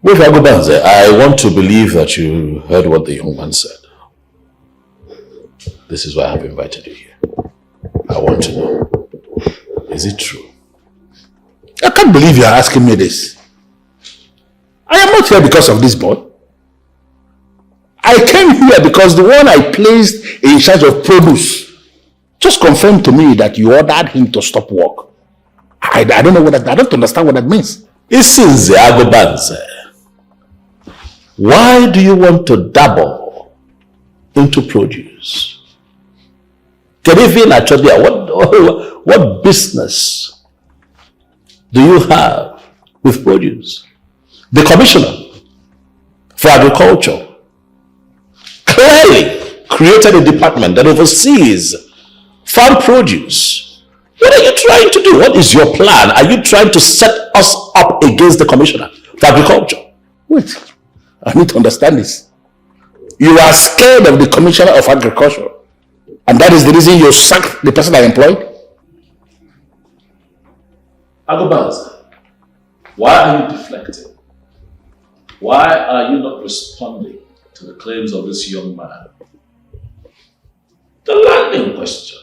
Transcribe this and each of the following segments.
With Agobanze, I want to believe that you heard what the young man said. This is why I have invited you here. I want to know, is it true? I can't believe you are asking me this. I am not here because of this boy. I came here because the one I placed in charge of produce just confirmed to me that you ordered him to stop work. I don't know what that, I don't understand what that means. Isinze Agobanze, why do you want to dabble into produce? What business do you have with produce? The commissioner for agriculture clearly created a department that oversees farm produce. What are you trying to do? What is your plan? Are you trying to set us up against the commissioner for agriculture? Wait, I need to understand this. You are scared of the commissioner of agriculture, and that is the reason you sacked the person I employed? Agobanze, why are you deflecting? Why are you not responding to the claims of this young man? The land in question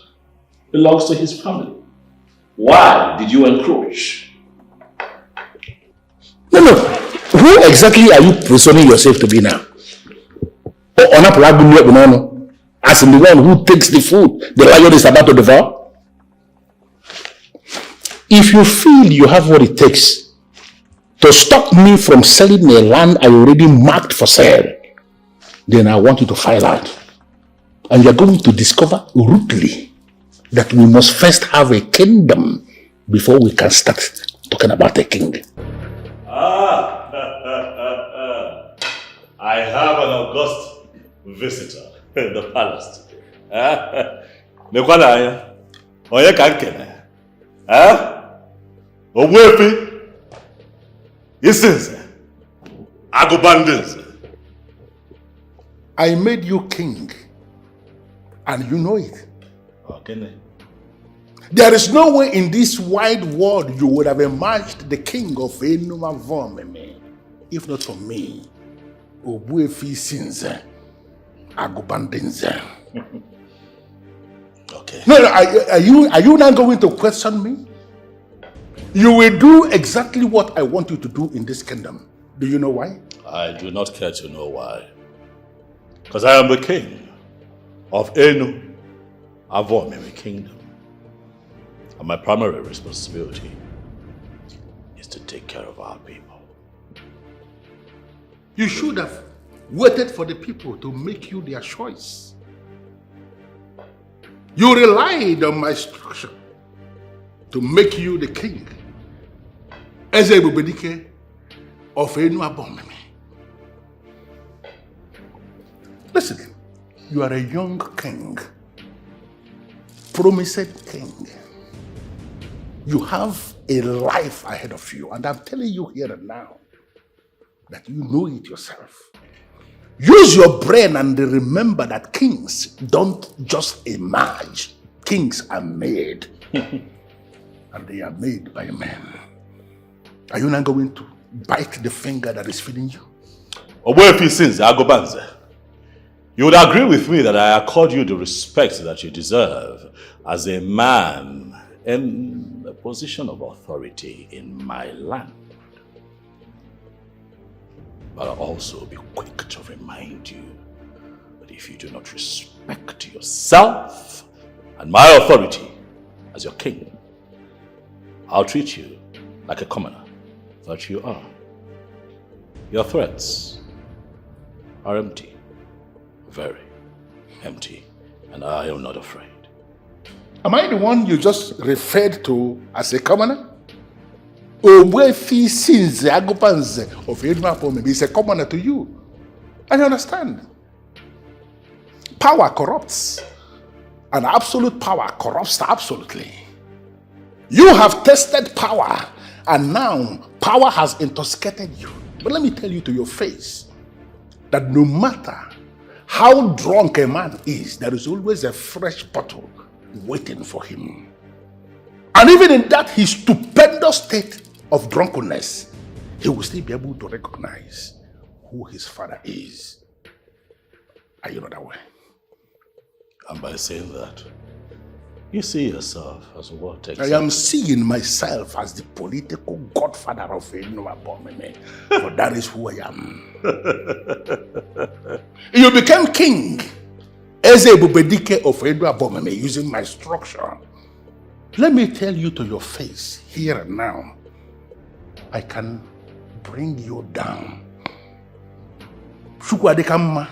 belongs to his family. Why did you encroach? No. Who exactly are you presenting yourself to be now? As in the one who takes the food the lion is about to devour? If you feel you have what it takes to stop me from selling a land I already marked for sale, then I want you to file out. And you're going to discover rudely that we must first have a kingdom before we can start talking about a king. I have an august visitor in the palace. I made you king, and you know it. Okay. There is no way in this wide world you would have emerged the king of Enuma Vomeme, if not for me. Obuefi Sinze, Agobandenze. Okay. No, are you not going to question me? You will do exactly what I want you to do in this kingdom. Do you know why? I do not care to know why. Because I am the king of Enu Avomeme Kingdom. And my primary responsibility is to take care of our people. You should have waited for the people to make you their choice. You relied on my instruction to make you the king. Ezebubedike of Enu Avomeme. Listen, you are a young king, promised king. You have a life ahead of you, and I'm telling you here and now that you know it yourself. Use your brain and remember that kings don't just emerge. Kings are made, and they are made by men. Are you not going to bite the finger that is feeding you? Obuefi Sinze Agobanze, you would agree with me that I accord you the respect that you deserve as a man in a position of authority in my land. But I'll also be quick to remind you that if you do not respect yourself and my authority as your king, I'll treat you like a commoner that you are. Your threats are empty. Very empty, and I am not afraid. Am I the one you just referred to as a commoner? Obuefi Sinze Agobanze of Enuma Vomeme is a commoner to you. I understand. Power corrupts, and absolute power corrupts absolutely. You have tested power, and now power has intoxicated you. But let me tell you to your face that no matter how drunk a man is, there is always a fresh bottle waiting for him. And even in that his stupendous state of drunkenness, he will still be able to recognize who his father is. Are you not that way? And by saying that, you see yourself as what I am seeing myself as the political godfather of Enua, for that is who I am. You became king as a Bubedike of Enua using my structure. Let me tell you to your face, here and now, I can bring you down. Chukwadekama,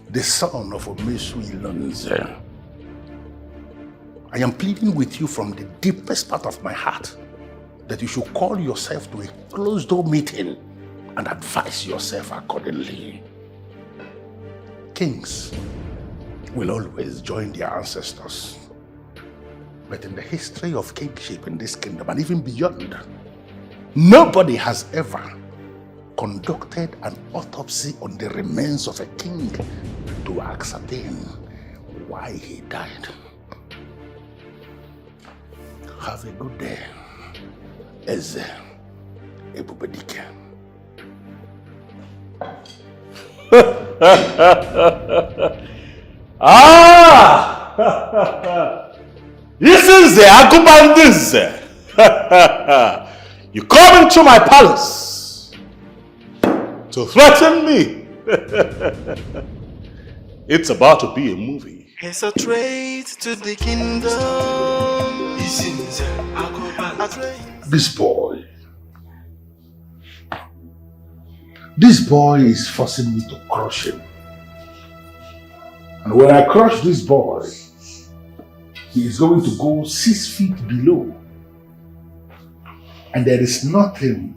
the son of Omesu Ilonze. I am pleading with you from the deepest part of my heart that you should call yourself to a closed-door meeting and advise yourself accordingly. Kings will always join their ancestors. But in the history of kingship in this kingdom and even beyond, nobody has ever conducted an autopsy on the remains of a king to ascertain why he died. Have a good day, Eze Ebubedike. This is the Akubandis. You come into my palace to threaten me. It's about to be a movie. It's a trade to the kingdom. This boy is forcing me to crush him. And when I crush this boy, he is going to go 6 feet below. And there is nothing,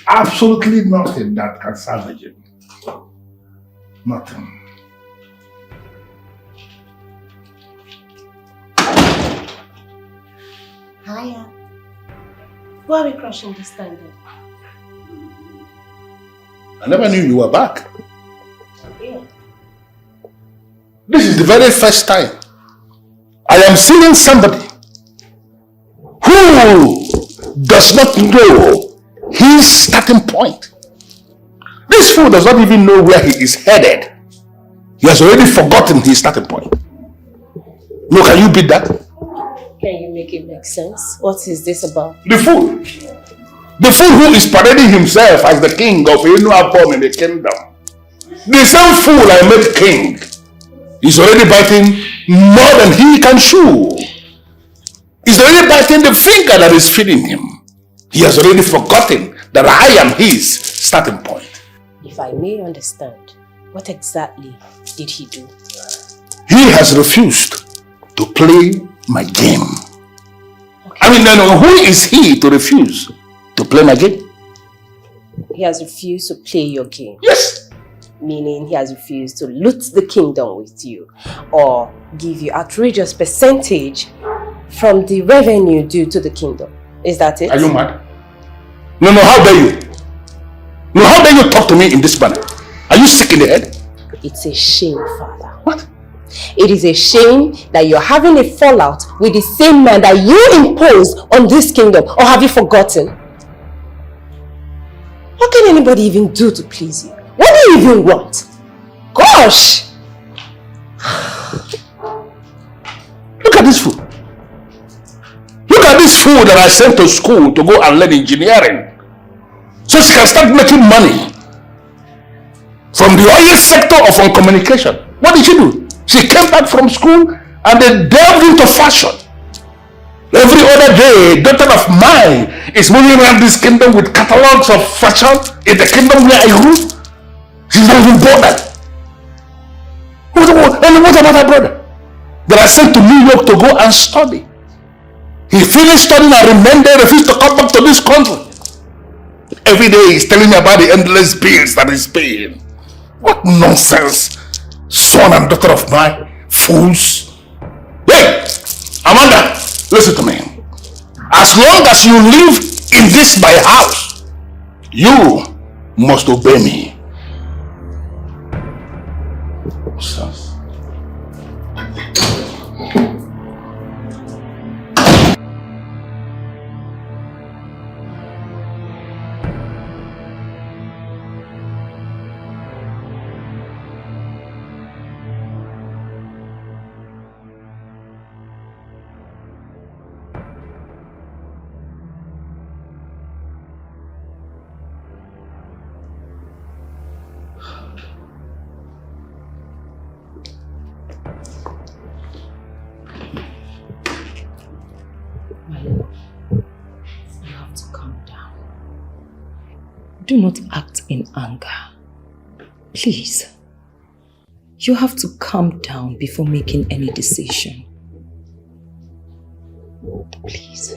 absolutely nothing that can salvage him. Nothing. Hiya. Who are we crushing this time then? I never knew you were back. Yeah. This is the very first time I am seeing somebody who does not know his starting point. This fool does not even know where he is headed. He has already forgotten his starting point. No, can you beat that? Can you make it make sense? What is this about? The fool. The fool who is parading himself as the king of Enuabom in the kingdom. The same fool I made king is already biting more than he can chew. He's already biting the finger that is feeding him. He has already forgotten that I am his starting point. If I may understand, what exactly did he do? He has refused to play my game. Okay. I mean, who is he to refuse to play my game? He has refused to play your game. Yes. Meaning he has refused to loot the kingdom with you or give you outrageous percentage from the revenue due to the kingdom. Is that it? Are you mad? No, how dare you? No, how dare you talk to me in this manner? Are you sick in the head? It's a shame, Father. What? It is a shame that you're having a fallout with the same man that you imposed on this kingdom. Or have you forgotten? What can anybody even do to please you? What do you even want? Gosh! Look at this fool. Look at this fool that I sent to school to go and learn engineering. So she can start making money from the oil sector or from communication. What did she do? She came back from school and they delved into fashion. Every other day, a daughter of mine is moving around this kingdom with catalogs of fashion in the kingdom where I grew. She's not even bothered. And what about her brother that I sent to New York to go and study? He finished studying and remained there, refused to come back to this country. Every day he's telling me about the endless bills that he's paying. What nonsense! Son and daughter of mine, fools. Hey, Amanda, listen to me. As long as you live in this my house, you must obey me. Nonsense. Do not act in anger. Please. You have to calm down before making any decision. Please.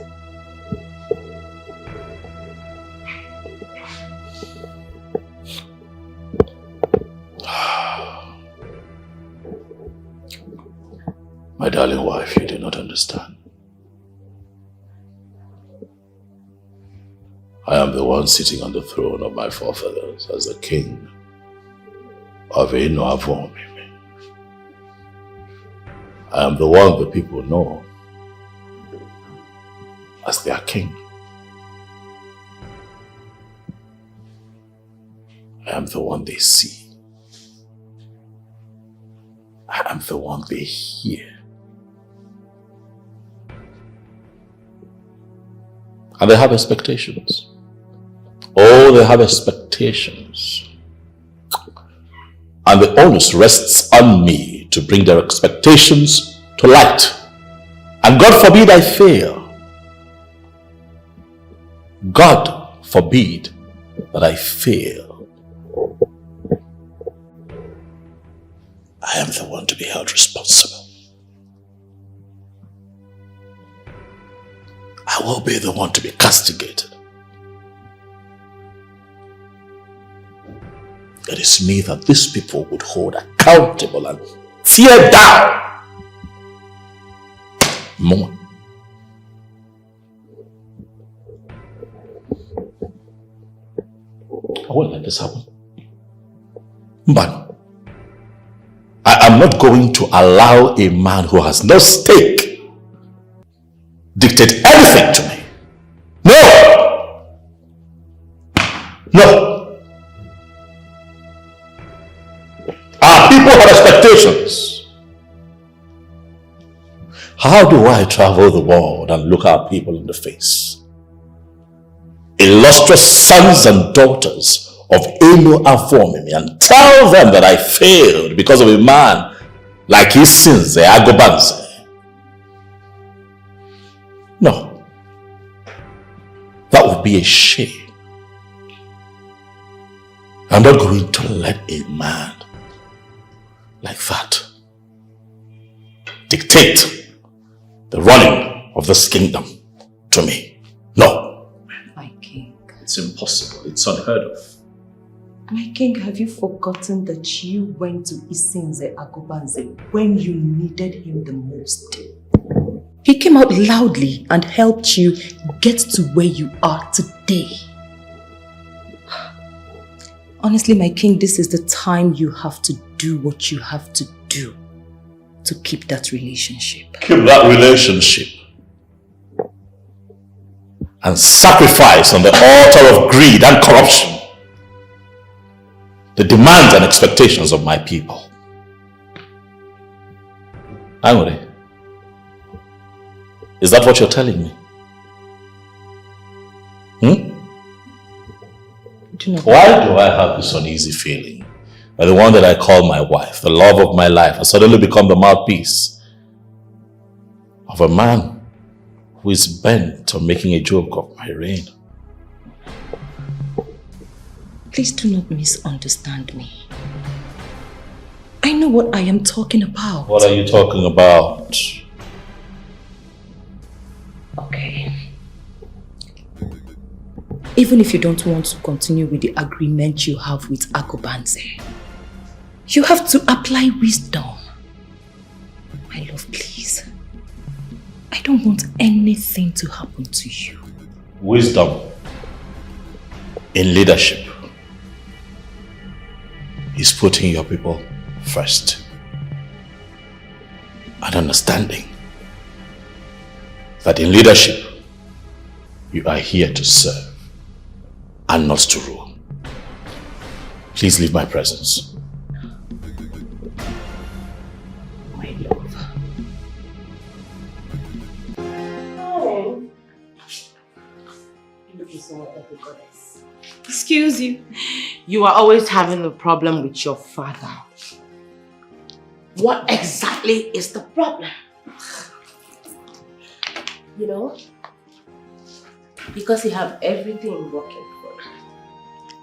My darling wife, you do not understand. I am the one sitting on the throne of my forefathers as the king of EKENE UMENWA. I am the one the people know as their king. I am the one they see. I am the one they hear. And they have expectations. Oh, they have expectations. And the onus rests on me to bring their expectations to light. And God forbid I fail. God forbid that I fail. I am the one to be held responsible. I will be the one to be castigated. It is me that these people would hold accountable and tear down. More. I won't let this happen. But I am not going to allow a man who has no stake dictate anything to me. No! No! Our people have expectations. How do I travel the world and look our people in the face? Illustrious sons and daughters of EKENE UMENWA and tell them that I failed because of a man like his sins, the Agobanze. No. That would be a shame. I'm not going to let a man like that dictate the running of this kingdom to me. No. My king. It's impossible. It's unheard of. My king, have you forgotten that you went to Isinze Agobanze when you needed him the most? He came out loudly and helped you get to where you are today. Honestly, my king, this is the time you have to do what you have to do to keep that relationship. Keep that relationship. And sacrifice on the altar of greed and corruption the demands and expectations of my people. Angry. Is that what you're telling me? Why do I have this uneasy feeling that the one that I call my wife, the love of my life, has suddenly become the mouthpiece of a man who is bent on making a joke of my reign? Please do not misunderstand me. I know what I am talking about. What are you talking about? Okay. Even if you don't want to continue with the agreement you have with Agobanze, you have to apply wisdom. My love, please. I don't want anything to happen to you. Wisdom in leadership is putting your people first and understanding that in leadership you are here to serve and not to rule. Please leave my presence. My love. Oh. Looking so wonderful, goddess. Excuse you. You are always having a problem with your father. What exactly is the problem? You know, because you have everything working for you.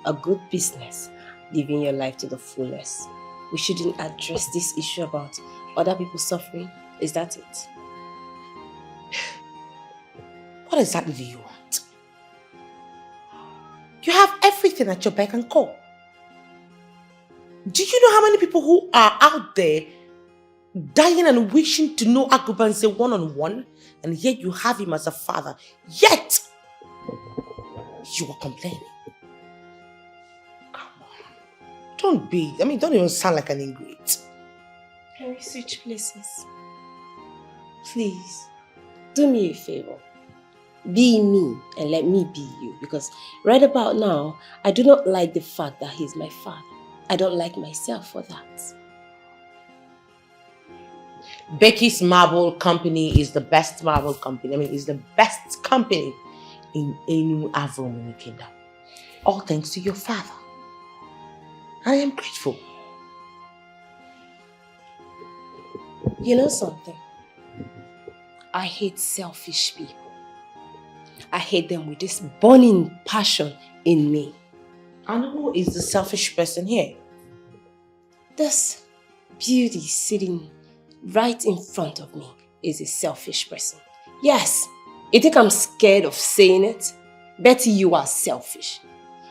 a good business, living your life to the fullest. We shouldn't address this issue about other people suffering. Is that it? What exactly do you want? You have everything at your beck and call. Do you know how many people who are out there dying and wishing to know Akubanse one-on-one, and yet you have him as a father, yet you are complaining? Come on. Don't even sound like an ingrate. Can we switch places? Please, do me a favor. Be me and let me be you, because right about now, I do not like the fact that he's my father. I don't like myself for that. Becky's Marble Company is the best marble company. It's the best company in any Avron in the kingdom. All thanks to your father. I am grateful. You know something? I hate selfish people. I hate them with this burning passion in me. And who is the selfish person here? This beauty sitting right in front of me is a selfish person. Yes, you think I'm scared of saying it? Betty, you are selfish.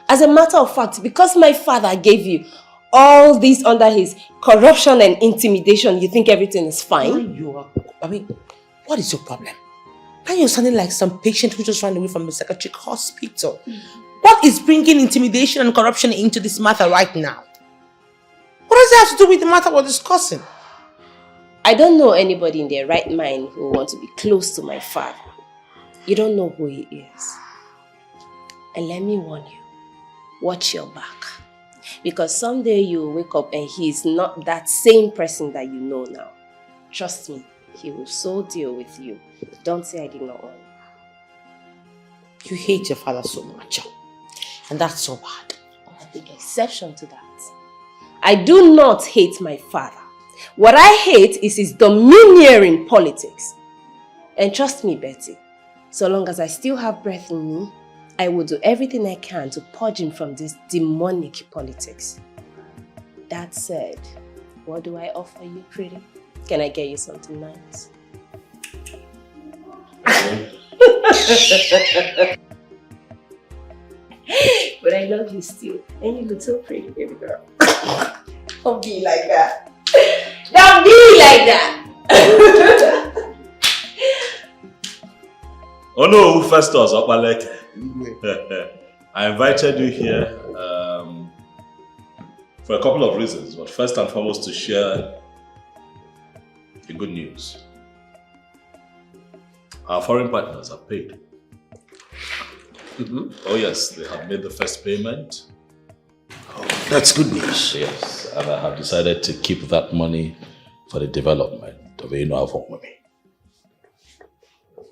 As a matter of fact, because my father gave you all this under his corruption and intimidation, you think everything is fine? What is your problem? Now you're sounding like some patient who just ran away from a psychiatric hospital. What is bringing intimidation and corruption into this matter right now? What does it have to do with the matter we're discussing? I don't know anybody in their right mind who will want to be close to my father. You don't know who he is. And let me warn you, watch your back. Because someday you will wake up and he is not that same person that you know now. Trust me, he will so deal with you. Don't say I did not warn you. You hate your father so much. And that's so bad. I take exception to that. I do not hate my father. What I hate is his domineering politics. And trust me, Betty, so long as I still have breath in me, I will do everything I can to purge him from this demonic politics. That said, what do I offer you, pretty? Can I get you something nice? But I love you still. And you look so pretty, baby girl. Don't be like that. Don't be like that. Oh no, Festus, I invited you here for a couple of reasons, but first and foremost to share the good news. Our foreign partners have paid. Oh yes, they have made the first payment. Oh, that's good news. Yes, and I have decided to keep that money for the development of EKENE UMENWA.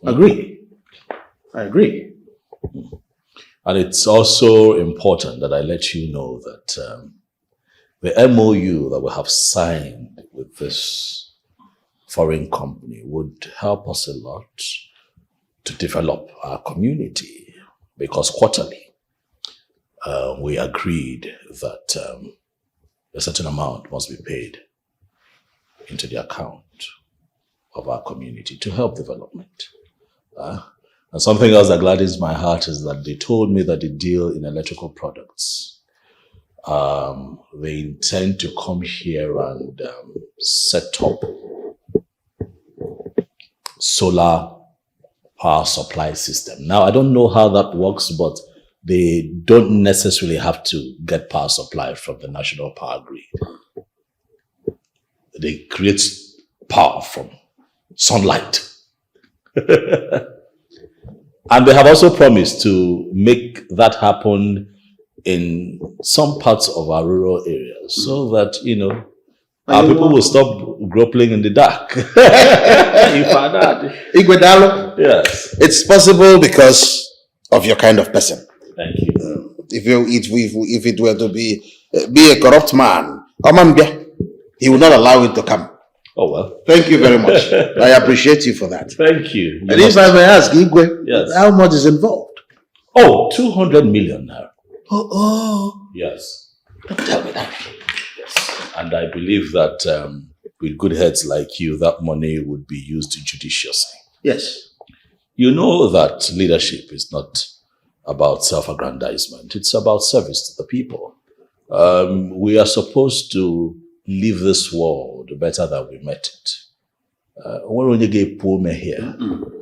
Agree. I agree. And it's also important that I let you know that the MOU that we have signed with this foreign company would help us a lot to develop our community, because quarterly we agreed that a certain amount must be paid into the account of our community to help development. And something else that gladdens my heart is that they told me that the deal in electrical products, they intend to come here and set up solar power supply system. Now, I don't know how that works, but they don't necessarily have to get power supply from the national power grid. They create power from sunlight. And they have also promised to make that happen in some parts of our rural areas so that, you know, our people will stop groping in the dark. You found out. Igwedalo. Yes. It's possible because of your kind of person. Thank you. If it were to be a corrupt man, he would not allow it to come. Oh, well. Thank you very much. I appreciate you for that. Thank you. And if I may ask, Igwe, yes, how much is involved? Oh, 200 million now. Oh. Yes. Tell me that. Yes. And I believe that with good heads like you, that money would be used judiciously. Yes. You know that leadership is not about self-aggrandizement. It's about service to the people. We are supposed to leave this world better than we met it. When you get poor me here,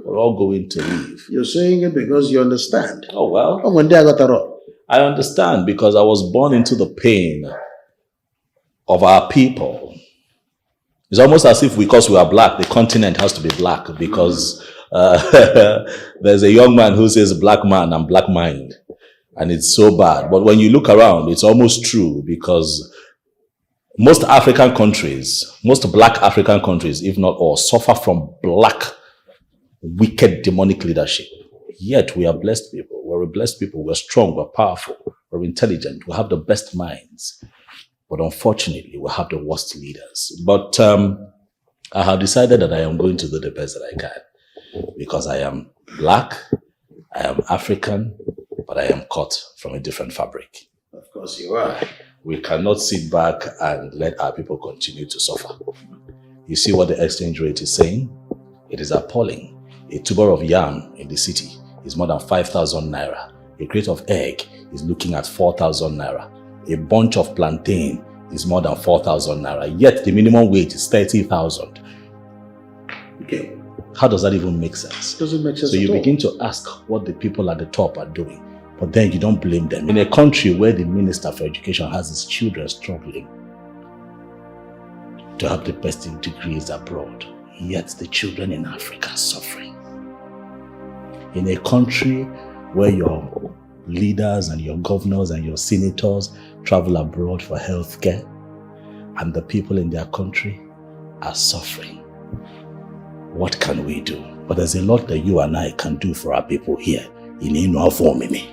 we're all going to leave. You're saying it because you understand. Oh, well. Oh, when they got that wrong. I understand because I was born into the pain of our people. It's almost as if because we are black, the continent has to be black because there's a young man who says black man and black mind. And it's so bad. But when you look around, it's almost true because most African countries, most black African countries, if not all, suffer from black, wicked, demonic leadership. Yet we are blessed people. We're blessed people. We're strong. We're powerful. We're intelligent. We have the best minds. But unfortunately, we have the worst leaders. But I have decided that I am going to do the best that I can because I am black, I am African, but I am cut from a different fabric. Of course you are. We cannot sit back and let our people continue to suffer. You see what the exchange rate is saying? It is appalling. A tuber of yam in the city is more than 5,000 naira. A crate of egg is looking at 4,000 naira. A bunch of plantain is more than 4,000 naira. Yet the minimum wage is 30,000. Okay. How does that even make sense? It doesn't make sense. So you begin to ask what the people at the top are doing, but then you don't blame them. In a country where the Minister for Education has his children struggling to have the best degrees abroad, yet the children in Africa are suffering. In a country where your leaders and your governors and your senators travel abroad for healthcare, and the people in their country are suffering. What can we do? But there's a lot that you and I can do for our people here in Inuafomimi.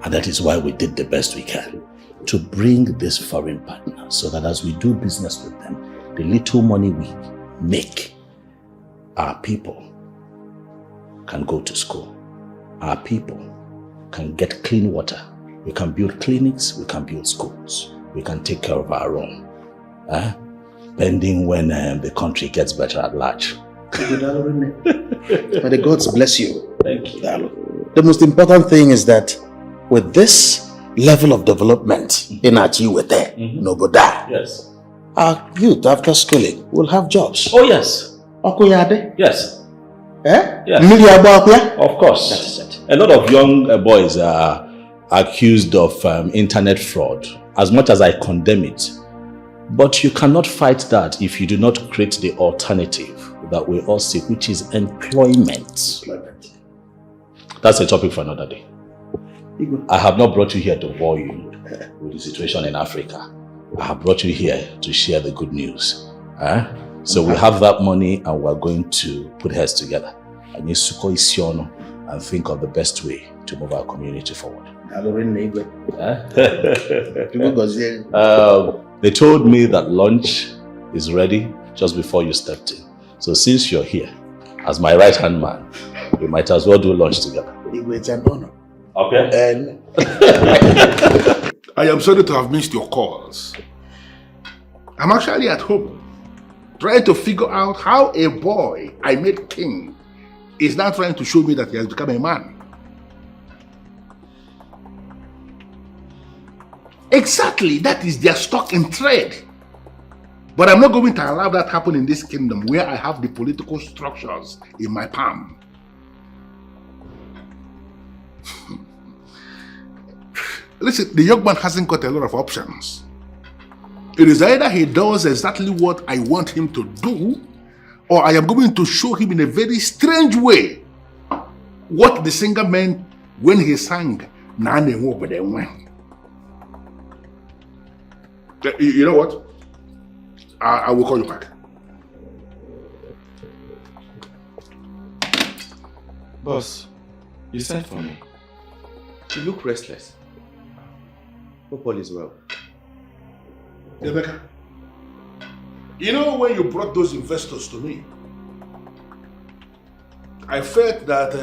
And that is why we did the best we can to bring this foreign partner so that as we do business with them, the little money we make, our people can go to school. Our people can get clean water. We can build clinics, we can build schools. We can take care of our own. Pending when the country gets better at large. May the gods bless you. Thank you. The most important thing is that with this level of development in Achiwete, Noboda, Yes. our youth after schooling will have jobs. Oh, yes. Okoyade? Yes. Eh? Yes. Of course. That is it. A lot of young boys are accused of internet fraud, as much as I condemn it. But you cannot fight that if you do not create the alternative that we all seek, which is employment. That's a topic for another day. I have not brought you here to bore you with the situation in Africa. I have brought you here to share the good news. So we have that money and we're going to put heads together and think of the best way to move our community forward. They told me that lunch is ready just before you stepped in. So since you're here, as my right-hand man, we might as well do lunch together. It's an honor. Okay. And I am sorry to have missed your calls. I'm actually at home, trying to figure out how a boy I made king is now trying to show me that he has become a man. Exactly, that is their stock in trade. But I'm not going to allow that happen in this kingdom where I have the political structures in my palm. Listen, the young man hasn't got a lot of options. It is either he does exactly what I want him to do, or I am going to show him in a very strange way what the singer meant when he sang Nane Wo Bede Wen. You know what? I will call you back. Boss, you sent for me. You look restless. Hope all is well. Rebecca, you know when you brought those investors to me, I felt that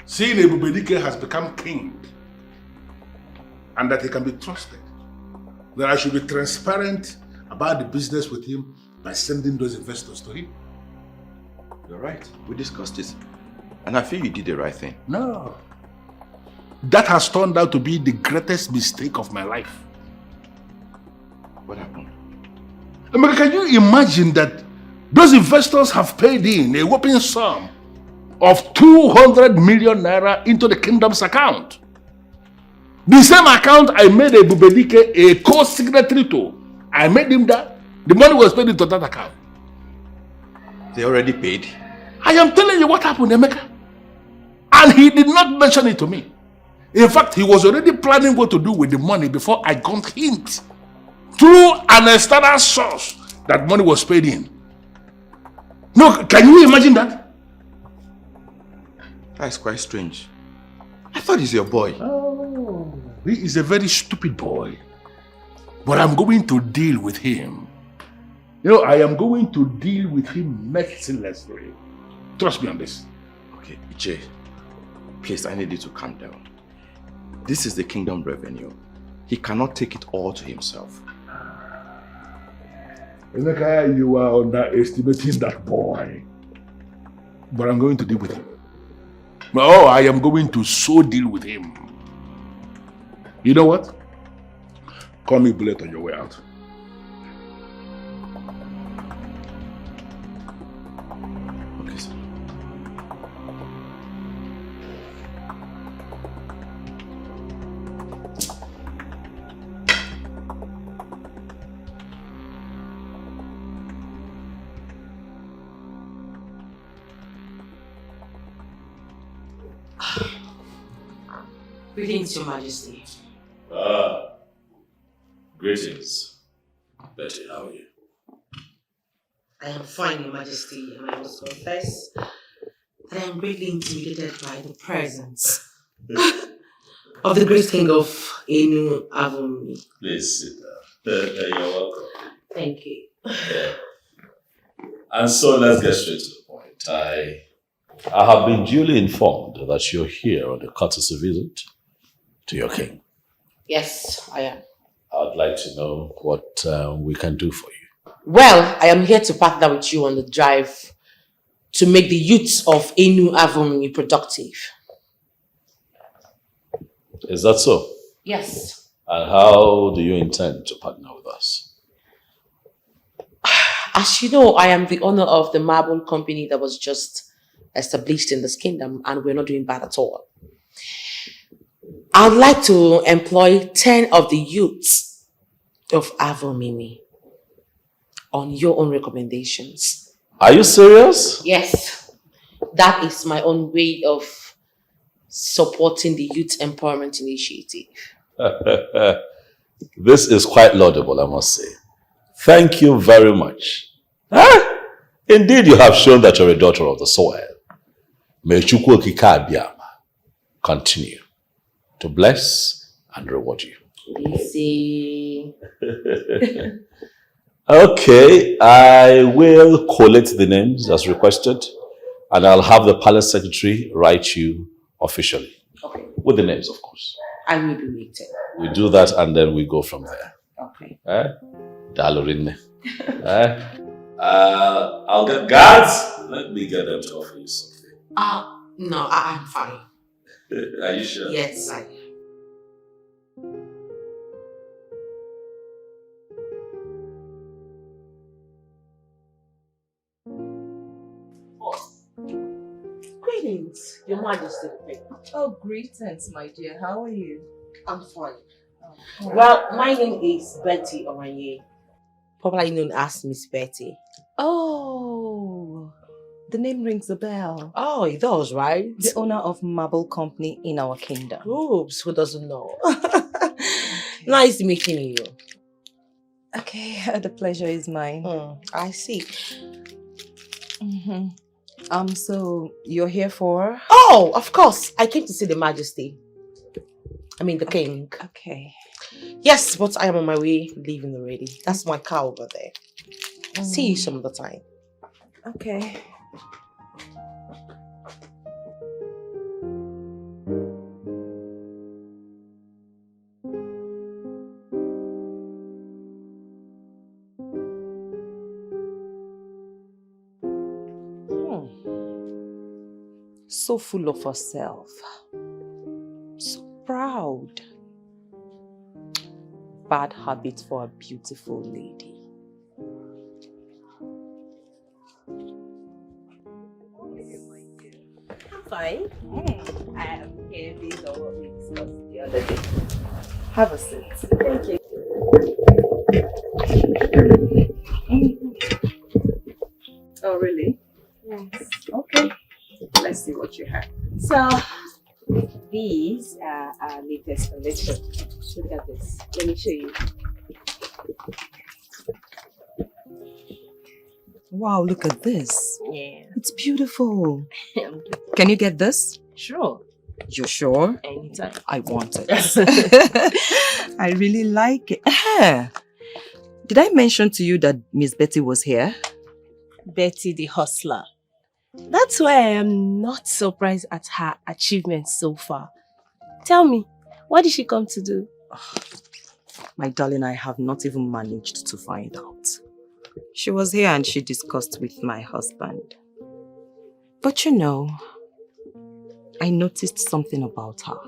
seeing Ebubedike has become king and that he can be trusted. That I should be transparent about the business with him by sending those investors to him. You're right. We discussed it. And I feel you did the right thing. No. That has turned out to be the greatest mistake of my life. What happened? I mean, can you imagine that those investors have paid in a whopping sum of 200 million naira into the kingdom's account? The same account I made Ebubedike a co-signatory to. I made him that. The money was paid into that account. They already paid? I am telling you what happened, Emeka. And he did not mention it to me. In fact, he was already planning what to do with the money before I got hint through an external source that money was paid in. No, can you imagine that? That's quite strange. I thought he's your boy. Oh, he is a very stupid boy. But I'm going to deal with him. You know, I am going to deal with him mercilessly. Trust me on this. Okay, Iche, please, I need you to calm down. This is the kingdom revenue. He cannot take it all to himself. Emeka, you are underestimating that boy. But I'm going to deal with him. Oh, I am going to so deal with him. You know what? Call me Bullet on your way out. Okay, sir. Greetings, Your Majesty. Greetings. Betty, how are you? I am fine, Your Majesty, and I must confess that I am greatly intimidated by the presence of the great king of Enu Avumi. Please sit down. You're welcome. Thank you. And so let's get straight to the point. I have been duly informed that you're here on a courtesy visit to your king. Yes, I am. I'd like to know what we can do for you. Well, I am here to partner with you on the drive to make the youths of Enu Avumi productive. Is that so? Yes. And how do you intend to partner with us? As you know, I am the owner of the marble company that was just established in this kingdom, and we're not doing bad at all. I'd like to employ 10 of the youths of Avomimi on your own recommendations. Are you serious? Yes, that is my own way of supporting the Youth Empowerment Initiative. This is quite laudable, I must say. Thank you very much. Indeed, you have shown that you're a daughter of the soil. May Chukwu Okike Abiyama continue to bless and reward you. Easy. Okay, I will collate the names as requested, and I'll have the palace secretary write you officially. Okay. With the names, of course. I will be waiting. We do that and then we go from there. Okay. Dalorinne. I'll get guards. Let me get them to offer you something. No, I'm fine. Are you sure? Yes, I am. Greetings, Your Majesty. Oh, greetings, my dear. How are you? I'm fine. Well, my name is Betty Oranye, popularly known as Miss Betty. Oh, the name rings a bell. Oh, it does, right? The owner of marble company in our kingdom. Oops, who doesn't know? Nice meeting you. Okay, the pleasure is mine. I see. So you're here for? Oh, of course. I came to see the Majesty. I mean, the King. Okay. Yes, but I am on my way leaving already. That's my car over there. See you some other time. Okay. So full of herself. So proud. Bad habit for a beautiful lady. I'm fine. I am here based on what we discussed the other day. Have a seat. Thank you. Oh, really? Yes. Okay. Let's see what you have. So, these are our latest collection. Look at this. Let me show you. Wow, look at this. Yeah. It's beautiful. Can you get this? Sure. You're sure? Anytime. I want it. I really like it. Did I mention to you that Miss Betty was here? Betty the hustler. That's why I am not surprised at her achievements so far. Tell me, what did she come to do? My darling, I have not even managed to find out. She was here and she discussed with my husband. But you know, I noticed something about her.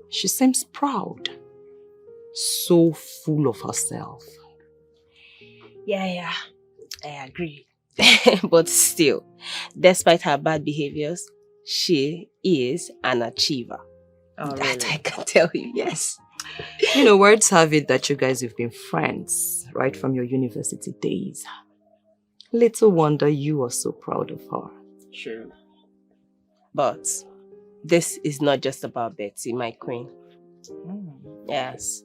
She seems proud. So full of herself. Yeah, I agree. But still, despite her bad behaviors, she is an achiever. Oh, That really? I can tell you, yes. You know, words have it that you guys have been friends right from your university days. Little wonder you are so proud of her. True. But this is not just about Betty, my queen. Yes.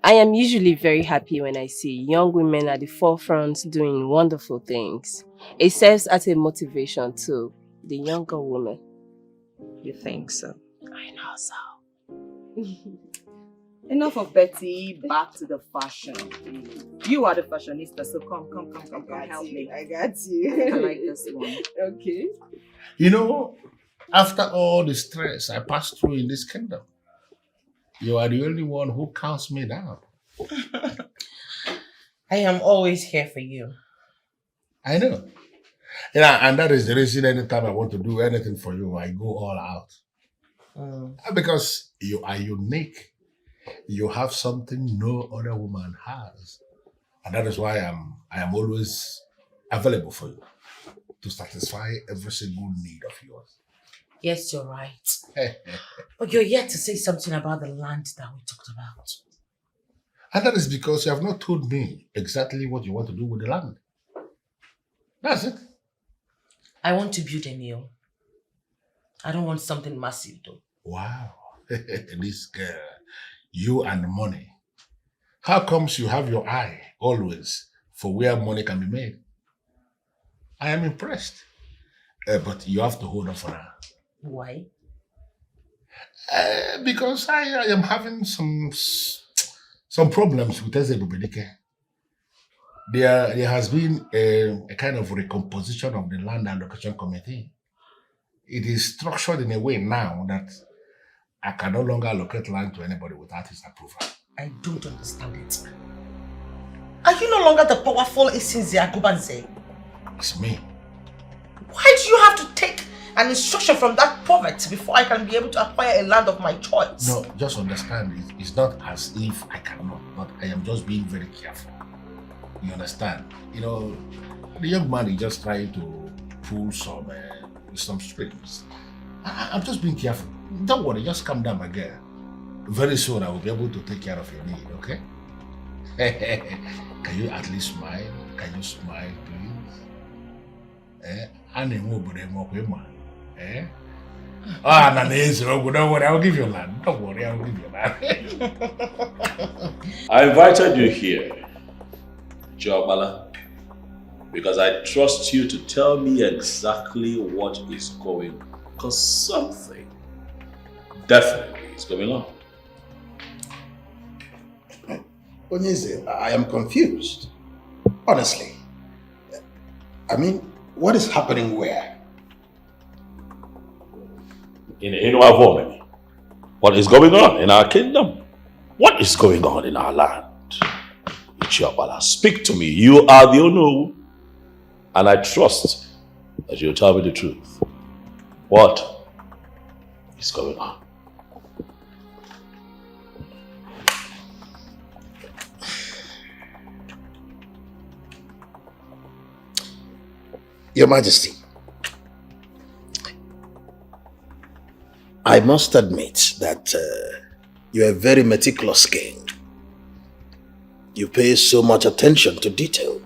I am usually very happy when I see young women at the forefront doing wonderful things. It serves as a motivation to the younger women. You think so? I know so. Enough of Betty, back to the fashion. You are the fashionista, so come, help me. I got you. I like this one. Okay. You know, after all the stress I passed through in this kingdom, you are the only one who calms me down. I am always here for you. I know. Yeah, and that is the reason anytime I want to do anything for you, I go all out. Because you are unique. You have something no other woman has. And that is why I am always available for you to satisfy every single need of yours. Yes, you're right. But you're yet to say something about the land that we talked about. And that is because you have not told me exactly what you want to do with the land. That's it. I want to build a mill. I don't want something massive though. Wow. This girl, you and money. How comes you have your eye always for where money can be made? I am impressed. But you have to hold on for now. Why? Because I am having some problems with Ezebubedike. There has been a kind of recomposition of the land allocation committee. It is structured in a way now that I can no longer allocate land to anybody without his approval. I don't understand it. Are you no longer the powerful Isinzi Agubanze? It's me. Why do you have to take an instruction from that prophet before I can be able to acquire a land of my choice? No, just understand, it's not as if I cannot, but I am just being very careful. You understand? You know, the young man is just trying to pull some strings. I'm just being careful. Don't worry, just calm down, my girl. Very soon I will be able to take care of your need, okay? Can you at least smile? Can you smile, please? Don't worry, I'll give you land. Don't worry, I'll give you land. I invited you here, Jobala, because I trust you to tell me exactly what is going on. Because something definitely is going on. Onyeze, I am confused. Honestly. I mean, what is happening where? In our woman, what is going on in our kingdom? What is going on in our land? Ichiabala, speak to me. You are the Onu, and I trust that you'll tell me the truth. What is going on? Your Majesty, I must admit that you're a very meticulous king. You pay so much attention to detail.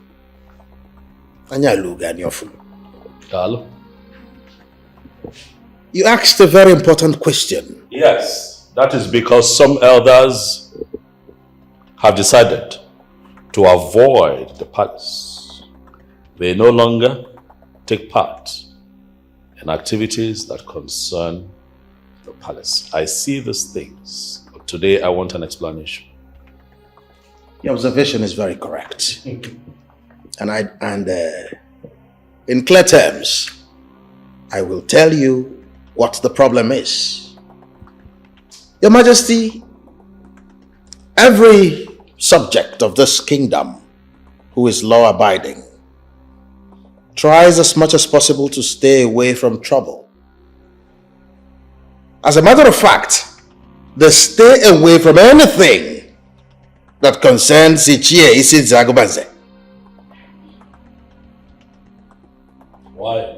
Carlo? You asked a very important question. Yes, that is because some elders have decided to avoid the palace. They no longer take part in activities that concern the palace. I see these things, but today I want an explanation. Your observation is very correct. And in clear terms, I will tell you what the problem is. Your Majesty, every subject of this kingdom who is law-abiding tries as much as possible to stay away from trouble. As a matter of fact, they stay away from anything that concerns Ichie Isidze Agubanze. Why?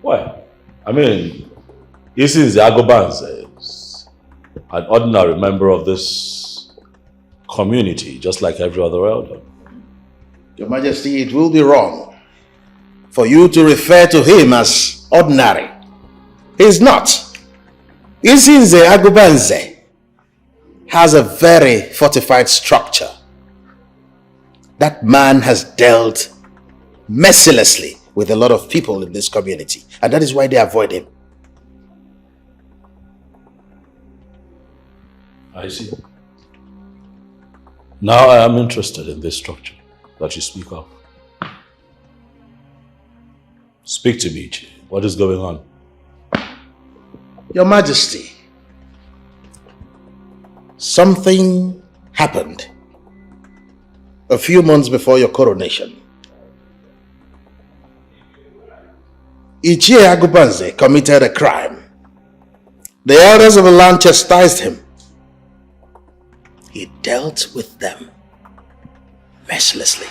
Why? I mean, Isidze Agubanze is an ordinary member of this community, just like every other elder. Your Majesty, it will be wrong for you to refer to him as ordinary. He is not. Isidze Agubanze has a very fortified structure. That man has dealt mercilessly with a lot of people in this community, and that is why they avoid him. I see. Now I am interested in this structure that you speak of. Speak to me, Chi. What is going on? Your Majesty, something happened a few months before your coronation. Ichie Agubanze committed a crime. The elders of the land chastised him. He dealt with them mercilessly.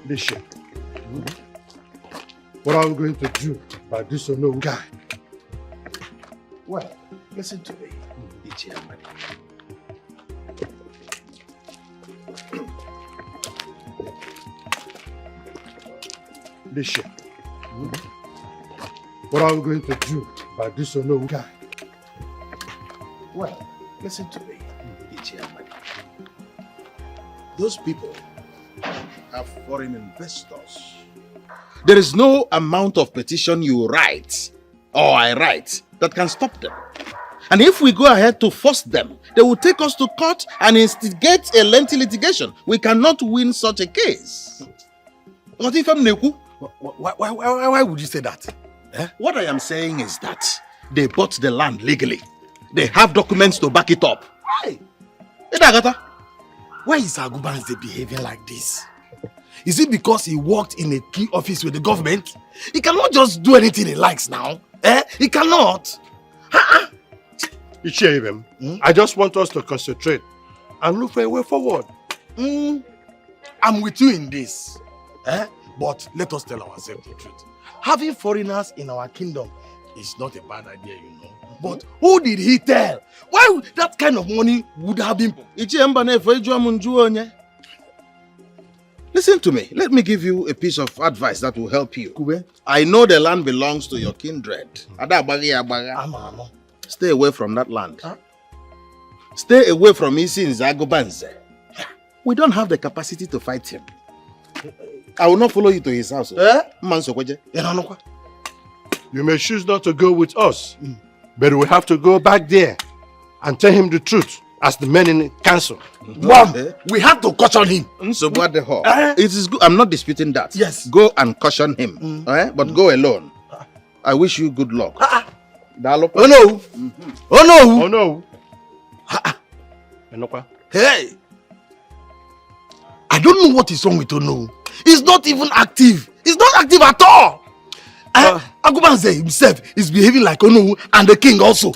Bishop, what are we going to do about this unknown guy? Well, listen to me, Ichie Amadi. Bishop, what are we going to do about this unknown guy? Well, listen to me, Ichie Amadi. Those people are foreign investors. There is no amount of petition you write, or I write, that can stop them. And if we go ahead to force them, they will take us to court and instigate a lengthy litigation. We cannot win such a case. What if I'm Neku? Why would you say that? Eh? What I am saying is that they bought the land legally. They have documents to back it up. Why? Why is Agubanze behaving like this? Is it because he worked in a key office with the government? He cannot just do anything he likes now. He cannot. Ichie, I just want us to concentrate and look for a way forward. I'm with you in this. But let us tell ourselves the truth. Having foreigners in our kingdom is not a bad idea, you know. But who did he tell? Why that kind of money would have been... Listen to me. Let me give you a piece of advice that will help you. I know the land belongs to your kindred. Stay away from that land. Stay away from Isidze Agubanze. We don't have the capacity to fight him. I will not follow you to his house. You may choose not to go with us, but we have to go back there and tell him the truth as the men in council. Mom, we have to caution him. So what the hell? It is good. I'm not disputing that. Yes. Go and caution him. But go alone. I wish you good luck. Oh no. Oh no. Oh no. Hey. don't know what is wrong with Ono. He's not even active. He's not active at all. Agubanze himself is behaving like Ono and the king also.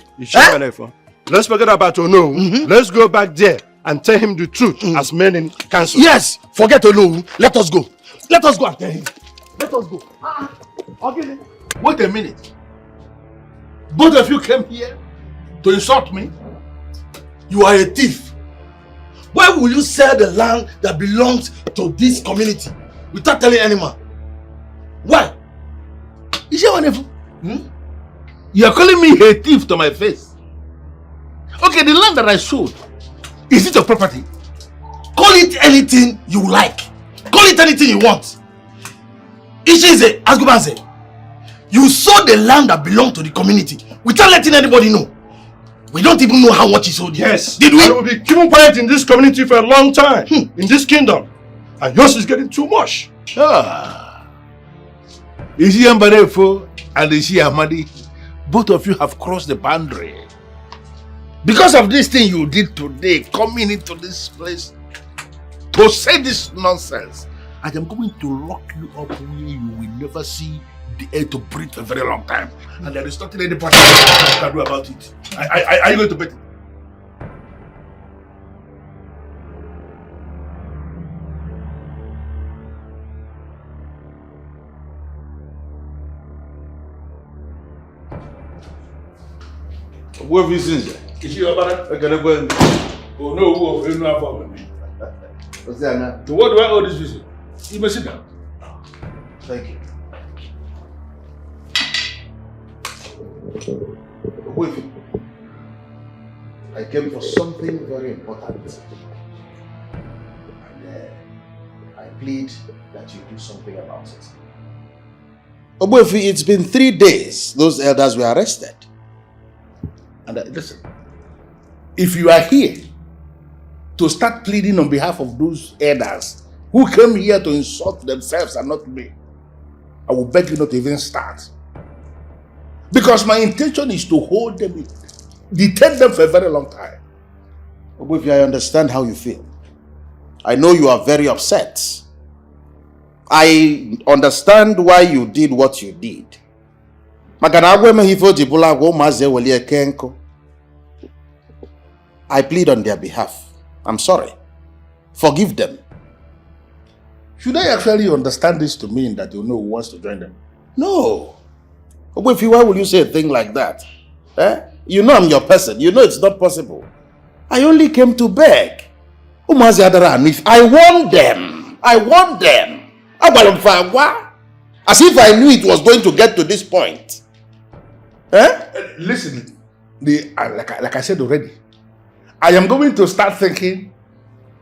Let's forget about Ono. Let's go back there and tell him the truth as men in council. Yes, forget Ono. Let us go. Let us go and tell him. Let us go. Okay. Wait a minute. Both of you came here to insult me? You are a thief. Why will you sell the land that belongs to this community without telling anyone? Why? Is it wonderful? You are calling me a thief to my face. Okay, the land that I sold, is it your property? Call it anything you like. Call it anything you want. Ishize, Agubanze, you sold the land that belonged to the community without letting anybody know. We don't even know how much you sold. Yes. Did we? I will be keeping quiet in this community for a long time. In this kingdom. And yours is getting too much. Ishi Ambarefo and Ishi Amadi, both of you have crossed the boundary. Because of this thing you did today, coming into this place to say this nonsense, I am going to lock you up where you will never see the air to breathe for a very long time. And there is nothing anybody can do about it. Are you going to bet it? Where have you seen that? Is she about it? I can't go. Oh no, who have no problem with me? What's that now? So what do I owe this visit? You may sit down. Thank you. Wait. I came for something very important. And I plead that you do something about it. Obuefi, it's been 3 days those elders were arrested. And listen, if you are here to start pleading on behalf of those elders who came here to insult themselves and not me, I will beg you not to even start. Because my intention is to hold them, detain them for a very long time. Obuefi, I understand how you feel. I know you are very upset. I understand why you did what you did. I plead on their behalf. I'm sorry. Forgive them. Should I actually understand this to mean that you know who wants to join them? No. Obuefi, why will you say a thing like that? You know I'm your person. You know it's not possible. I only came to beg. I warned them. I warned them. As if I knew it was going to get to this point. Listen, like I said already, I am going to start thinking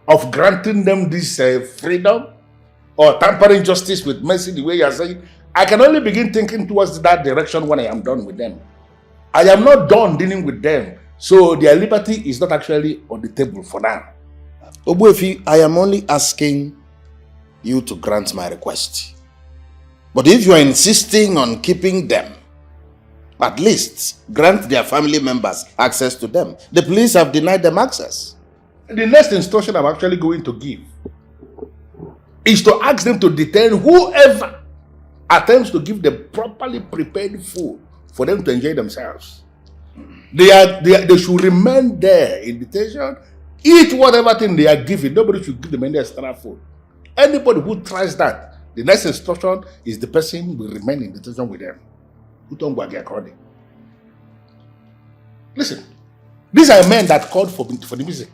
of granting them this freedom or tampering justice with mercy the way you are saying. I can only begin thinking towards that direction when I am done with them. I am not done dealing with them, so their liberty is not actually on the table for now. Obuefi, I am only asking you to grant my request. But if you are insisting on keeping them, at least grant their family members access to them. The police have denied them access. The next instruction I'm actually going to give is to ask them to detain whoever attempts to give them properly prepared food for them to enjoy themselves. They should remain there in detention, eat whatever thing they are given. Nobody should give them any extra food. Anybody who tries that, the next instruction is the person will remain in detention with them. Listen, these are men that called for the music.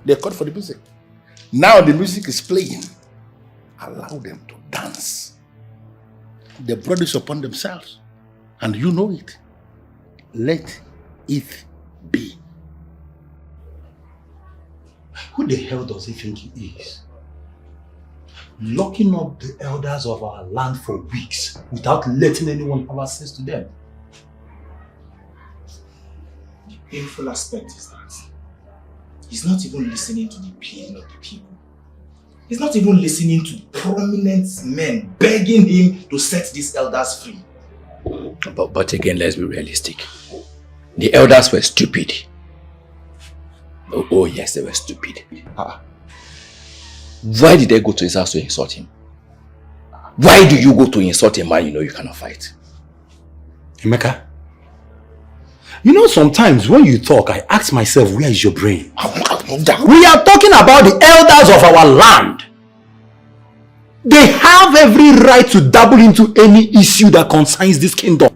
They called for the music. Now the music is playing. Allow them to dance. They brought this upon themselves. And you know it. Let it be. Who the hell does he think he is? Locking up the elders of our land for weeks without letting anyone have access to them. The painful aspect is that he's not even listening to the pleading of the people. He's not even listening to prominent men begging him to set these elders free. But again, let's be realistic. The elders were stupid. Oh yes, they were stupid. Why did I go to his house to insult him? Why do you go to insult a man you know you cannot fight? Emeka, you know sometimes when you talk, I ask myself, where is your brain? We are talking about the elders of our land. They have every right to dabble into any issue that concerns this kingdom.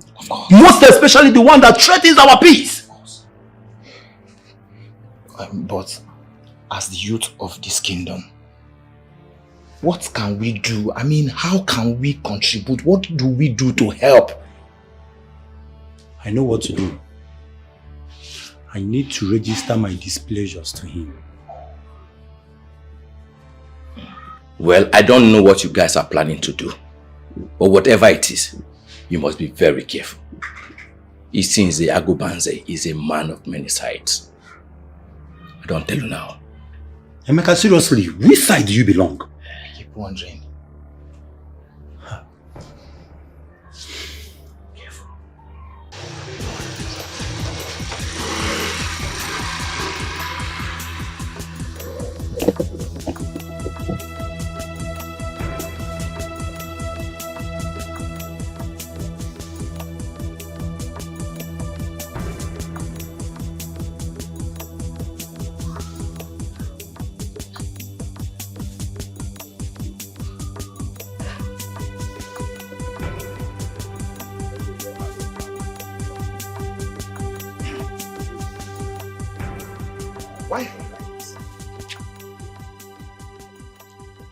Most especially the one that threatens our peace. But as the youth of this kingdom, what can we do? I mean, how can we contribute? What do we do to help? I know what to do. I need to register my displeasures to him. Well, I don't know what you guys are planning to do. But whatever it is, you must be very careful. It seems the Agobanze is a man of many sides. I don't tell you now. Emeka, seriously, which side do you belong? I keep wondering.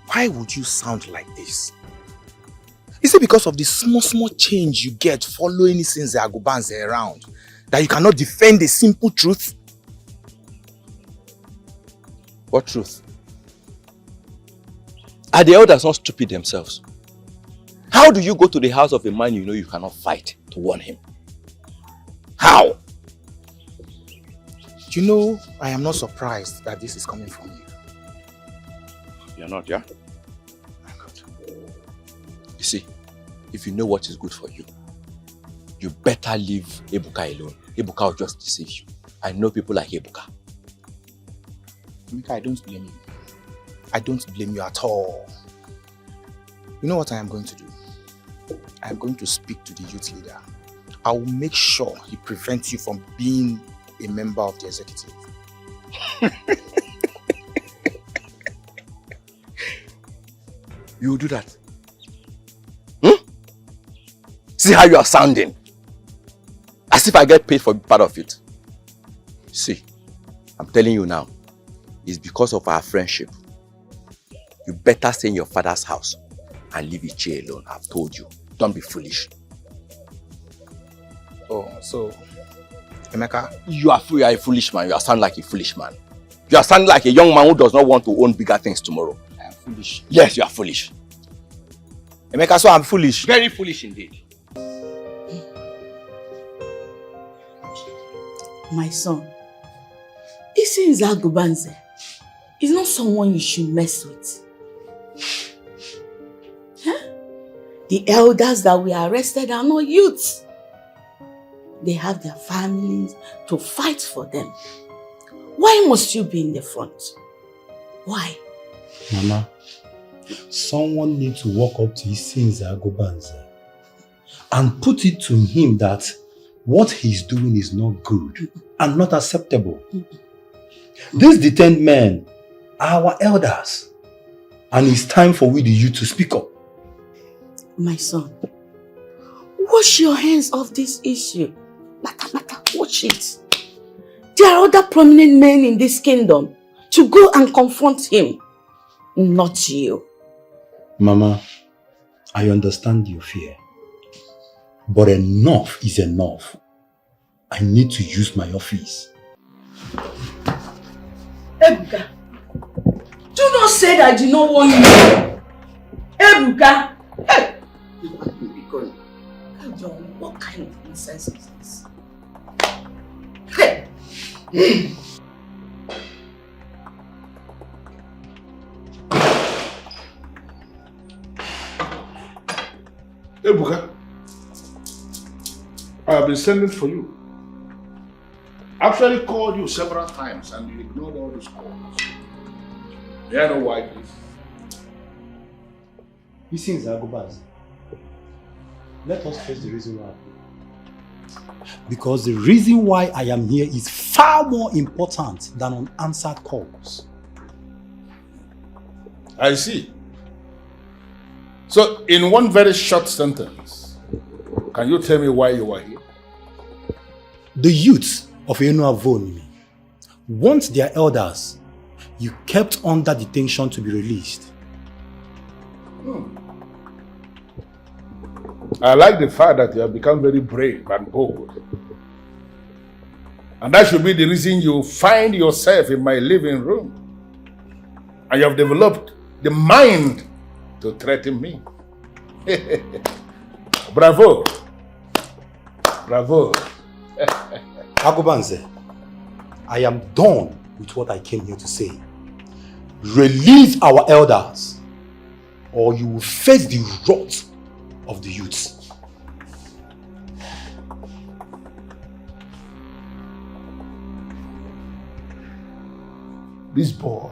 Why would you sound like this? Is it because of the small change you get following since Agobanze around that you cannot defend the simple truth? What truth? Are the elders not stupid themselves? How do you go to the house of a man you know you cannot fight to warn him? How? You know, I am not surprised that this is coming from you. You're not, yeah? You see, if you know what is good for you, you better leave Ebuka alone. Ebuka will just deceive you. I know people like Ebuka. Mika, I don't blame you. I don't blame you at all. You know what I am going to do? I am going to speak to the youth leader. I will make sure he prevents you from being a member of the executive. You will do that? See how you are sounding? As if I get paid for part of it. See, I'm telling you now, it's because of our friendship. You better stay in your father's house and leave Ichi alone. I've told you. Don't be foolish. Oh, so, Emeka? You are a foolish man. You are sounding like a foolish man. You are sounding like a young man who does not want to own bigger things tomorrow. I am foolish. Yes, you are foolish. Emeka, so I'm foolish. Very foolish indeed. My son, Isi Agobanze is not someone you should mess with. Huh? The elders that we arrested are not youths. They have their families to fight for them. Why must you be in the front? Why? Mama, someone needs to walk up to Isi Agobanze and put it to him that what he's doing is not good and not acceptable. These detained men are our elders, and it's time for we the youth to speak up. My son, wash your hands off this issue. Mata, watch it. There are other prominent men in this kingdom to go and confront him, not you. Mama, I understand your fear. But enough is enough. I need to use my office. Ebuka, do not say that I did not warn you. Ebuka, hey! What kind of nonsense is this? Hey! Ebuka, I have been sending for you. I actually called you several times and you ignored all those calls. May I know why, please? This is Agobaz. Let us face the reason why. Because the reason why I am here is far more important than unanswered calls. I see. So, in one very short sentence, can you tell me why you are here? The youths of Enuavonimi want their elders you kept under detention to be released. I like the fact that you have become very brave and bold. And that should be the reason you find yourself in my living room. And you have developed the mind to threaten me. Bravo. Bravo. Agobanze, I am done with what I came here to say. Release our elders, or you will face the wrath of the youths. This boy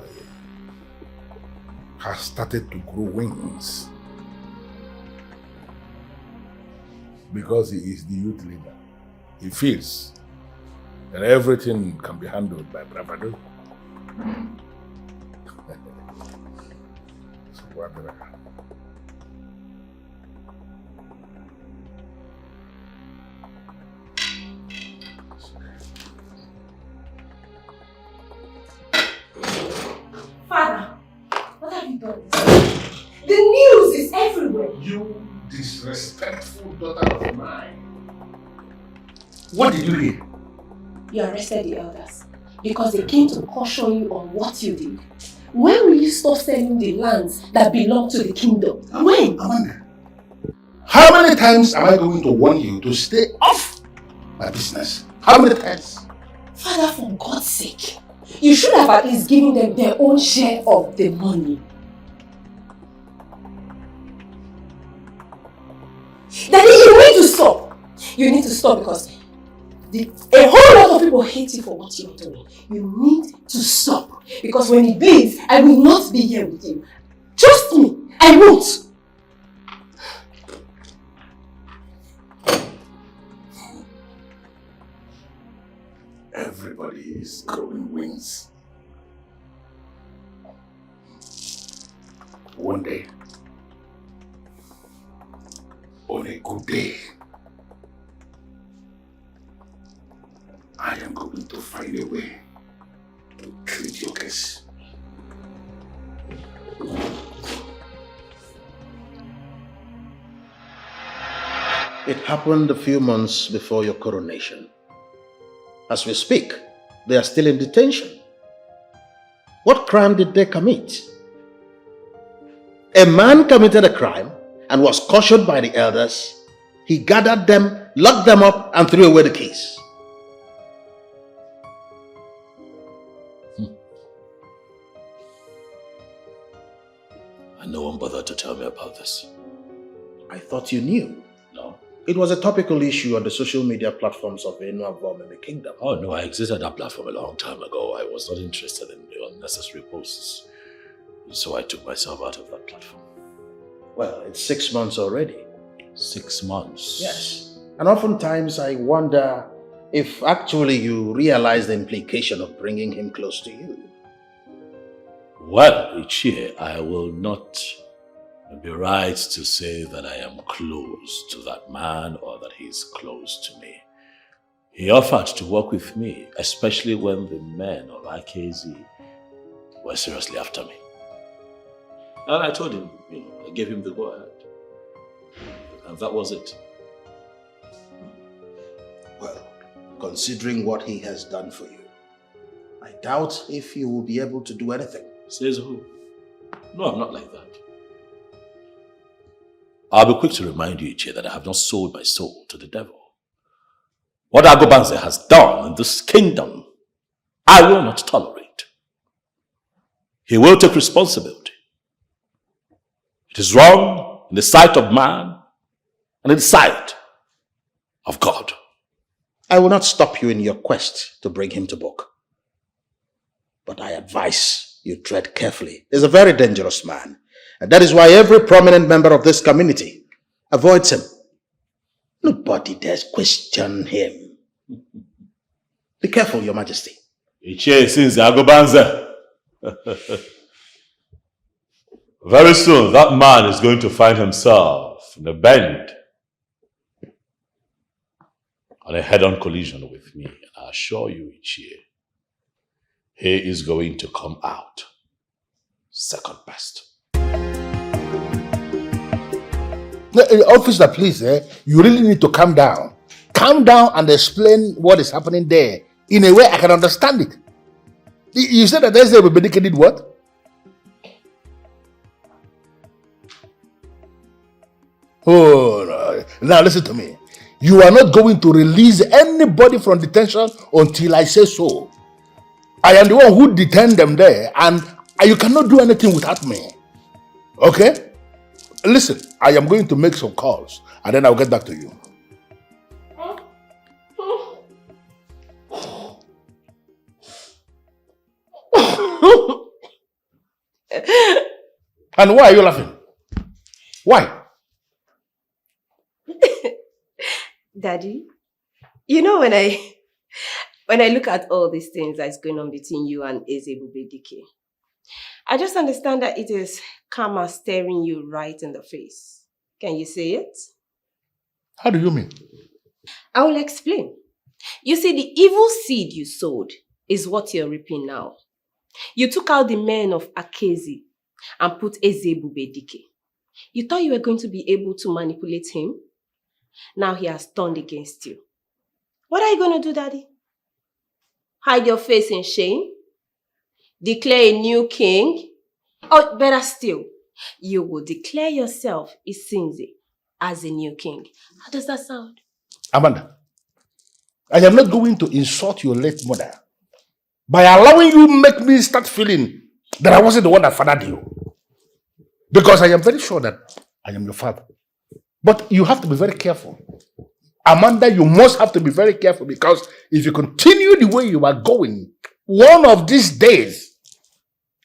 has started to grow wings because he is the youth leader. He feels that everything can be handled by bravado. Father, what have you done? The news is everywhere. You disrespectful daughter of mine. What did you hear? You arrested the elders because they came to caution you on what you did. When will you stop selling the lands that belong to the kingdom? When? Amanda, how many times am I going to warn you to stay off my business? How many times? Father, for God's sake, you should have at least given them their own share of the money. Daddy, you need to stop. You need to stop because a whole lot of people hate you for what you're doing. You need to stop. Because when it bleeds, I will not be here with you. Trust me, I won't. Everybody is growing wings. One day, on a good day, I am going to find a way to treat your case. It happened a few months before your coronation. As we speak, they are still in detention. What crime did they commit? A man committed a crime and was cautioned by the elders. He gathered them, locked them up, and threw away the keys. And no one bothered to tell me about this. I thought you knew. No. It was a topical issue on the social media platforms of Enuavonimi in the kingdom. Oh no, I exited that platform a long time ago. I was not interested in the unnecessary posts. So I took myself out of that platform. Well, it's 6 months already. 6 months? Yes. And oftentimes I wonder if actually you realize the implication of bringing him close to you. Well, Ichie, I will not be right to say that I am close to that man or that he is close to me. He offered to work with me, especially when the men of IKZ were seriously after me. And I told him, I gave him the go-ahead. And that was it. Well, considering what he has done for you, I doubt if you will be able to do anything. Says who? No, I'm not like that. I'll be quick to remind you, Ichie, that I have not sold my soul to the devil. What Agobanze has done in this kingdom, I will not tolerate. He will take responsibility. It is wrong in the sight of man and in the sight of God. I will not stop you in your quest to bring him to book. But I advise you tread carefully. He's a very dangerous man, And that is why every prominent member of this community avoids him. Nobody dares question him. Be careful, Your Majesty. Ichie since Agobanze. Very soon, that man is going to find himself in a bend on a head-on collision with me. And I assure you, Ichie, he is going to come out second best. Officer, please, you really need to calm down. Calm down and explain what is happening there in a way I can understand it. You said that Eze Ebubedike did what? Oh, no. Now listen to me. You are not going to release anybody from detention until I say so. I am the one who detained them there, and you cannot do anything without me. Okay? Listen, I am going to make some calls, and then I'll get back to you. And why are you laughing? Why? Daddy, you know when I look at all these things that's going on between you and Eze Ebubedike, I just understand that it is karma staring you right in the face. Can you say it? How do you mean? I will explain. You see, the evil seed you sowed is what you're reaping now. You took out the men of Akezi and put Eze Ebubedike. You thought you were going to be able to manipulate him? Now he has turned against you. What are you going to do, Daddy? Hide your face in shame? Declare a new king? Or better still, you will declare yourself Isinze as a new king. How does that sound? Amanda, I am not going to insult your late mother by allowing you make me start feeling that I wasn't the one that fathered you. Because I am very sure that I am your father. But you have to be very careful. Amanda, you must have to be very careful, because if you continue the way you are going, one of these days,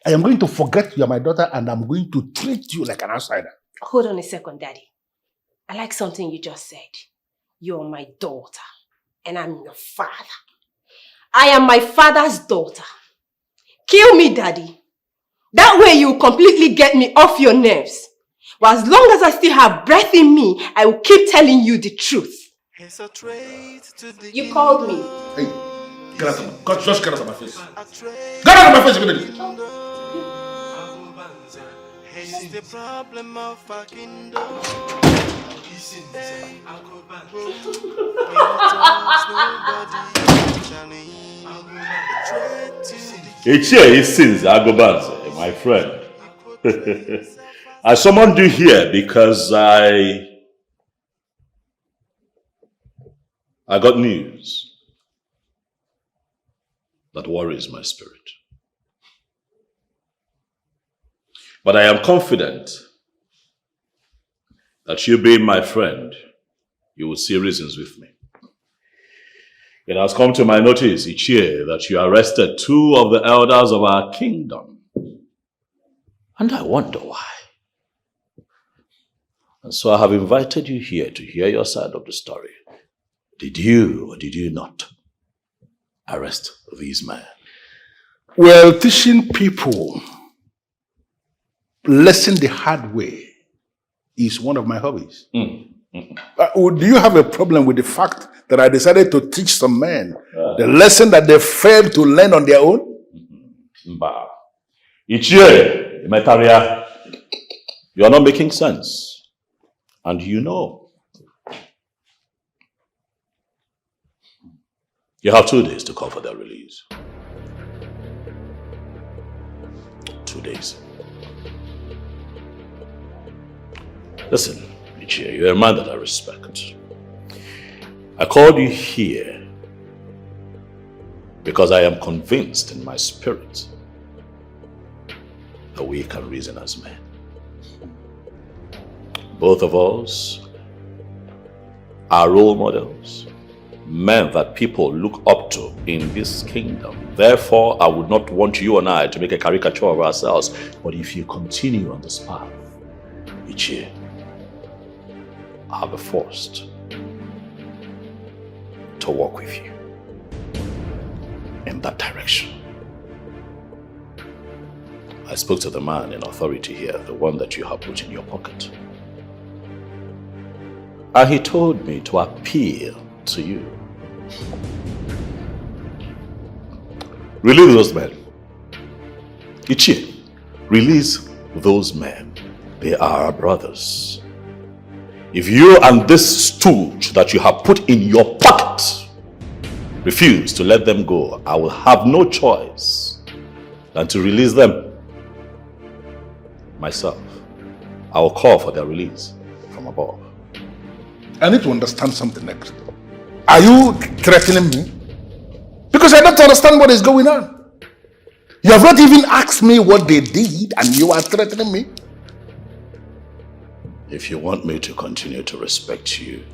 I am going to forget you are my daughter and I'm going to treat you like an outsider. Hold on a second, Daddy. I like something you just said. You're my daughter and I'm your father. I am my father's daughter. Kill me, Daddy. That way you will completely get me off your nerves. But as long as I still have breath in me, I will keep telling you the truth. You called me. Hey, get out of my face. Just get out of my face. Get out of my face immediately. The problem of our kingdom. Ichie Isinze Agobanze, my friend. I summoned you here because I got news that worries my spirit. But I am confident that you being my friend, you will see reasons with me. It has come to my notice each year that you arrested 2 of the elders of our kingdom. And I wonder why. And so I have invited you here to hear your side of the story. Did you or did you not arrest these men? Well, teaching people lesson the hard way is one of my hobbies. Do you have a problem with the fact that I decided to teach some men the lesson that they failed to learn on their own? Ichie, Metaria, you are not making sense. And you know. You have 2 days to call for their release. 2 days. Listen, Ichie, you're a man that I respect. I called you here because I am convinced in my spirit that we can reason as men. Both of us are role models, men that people look up to in this kingdom. Therefore, I would not want you and I to make a caricature of ourselves. But if you continue on this path, each year, I'll be forced to work with you in that direction. I spoke to the man in authority here, the one that you have put in your pocket. And he told me to appeal to you. Release those men. Ichie, release those men. They are our brothers. If you and this stooge that you have put in your pocket refuse to let them go, I will have no choice than to release them myself. I will call for their release from above. I need to understand something next. Are you threatening me? Because I don't understand what is going on. You have not even asked me what they did and you are threatening me? If you want me to continue to respect you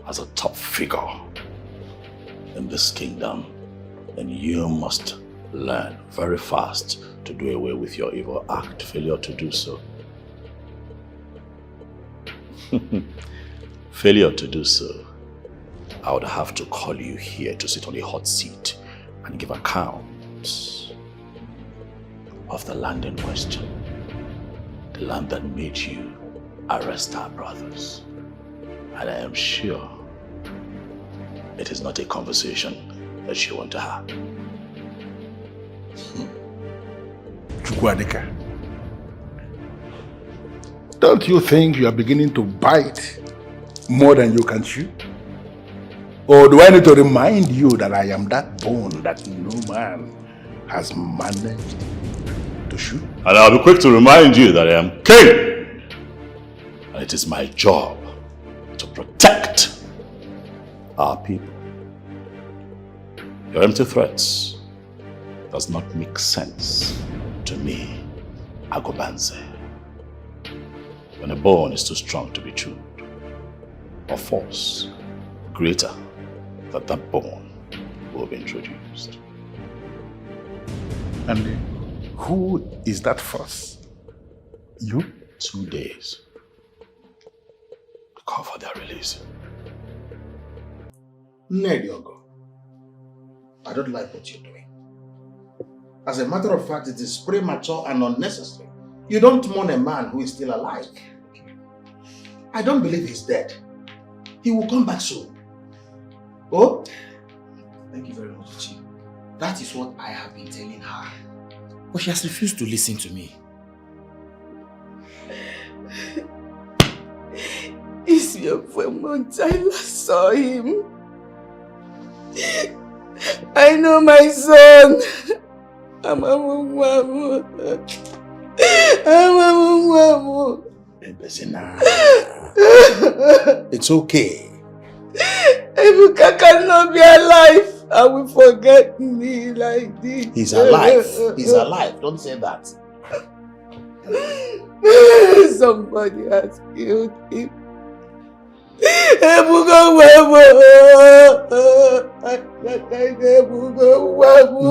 as a top figure in this kingdom, then you must learn very fast to do away with your evil act. Failure to do so. Failure to do so, I would have to call you here to sit on a hot seat and give accounts of the land in question. The land that made you arrest our brothers. And I am sure it is not a conversation that you want to have. Chukwuadika, don't you think you are beginning to bite more than you can chew? Or do I need to remind you that I am that bone that no man has managed to shoot? And I'll be quick to remind you that I am king. And it is my job to protect our people. Your empty threats does not make sense to me, Agobanze. When a bone is too strong to be chewed, or force greater that that bone will be introduced. And who is that force? You? 2 days. Call for their release. Nediogo, I don't like what you're doing. As a matter of fact, it is premature and unnecessary. You don't mourn a man who is still alive. I don't believe he's dead. He will come back soon. Oh? Thank you very much, Chief. That is what I have been telling her. But she has refused to listen to me. It's your 4 months I last saw him. I know my son. I'm a mungwamu. It's okay. Ebuka cannot be alive and will forget me like this. He's alive. He's alive. Don't say that. Somebody has killed him.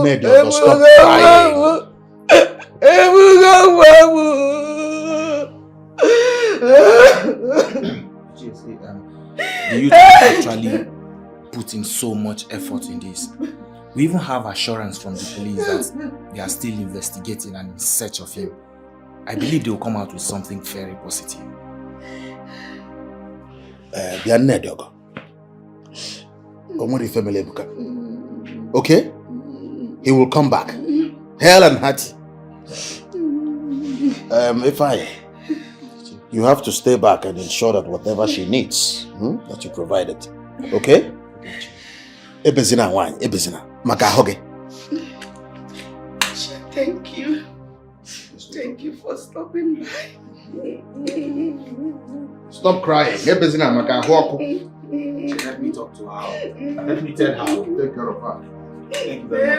Nediogo, stop crying. The youth actually put in so much effort in this. We even have assurance from the police that they are still investigating and in search of him. I believe they will come out with something very positive. Nediogo. Okay? He will come back. Hell and hearty. You have to stay back and ensure that whatever she needs, that you provide it. Okay? Ebezina wine, Ebezina. Makahoge. Thank you. Thank you for stopping by. Stop crying. Ebezina Makahoku. Let me talk to her. Let me tell her. Take care of her. Thank you very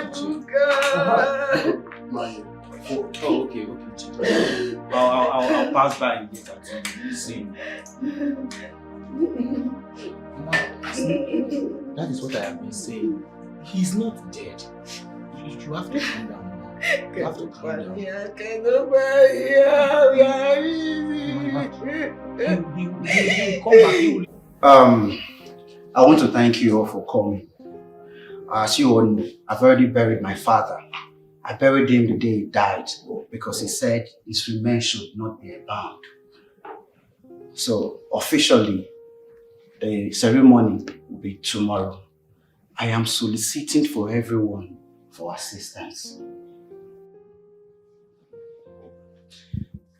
much. Oh, okay, Chief. I'll pass by and get her to you. See. That is what I have been saying. He's not dead. You have to calm down. You have to calm down. I want to thank you all for coming. As you all know, I've already buried my father. I buried him the day he died because he said his remains should not be bound. So officially, the ceremony will be tomorrow. I am soliciting for everyone for assistance.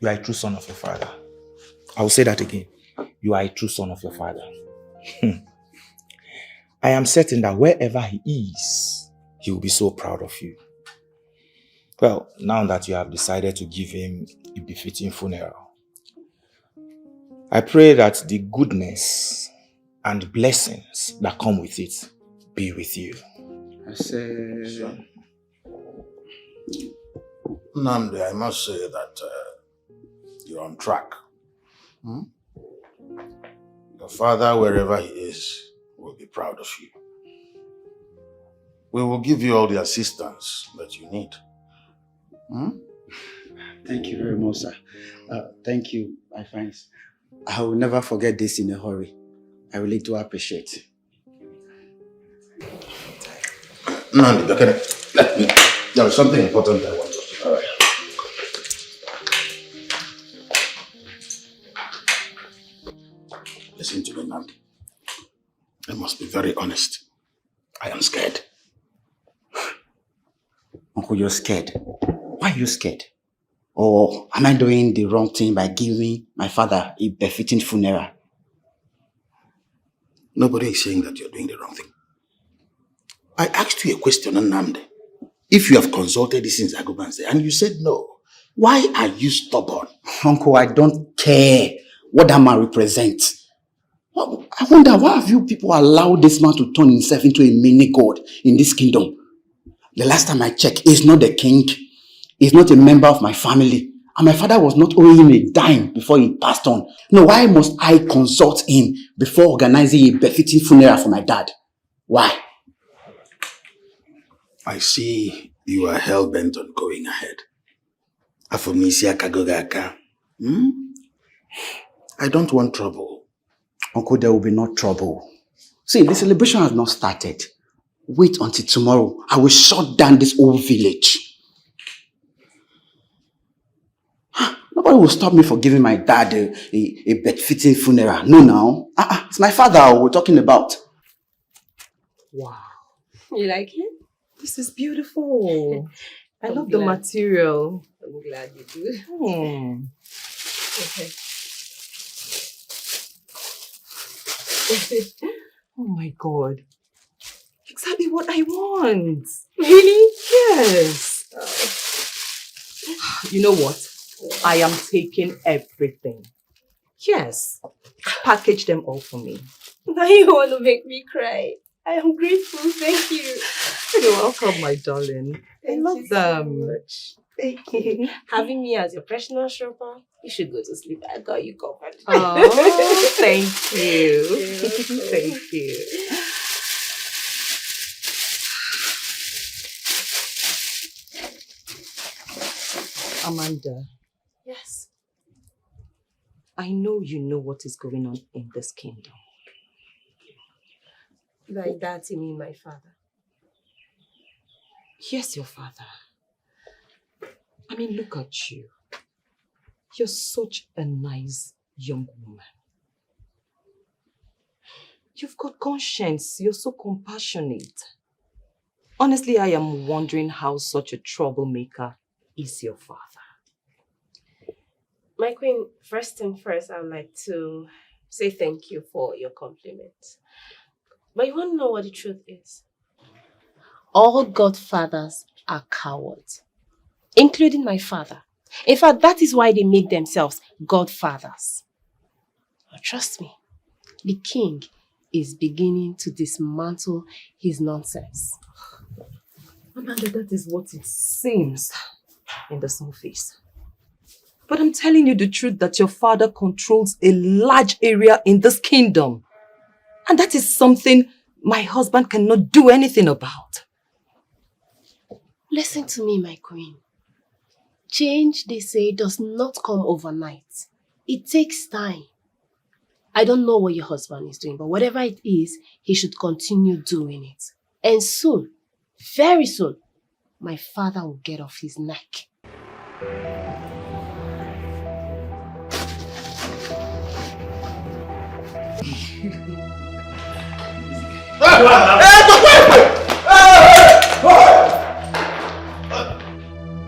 You are a true son of your father. I will say that again. You are a true son of your father. I am certain that wherever he is, he will be so proud of you. Well, now that you have decided to give him a befitting funeral, I pray that the goodness and blessings that come with it be with you. I say... Nnamdi, I must say that you're on track. Your father, wherever he is, will be proud of you. We will give you all the assistance that you need. Thank you very much, sir. Thank you, my friends. I will never forget this in a hurry. I really do appreciate it. Nnamdi, okay. There is something important I want to say. All right. Listen to me, Nnamdi. I must be very honest. I am scared. Uncle, you're scared. Why are you scared? Or am I doing the wrong thing by giving my father a befitting funeral? Nobody is saying that you're doing the wrong thing. I asked you a question, Nnamdi. If you have consulted this in Agubanze and you said no, why are you stubborn? Uncle, I don't care what that man represents. I wonder, why have you people allowed this man to turn himself into a mini god in this kingdom? The last time I checked, he's not the king. He's not a member of my family. And my father was not owing him a dime before he passed on. No, why must I consult him before organizing a befitting funeral for my dad? Why? I see you are hell-bent on going ahead. Afomisia Kagogaka. I don't want trouble. Uncle, there will be no trouble. See, the celebration has not started. Wait until tomorrow. I will shut down this whole village. Nobody will stop me for giving my dad a befitting funeral. No, now. It's my father we're talking about. Wow. You like it? This is beautiful. I love the material. I'm glad you do. Okay. Oh my God. Exactly what I want. Really? Yes. You know what? I am taking everything. Yes. Package them all for me. Now you want to make me cry. I am grateful. Thank you. You're welcome, my darling. I love them. So much. Thank you. Having me as your personal shopper, you should go to sleep. I got you covered. Oh, thank you. Thank you. Amanda. Yes. I know you know what is going on in this kingdom. Like that, you mean my father? Yes, your father. I mean, look at you. You're such a nice young woman. You've got conscience. You're so compassionate. Honestly, I am wondering how such a troublemaker is your father. My queen, first and first, I would like to say thank you for your compliment. But you want to know what the truth is? All godfathers are cowards, including my father. In fact, that is why they make themselves godfathers. But trust me, the king is beginning to dismantle his nonsense. Amanda, that is what it seems in the surface. But I'm telling you the truth that your father controls a large area in this kingdom. And that is something my husband cannot do anything about. Listen to me, my queen. Change, they say, does not come overnight. It takes time. I don't know what your husband is doing, but whatever it is, he should continue doing it. And soon, very soon, my father will get off his neck.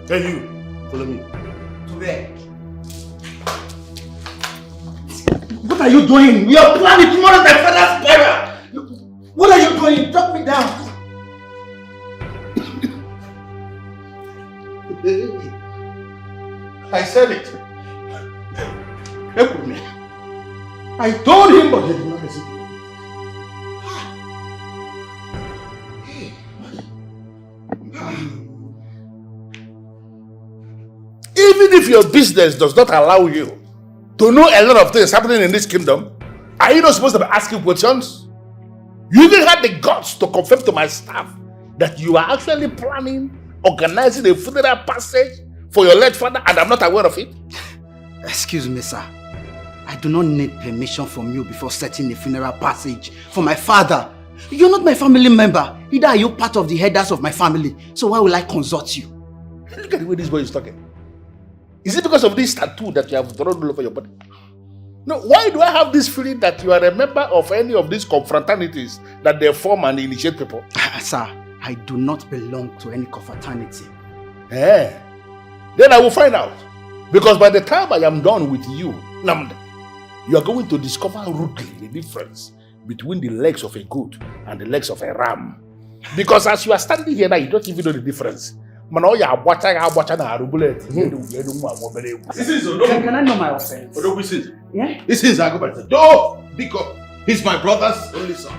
Hey, you, follow me. To where? What are you doing? We are planning tomorrow my father's burial. What are you doing? Drop me down. I said it. I told him, but he did not listen. Even if your business does not allow you to know a lot of things happening in this kingdom, are you not supposed to be asking questions? You even had the guts to confirm to my staff that you are actually planning, organizing a funeral passage for your late father, and I'm not aware of it? Excuse me, sir. I do not need permission from you before setting a funeral passage for my father. You're not my family member. Either are you part of the headers of my family. So why will I consult you? Look at the way this boy is talking. Is it because of this tattoo that you have drawn all over your body? No, why do I have this feeling that you are a member of any of these confraternities that they form and initiate people? Sir, I do not belong to any confraternity. Eh? Then I will find out. Because by the time I am done with you, Namda, you are going to discover rudely the difference between the legs of a goat and the legs of a ram. Because as you are standing here now, you don't even know the difference. Can I know my offense? Yeah? This is Agobert. Do, because he's my brother's only son.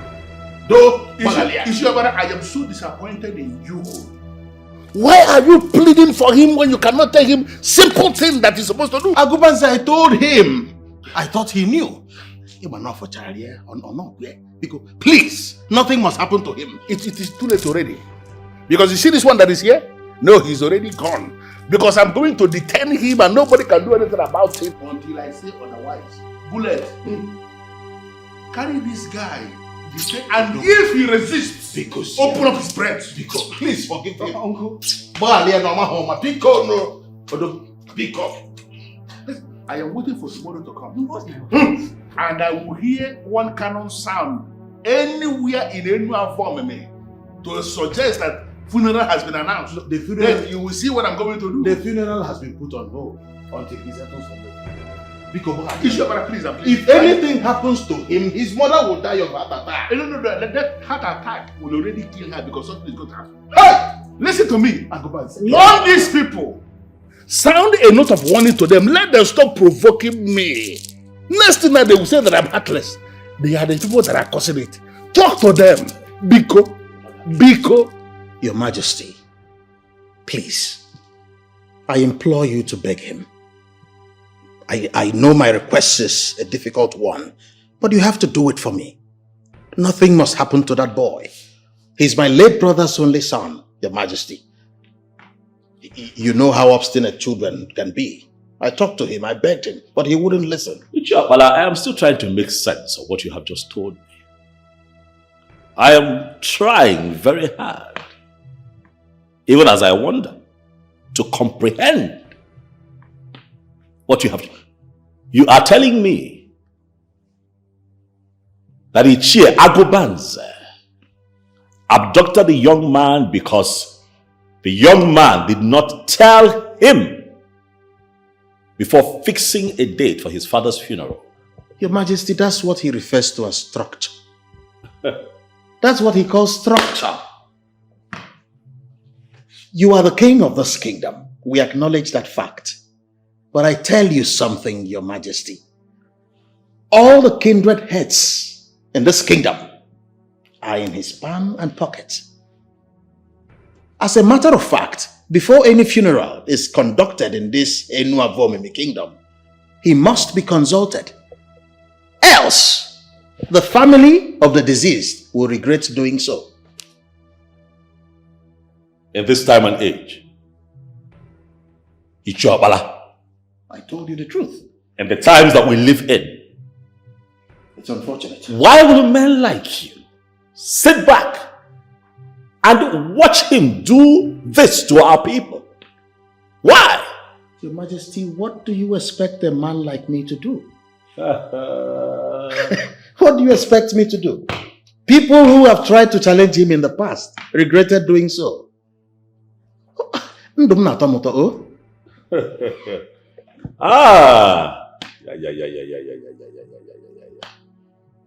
Do, I am so disappointed in you. Why are you pleading for him when you cannot tell him simple things that he's supposed to do? Agubanze, I told him. I thought he knew. He was not for charity or not. Because please, nothing must happen to him. It is too late already. Because you see this one that is here? No, he's already gone. Because I'm going to detain him and nobody can do anything about it until I say otherwise. Bullet, carry this guy. And if he resists, because open up his breast. Because please forgive him. Uncle. I am waiting for tomorrow to come. And I will hear one cannon sound anywhere in any form to suggest that funeral has been announced. The funeral, then you will see what I'm going to do. The funeral has been put on hold until he settles from it. Because please. If anything happens to him, his mother will die of heart attack. No. That heart attack will already kill her because something is going to happen. Hey! Listen to me. Warn these people. Sound a note of warning to them. Let them stop provoking me. Next thing that they will say that I'm heartless. They are the people that are causing it. Talk to them. Biko. Your Majesty, please, I implore you to beg him. I know my request is a difficult one, but you have to do it for me. Nothing must happen to that boy. He's my late brother's only son, Your Majesty. You know how obstinate children can be. I talked to him, I begged him, but he wouldn't listen. I am still trying to make sense of what you have just told me. I am trying very hard, even as I wonder, to comprehend what you have to. You are telling me that Ichie Agobanze abducted the young man because the young man did not tell him before fixing a date for his father's funeral. Your Majesty, that's what he refers to as structure. That's what he calls structure. You are the king of this kingdom. We acknowledge that fact. But I tell you something, Your Majesty. All the kindred heads in this kingdom are in his palm and pocket. As a matter of fact, before any funeral is conducted in this Enua Vomimi kingdom, he must be consulted. Else, the family of the deceased will regret doing so. in this time and age? Ichobala. I told you the truth. In the times that we live in. It's unfortunate. Why will men like you sit back and watch him do this to our people? Why? Your Majesty, what do you expect a man like me to do? What do you expect me to do? People who have tried to challenge him in the past regretted doing so. Ah!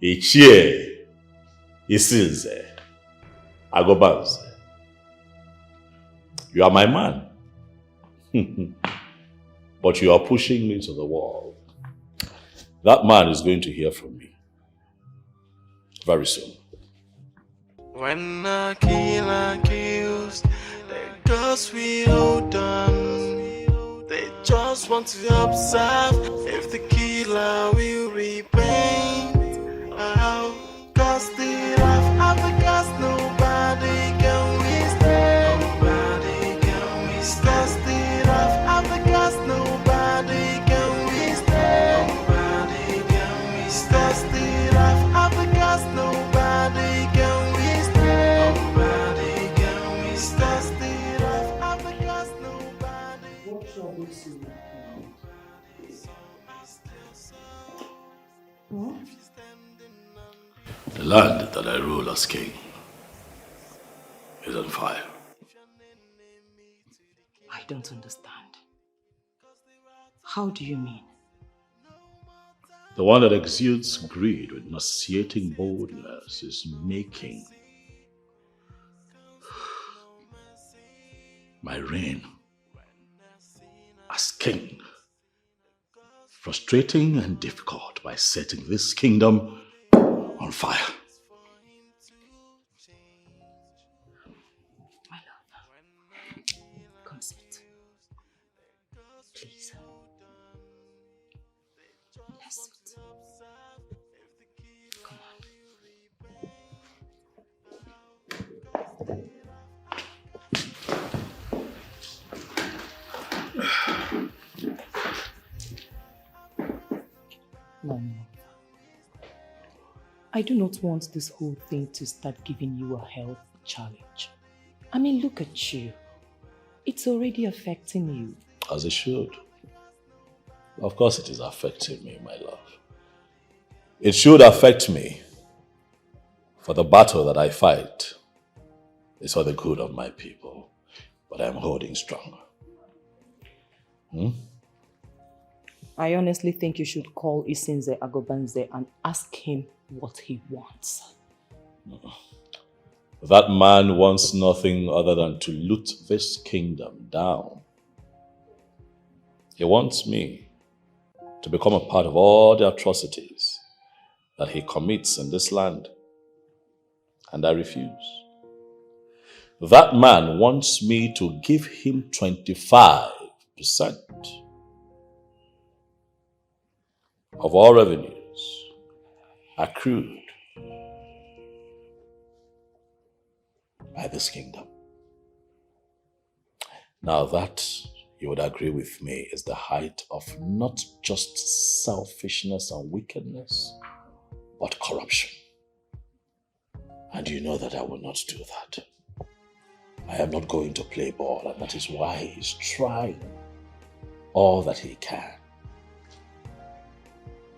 Ichie, Isinze, Agobanze. You are my man. But you are pushing me to the wall. That man is going to hear from me very soon. When a killer kills, the girls we hold on. They just want to observe if the killer will repent. Cause the wrath of the gods, nobody can withstand. Nobody can withstand. Cause the wrath of the gods, nobody can withstand. Nobody can withstand. Cause the wrath of the gods, nobody can withstand. Nobody can withstand. Cause the wrath of the gods, nobody. What shall we see? The land that I rule as king is on fire. I don't understand. How do you mean? The one that exudes greed with nauseating boldness is making my reign as king frustrating and difficult by setting this kingdom on fire. My love, come sit. Please. Let's sit. Come on. No. I do not want this whole thing to start giving you a health challenge. I mean, look at you. It's already affecting you. As it should. Of course it is affecting me, my love. It should affect me, for the battle that I fight is for the good of my people. But I'm holding strong. I honestly think you should call Isinze Agobanze and ask him what he wants. That man wants nothing other than to loot this kingdom down. He wants me to become a part of all the atrocities that he commits in this land. And I refuse. That man wants me to give him 25% of all revenues accrued by this kingdom. Now that, you would agree with me, is the height of not just selfishness and wickedness, but corruption. And you know that I will not do that. I am not going to play ball, and that is why he's trying all that he can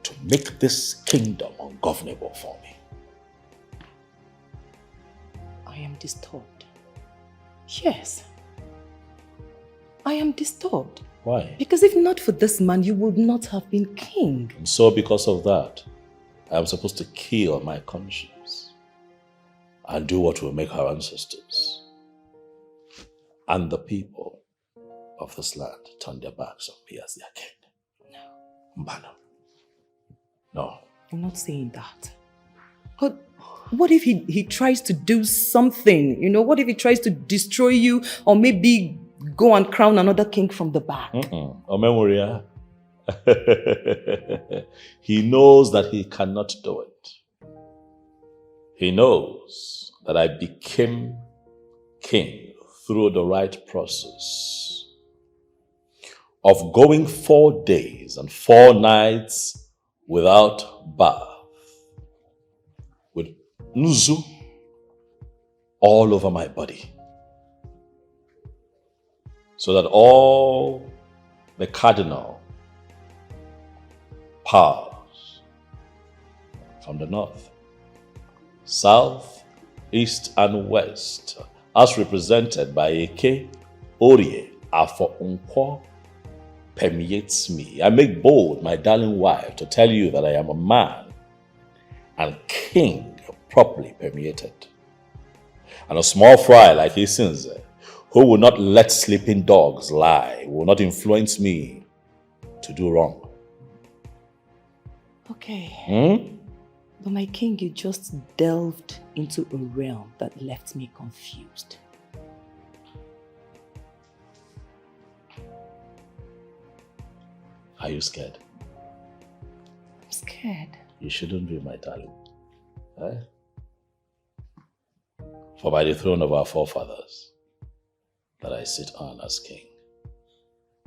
to make this kingdom ungovernable for me. I am disturbed. Yes. I am disturbed. Why? Because if not for this man, you would not have been king. And so because of that, I am supposed to kill my conscience and do what will make our ancestors and the people of this land turn their backs on me as their king. No. Mbano. No. I'm not saying that. But what if he tries to do something? You know, what if he tries to destroy you or maybe go and crown another king from the back? Omemoria. He knows that he cannot do it. He knows that I became king through the right process of going 4 days and 4 nights without bath, with nuzu all over my body, so that all the cardinal powers from the north, south, east, and west, as represented by Eke, Orie, Afo Unkwo, permeates me. I make bold, my darling wife, to tell you that I am a man and king properly permeated. And a small fry like Isinze, who will not let sleeping dogs lie, will not influence me to do wrong. Okay. But my king, you just delved into a realm that left me confused. Are you scared? I'm scared. You shouldn't be, my darling. Eh? For by the throne of our forefathers that I sit on as king,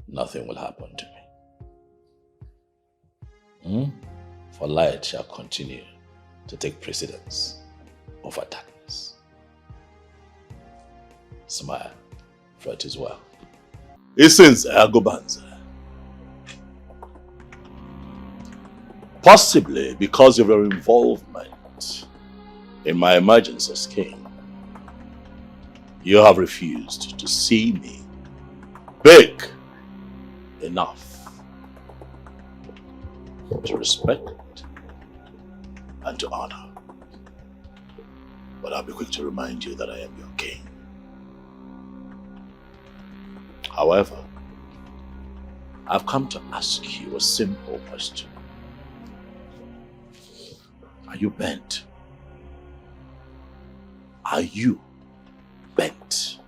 nothing will happen to me. For light shall continue to take precedence over darkness. Smile, for it is well. Since Agobanza, possibly because of your involvement in my emergence as king, you have refused to see me big enough to respect and to honor. But I'll be quick to remind you that I am your king. However, I've come to ask you a simple question. Are you bent? Are you bent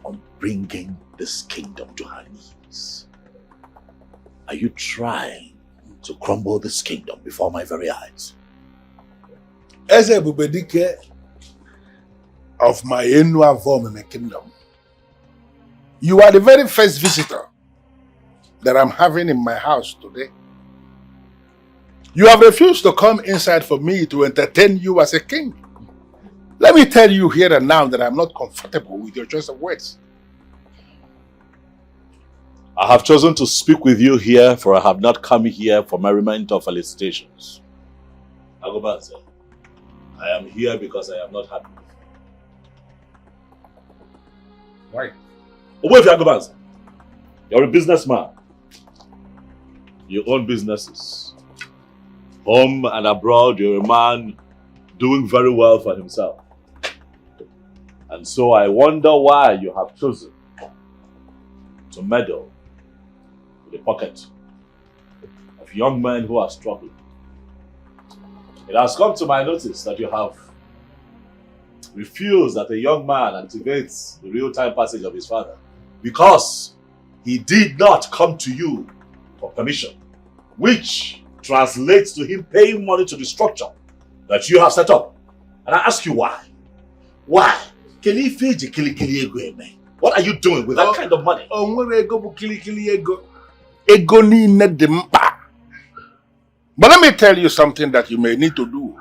on bringing this kingdom to her knees? Are you trying to crumble this kingdom before my very eyes? As a Bubedike of my Enwa Vomeme kingdom, you are the very first visitor that I'm having in my house today. You have refused to come inside for me to entertain you as a king. Let me tell you here and now that I'm not comfortable with your choice of words. I have chosen to speak with you here, for I have not come here for merriment or felicitations. Agobanze, I am here because I am not happy. Why? Wait, Agobanze, you're a businessman. You own businesses. Home and abroad, you're a man doing very well for himself. And so I wonder why you have chosen to meddle with the pocket of young men who are struggling. It has come to my notice that you have refused that a young man activates the real-time passage of his father because he did not come to you for permission, which translates to him paying money to the structure that you have set up. And I ask you why? Why? What are you doing with that kind of money? But let me tell you something that you may need to do.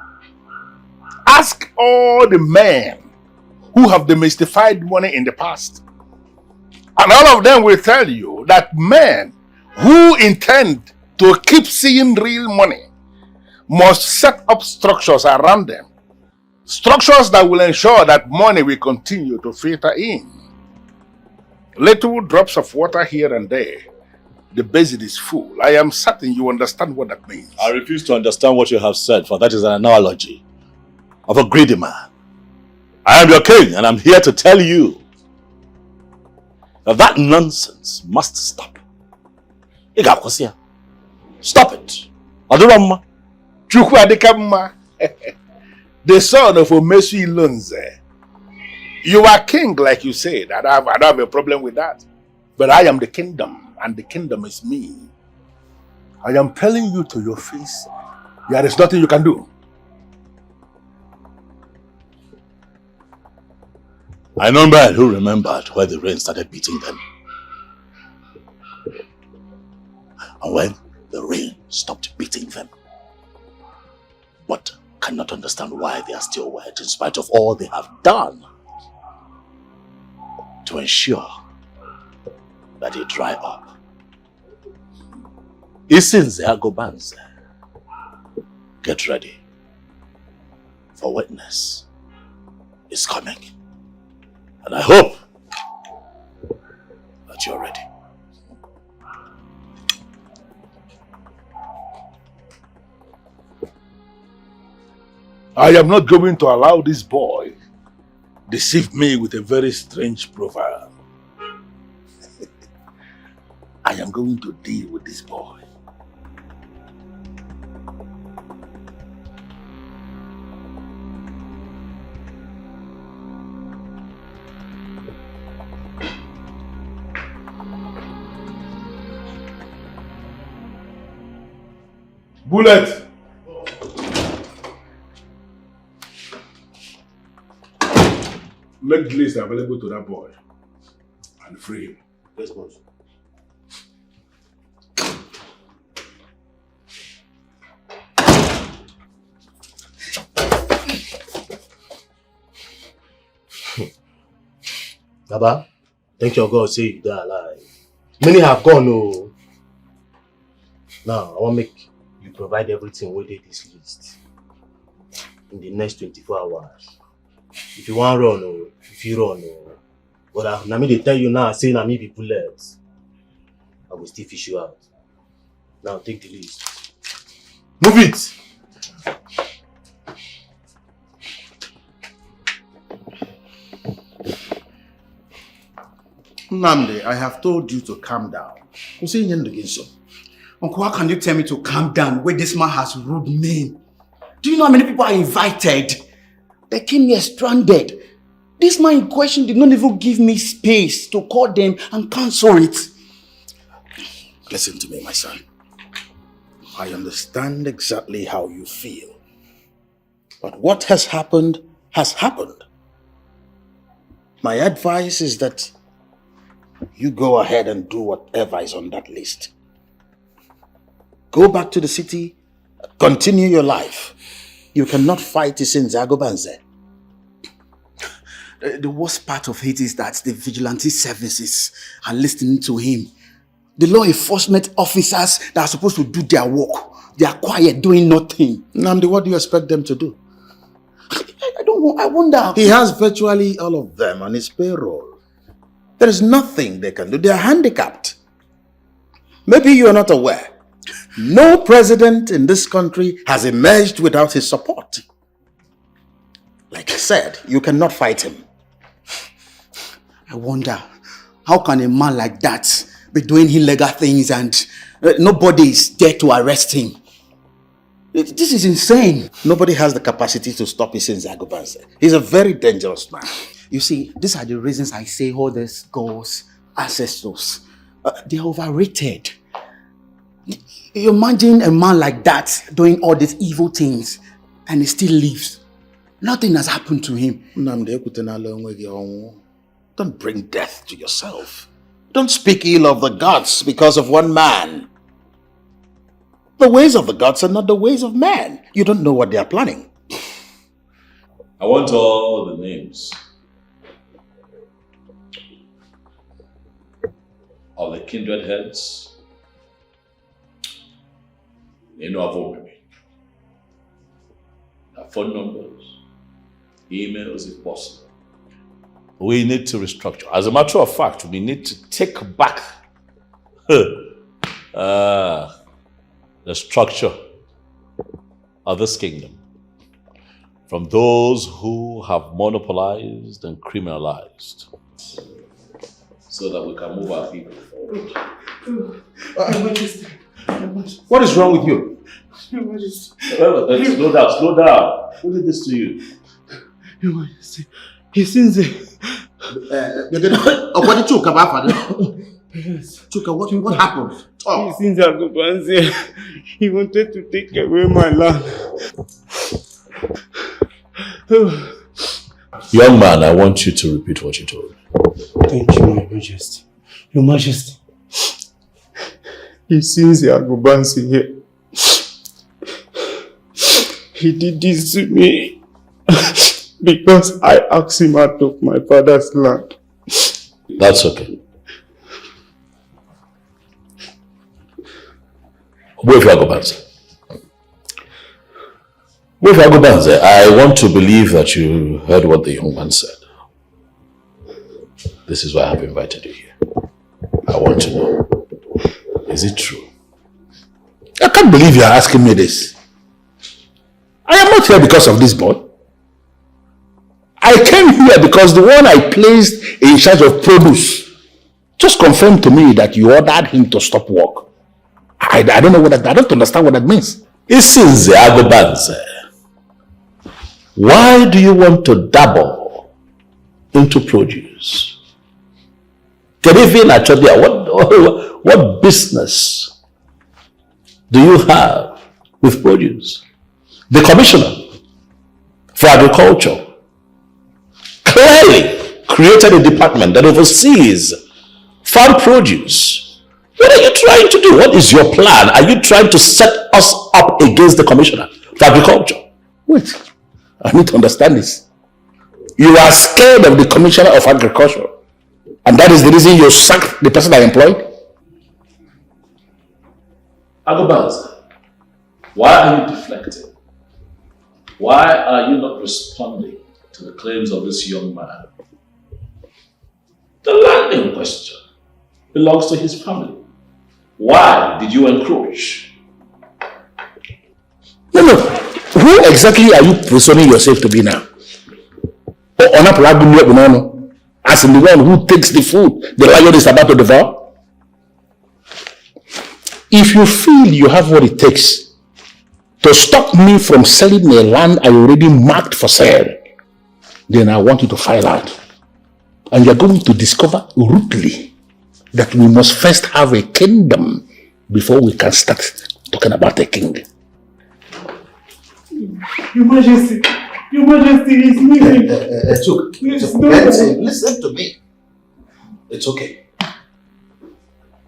Ask all the men who have demystified money in the past. And all of them will tell you that men who intend to keep seeing real money must set up structures around them. Structures that will ensure that money will continue to filter in. Little drops of water here and there. The basin is full. I am certain you understand what that means. I refuse to understand what you have said, for that is an analogy of a greedy man. I am your king, and I'm here to tell you that that nonsense must stop. Stop it. Adurama. Chukwadikama. The son of Omesu Ilonze. You are king, like you said. I don't have a problem with that. But I am the kingdom, and the kingdom is me. I am telling you to your face, there is nothing you can do. I know men who remembered where the rain started beating them. And when the rain stopped beating them. But cannot understand why they are still wet in spite of all they have done to ensure that they dry up. Isinze Agobanze, get ready, for witness is coming. And I hope that you're ready. I am not going to allow this boy deceive me with a very strange profile. I am going to deal with this boy. Bullet! Make the list available to that boy and free him. Yes, boss. Baba, thank your God say you die alive. Many have gone, oh. Now, I want to make you provide everything within this list in the next 24 hours. If you want to run, oh, if you run, oh. But now they tell you now, say now me be bullets. I will still fish you out. Now take the list. Move it! Nnamdi, I have told you to calm down. Uncle, how can you tell me to calm down where this man has rude men? Do you know how many people are invited? They came here stranded. This man in question did not even give me space to call them and cancel it. Listen to me, my son. I understand exactly how you feel. But what has happened has happened. My advice is that you go ahead and do whatever is on that list. Go back to the city, continue your life. You cannot fight Isinze Agobanze. The worst part of it is that the vigilante services are listening to him. The law enforcement officers that are supposed to do their work, they are quiet, doing nothing. Nnamdi, what do you expect them to do? I don't know, I wonder. He has virtually all of them on his payroll. There is nothing they can do. They are handicapped. Maybe you are not aware. No president in this country has emerged without his support. Like I said, you cannot fight him. I wonder, how can a man like that be doing illegal things and nobody is there to arrest him? This is insane. Nobody has the capacity to stop Isinze Agobanze. He's a very dangerous man. You see, these are the reasons I say all these gods, ancestors, they're overrated. You imagine a man like that doing all these evil things and he still lives. Nothing has happened to him. Don't bring death to yourself. Don't speak ill of the gods because of one man. The ways of the gods are not the ways of man. You don't know what they are planning. I want all the names of the kindred heads in Avogami. Their phone numbers, emails if possible. We need to restructure. As a matter of fact, we need to take back the structure of this kingdom from those who have monopolized and criminalized, so that we can move our people forward. What is wrong with you? Slow down. Who did this to you? Your Majesty, Isinze. Chuka, what happened? Isinze Agobanze, he wanted to take away my land. Young man, I want you to repeat what you told me. Thank you, my Majesty. Your Majesty. He sees the Agobansi here. He did this to me because I asked him out of my father's land. That's okay. Wait for Agobansi. Wait for Agobansi. I want to believe that you heard what the young man said. This is why I have invited you here. I want to know, is it true? I can't believe you are asking me this. I am not here because of this boy. I came here because the one I placed in charge of produce just confirmed to me that you ordered him to stop work. I don't know what that, I don't understand what that means. Isinze Agobanze, why do you want to dabble into produce? What business do you have with produce? The commissioner for agriculture clearly created a department that oversees farm produce. What are you trying to do? What is your plan? Are you trying to set us up against the commissioner for agriculture? Wait, I need to understand this. You are scared of the commissioner of agriculture, and that is the reason you sacked the person I employed? Agobanze, why are you deflecting? Why are you not responding to the claims of this young man? The land in question belongs to his family. Why did you encroach? No. Who exactly are you presenting yourself to be now? As in the one who takes the food the lion is about to devour? If you feel you have what it takes to stop me from selling a land I already marked for sale, then I want you to file out. And you're going to discover rudely that we must first have a kingdom before we can start talking about a king. Your Majesty, he's leaving. Listen to me. It's okay.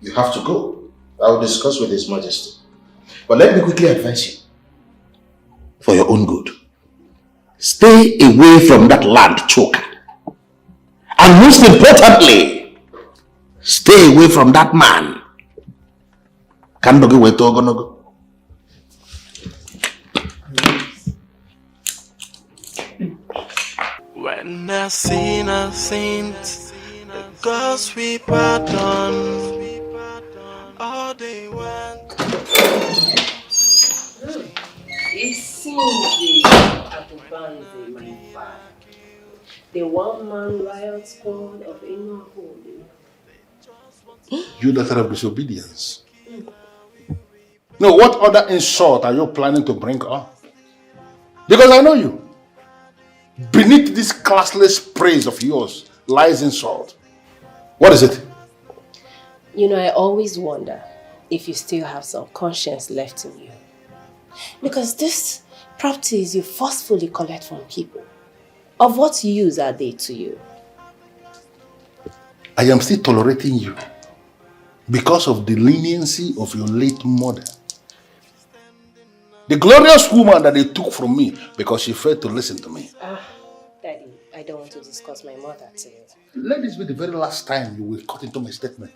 You have to go. I will discuss with His Majesty. But let me quickly advise you, for your own good, stay away from that land, choker. And most importantly, stay away from that man. When I sin, I sinned, the gods we pardon. All they want. It's Agobanze, my father. The one-man riot squad of Inua. You daughter of disobedience. No, what other insult are you planning to bring up? Because I know you. Beneath this classless praise of yours lies insult. What is it? You know, I always wonder if you still have some conscience left in you. Because these properties you forcefully collect from people, of what use are they to you? I am still tolerating you because of the leniency of your late mother. The glorious woman that they took from me because she failed to listen to me. Daddy, I don't want to discuss my mother today. Let this be the very last time you will cut into my statement.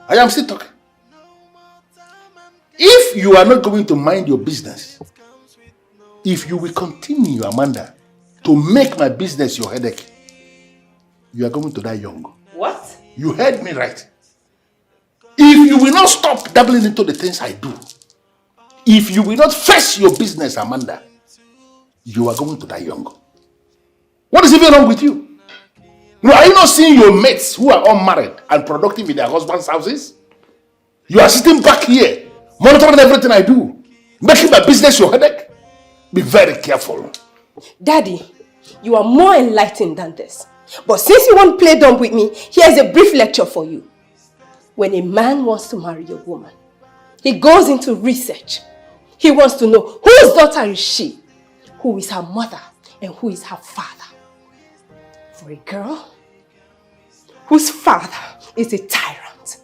I am still talking. If you are not going to mind your business, if you will continue, Amanda, to make my business your headache, you are going to die young. What? You heard me right. If you will not stop dabbling into the things I do, if you will not face your business, Amanda, you are going to die young. What is even wrong with you? No, are you not seeing your mates who are unmarried and productive in their husbands' houses? You are sitting back here, monitoring everything I do, making my business your headache. Be very careful. Daddy, you are more enlightened than this. But since you won't play dumb with me, here's a brief lecture for you. When a man wants to marry a woman, he goes into research. He wants to know whose daughter is she, who is her mother, and who is her father. For a girl whose father is a tyrant.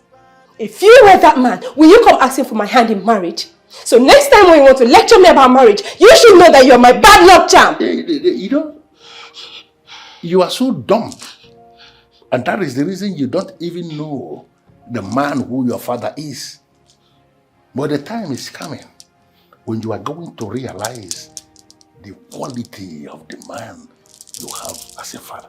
If you were that man, will you come asking for my hand in marriage? So next time when you want to lecture me about marriage, you should know that you're my bad luck charm. You know, you are so dumb. And that is the reason you don't even know the man who your father is. But the time is coming when you are going to realize the quality of the man you have as a father.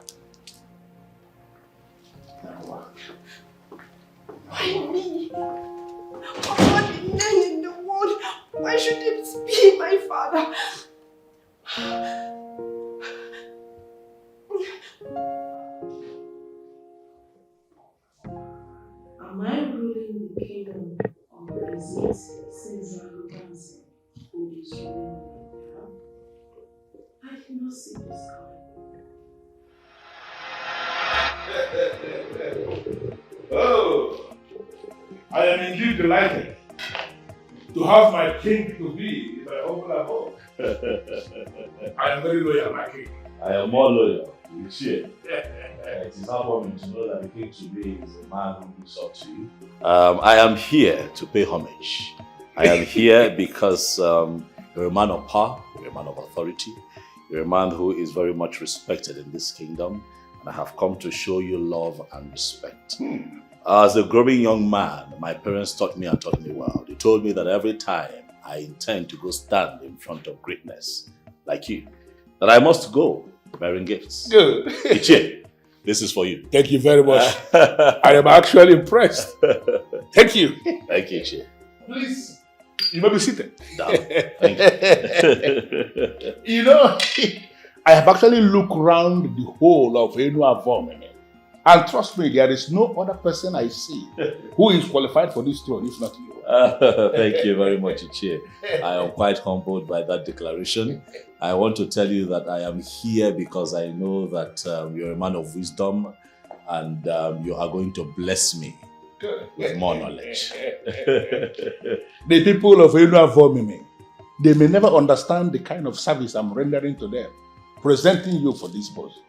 Why me? Of all the men in the world, why should it be my father? Am I ruling the kingdom or is it since arrogance who is ruling me? I did not see this coming. Oh, I am indeed delighted to have my king to be in my humble abode. I am very loyal, my king. I am more loyal. You see, it is heartwarming to know that the king today is a man who looks up to you. I am here to pay homage. I am here because you're a man of power, you're a man of authority, you're a man who is very much respected in this kingdom, and I have come to show you love and respect. As a growing young man, my parents taught me and taught me well. They told me that every time I intend to go stand in front of greatness, like you, that I must go bearing gifts. Good. Ichie, this is for you. Thank you very much. I am actually impressed. Thank you. Thank you, Ichie. Please, you may be seated. Down. Thank you. You know, I have actually looked around the whole of Enua. And trust me, there is no other person I see who is qualified for this throne, if not you. Thank you very much, Ichie. I am quite humbled by that declaration. I want to tell you that I am here because I know that you're a man of wisdom and you are going to bless me with more knowledge. The people of Enua, they may never understand the kind of service I'm rendering to them, presenting you for this post.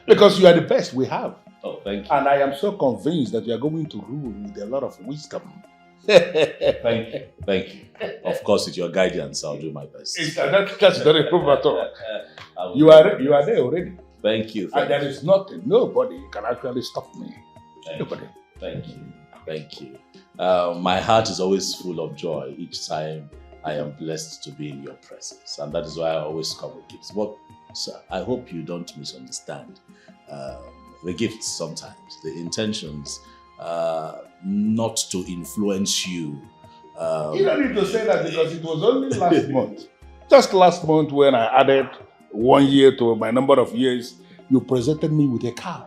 Because you are the best we have. Oh, thank you. And I am so convinced that you are going to rule with a lot of wisdom. Thank you. Thank you. Of course, with your guidance, I'll do my best. That's not a problem at all. You are there already. Thank you. And there is nothing, nobody can actually stop me. Nobody. Thank you. Thank you. My heart is always full of joy each time I am blessed to be in your presence. And that is why I always come with gifts. But sir, I hope you don't misunderstand. The gifts sometimes, the intentions, not to influence you. You don't need to say that because it was only last month. Just last month when I added 1 year to my number of years, you presented me with a car.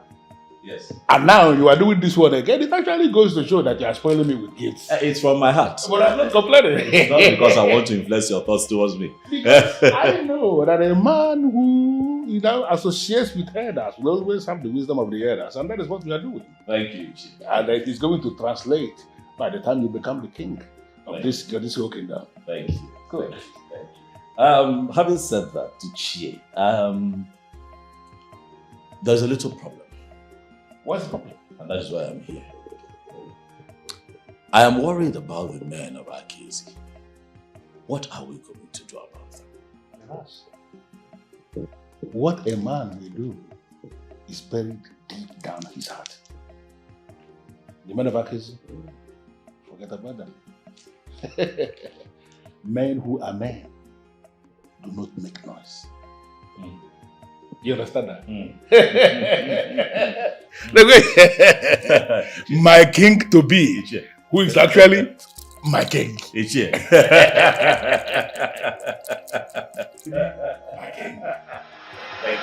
Yes. And now you are doing this one again. It actually goes to show that you are spoiling me with gifts. It's from my heart. But I'm not complaining. It's not because I want to influence your thoughts towards me. I know that a man who associates with elders will always have the wisdom of the elders, and that is what we are doing. Thank you, Chief. And it is going to translate by the time you become the king of this whole kingdom. Thank you. Good. Thank you. Having said that, Ichie, there's a little problem. What's the problem? And that is why I'm here. I am worried about the men of Akezi. What are we going to do about them? Yes. What a man will do is buried deep down in his heart. The men of Akezi, forget about them. Men who are men do not make noise. You understand that? My king to be, who is actually my king. My king. Thank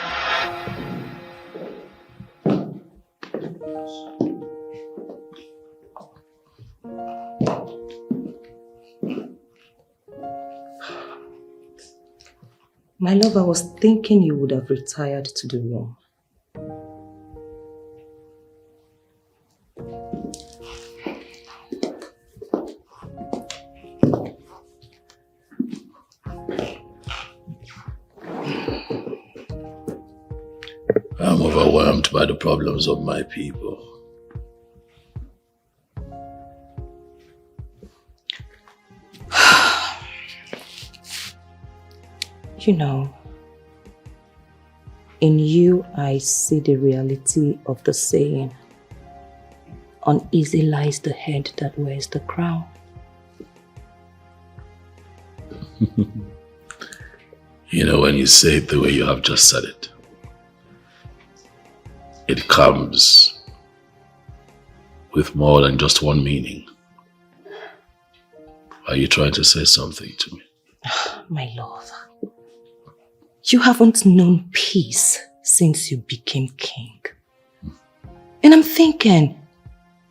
My love, I was thinking you would have retired to the room. I'm overwhelmed by the problems of my people. You know, in you I see the reality of the saying, uneasy lies the head that wears the crown. You know, when you say it the way you have just said it, it comes with more than just one meaning. Are you trying to say something to me? My love, you haven't known peace since you became king. And I'm thinking,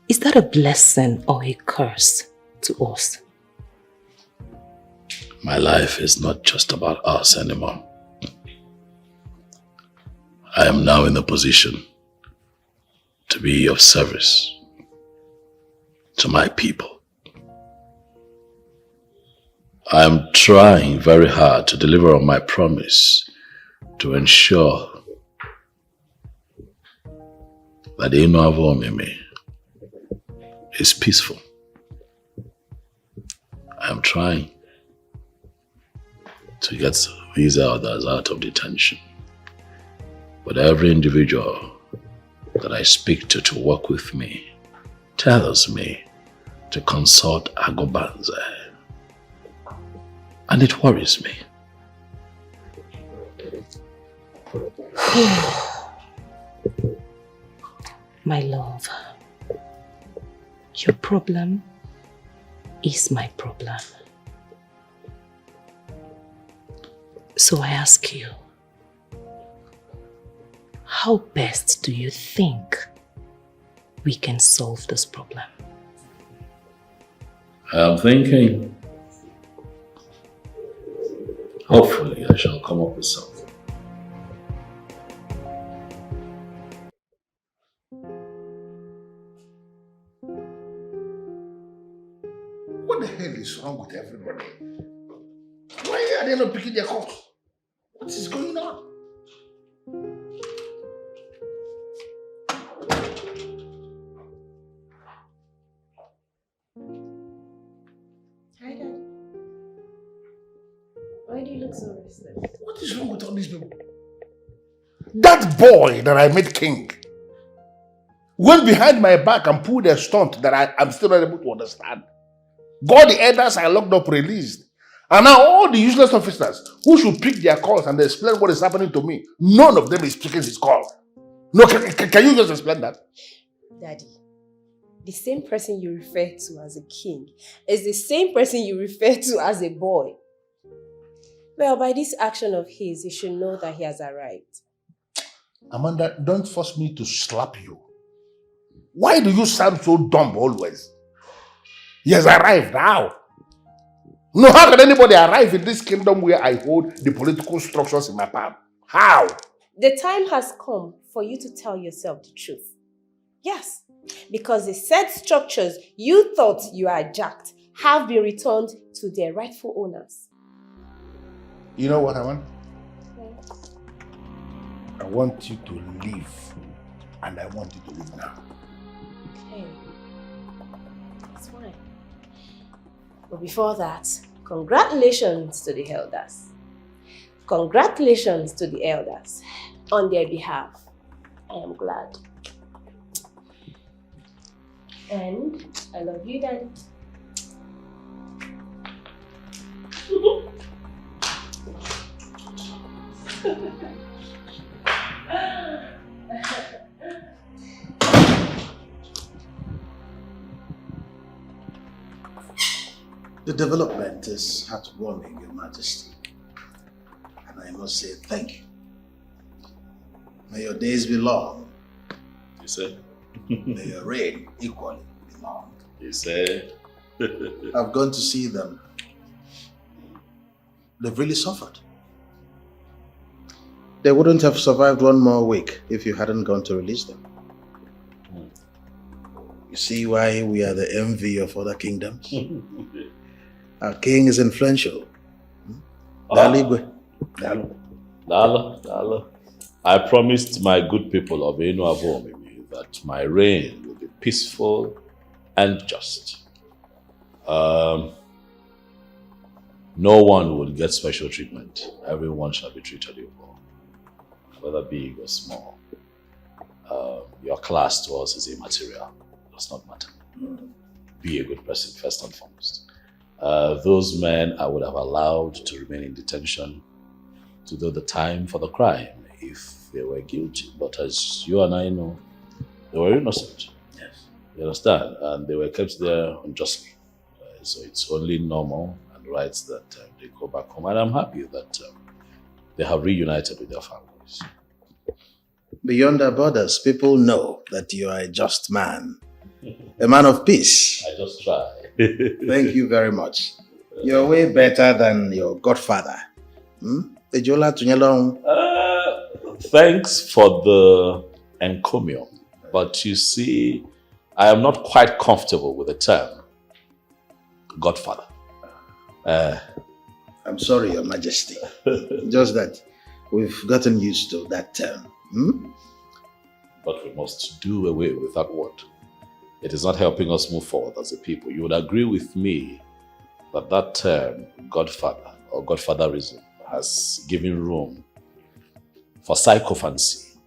is that a blessing or a curse to us? My life is not just about us anymore. I am now in a position to be of service to my people. I am trying very hard to deliver on my promise to ensure that the Ino Avomime is peaceful. I am trying to get these elders out of detention. But every individual that I speak to work with me tells me to consult Agobanze. And it worries me. My love, your problem is my problem. So I ask you, how best do you think we can solve this problem? I'm thinking, hopefully I shall come up with something. What the hell is wrong with everybody? Why are they not picking their calls? What is going on? Hi, Dad. Why do you look so restless? What is wrong with all these people? That boy that I made king went behind my back and pulled a stunt that I'm still not able to understand. Got the elders I locked up released. And now all the useless officers who should pick their calls and explain what is happening to me, none of them is picking his call. No, can you just explain that? Daddy, the same person you refer to as a king is the same person you refer to as a boy. Well, by this action of his, you should know that he has arrived. Amanda, don't force me to slap you. Why do you sound so dumb always? He has arrived now. No, how can anybody arrive in this kingdom where I hold the political structures in my palm? How? The time has come for you to tell yourself the truth. Yes, because the said structures you thought you hijacked have been returned to their rightful owners. You know what I want? I want you to leave, and I want you to leave now. Okay, that's fine. But before that, congratulations to the elders. Congratulations to the elders. On their behalf, I am glad. And I love you, Daddy. The development is heartwarming, Your Majesty. And I must say thank you. May your days be long. You say? May your reign equally be long. You say? I've gone to see them. They've really suffered. They wouldn't have survived one more week if you hadn't gone to release them. You see why we are the envy of other kingdoms? Our king is influential. Daligwe. Dalo. I promised my good people of Enuavo that my reign will be peaceful and just. No one will get special treatment. Everyone shall be treated equal, whether big or small. Your class to us is immaterial. It does not matter. Be a good person first and foremost. Those men I would have allowed to remain in detention to do the time for the crime if they were guilty. But as you and I know, they were innocent. Yes. You understand? And they were kept there unjustly. So it's only normal and right that they go back home. And I'm happy that they have reunited with their families. Beyond our borders, people know that you are a just man. A man of peace. I just try. Thank you very much. You're way better than your godfather. Thanks for the encomium. But you see, I am not quite comfortable with the term godfather. I'm sorry, Your Majesty. Just that we've gotten used to that term. But we must do away with that word. It is not helping us move forward as a people. You would agree with me that that term, godfather or godfatherism, has given room for sycophancy,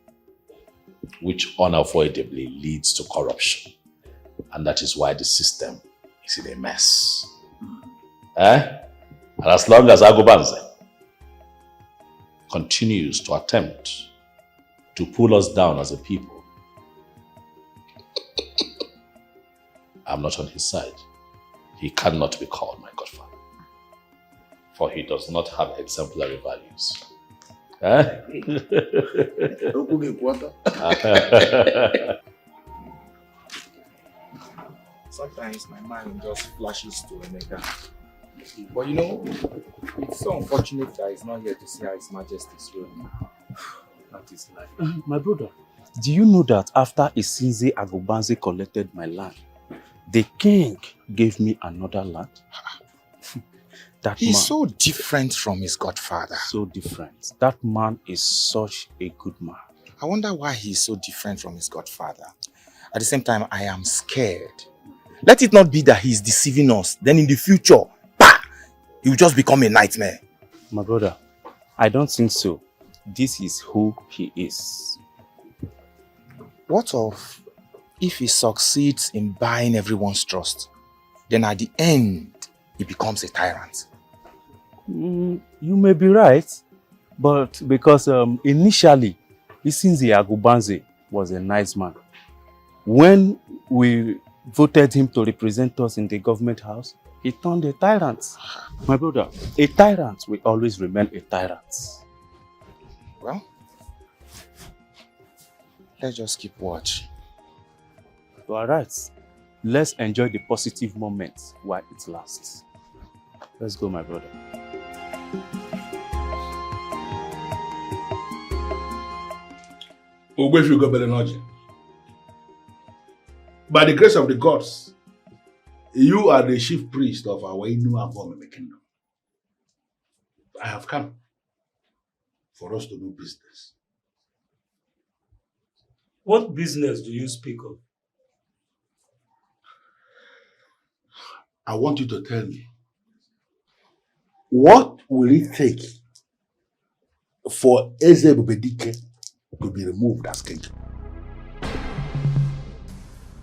which unavoidably leads to corruption. And that is why the system is in a mess. And as long as Agobanze continues to attempt to pull us down as a people, I'm not on his side. He cannot be called my godfather, for he does not have exemplary values. Sometimes my mind just flashes to Emeka. But you know, it's so unfortunate that he's not here to see how His Majesty's ruling. That is life. My brother, do you know that after Isinze Agobanze collected my land, the king gave me another land? He's so different from his godfather. So different. That man is such a good man. I wonder why he's so different from his godfather. At the same time, I am scared. Let it not be that he's deceiving us. Then in the future, he will just become a nightmare. My brother, I don't think so. This is who he is. What of if he succeeds in buying everyone's trust? Then at the end, he becomes a tyrant. You may be right, but because initially, Isinze Agobanze was a nice man. When we voted him to represent us in the government house, he turned a tyrant. My brother, a tyrant will always remain a tyrant. Well, let's just keep watch. You are right. Let's enjoy the positive moments while it lasts. Let's go, my brother. By the grace of the gods, you are the chief priest of our Enuavo kingdom. I have come for us to do business. What business do you speak of? I want you to tell me, what will it take for Eze Bubedike to be removed as king?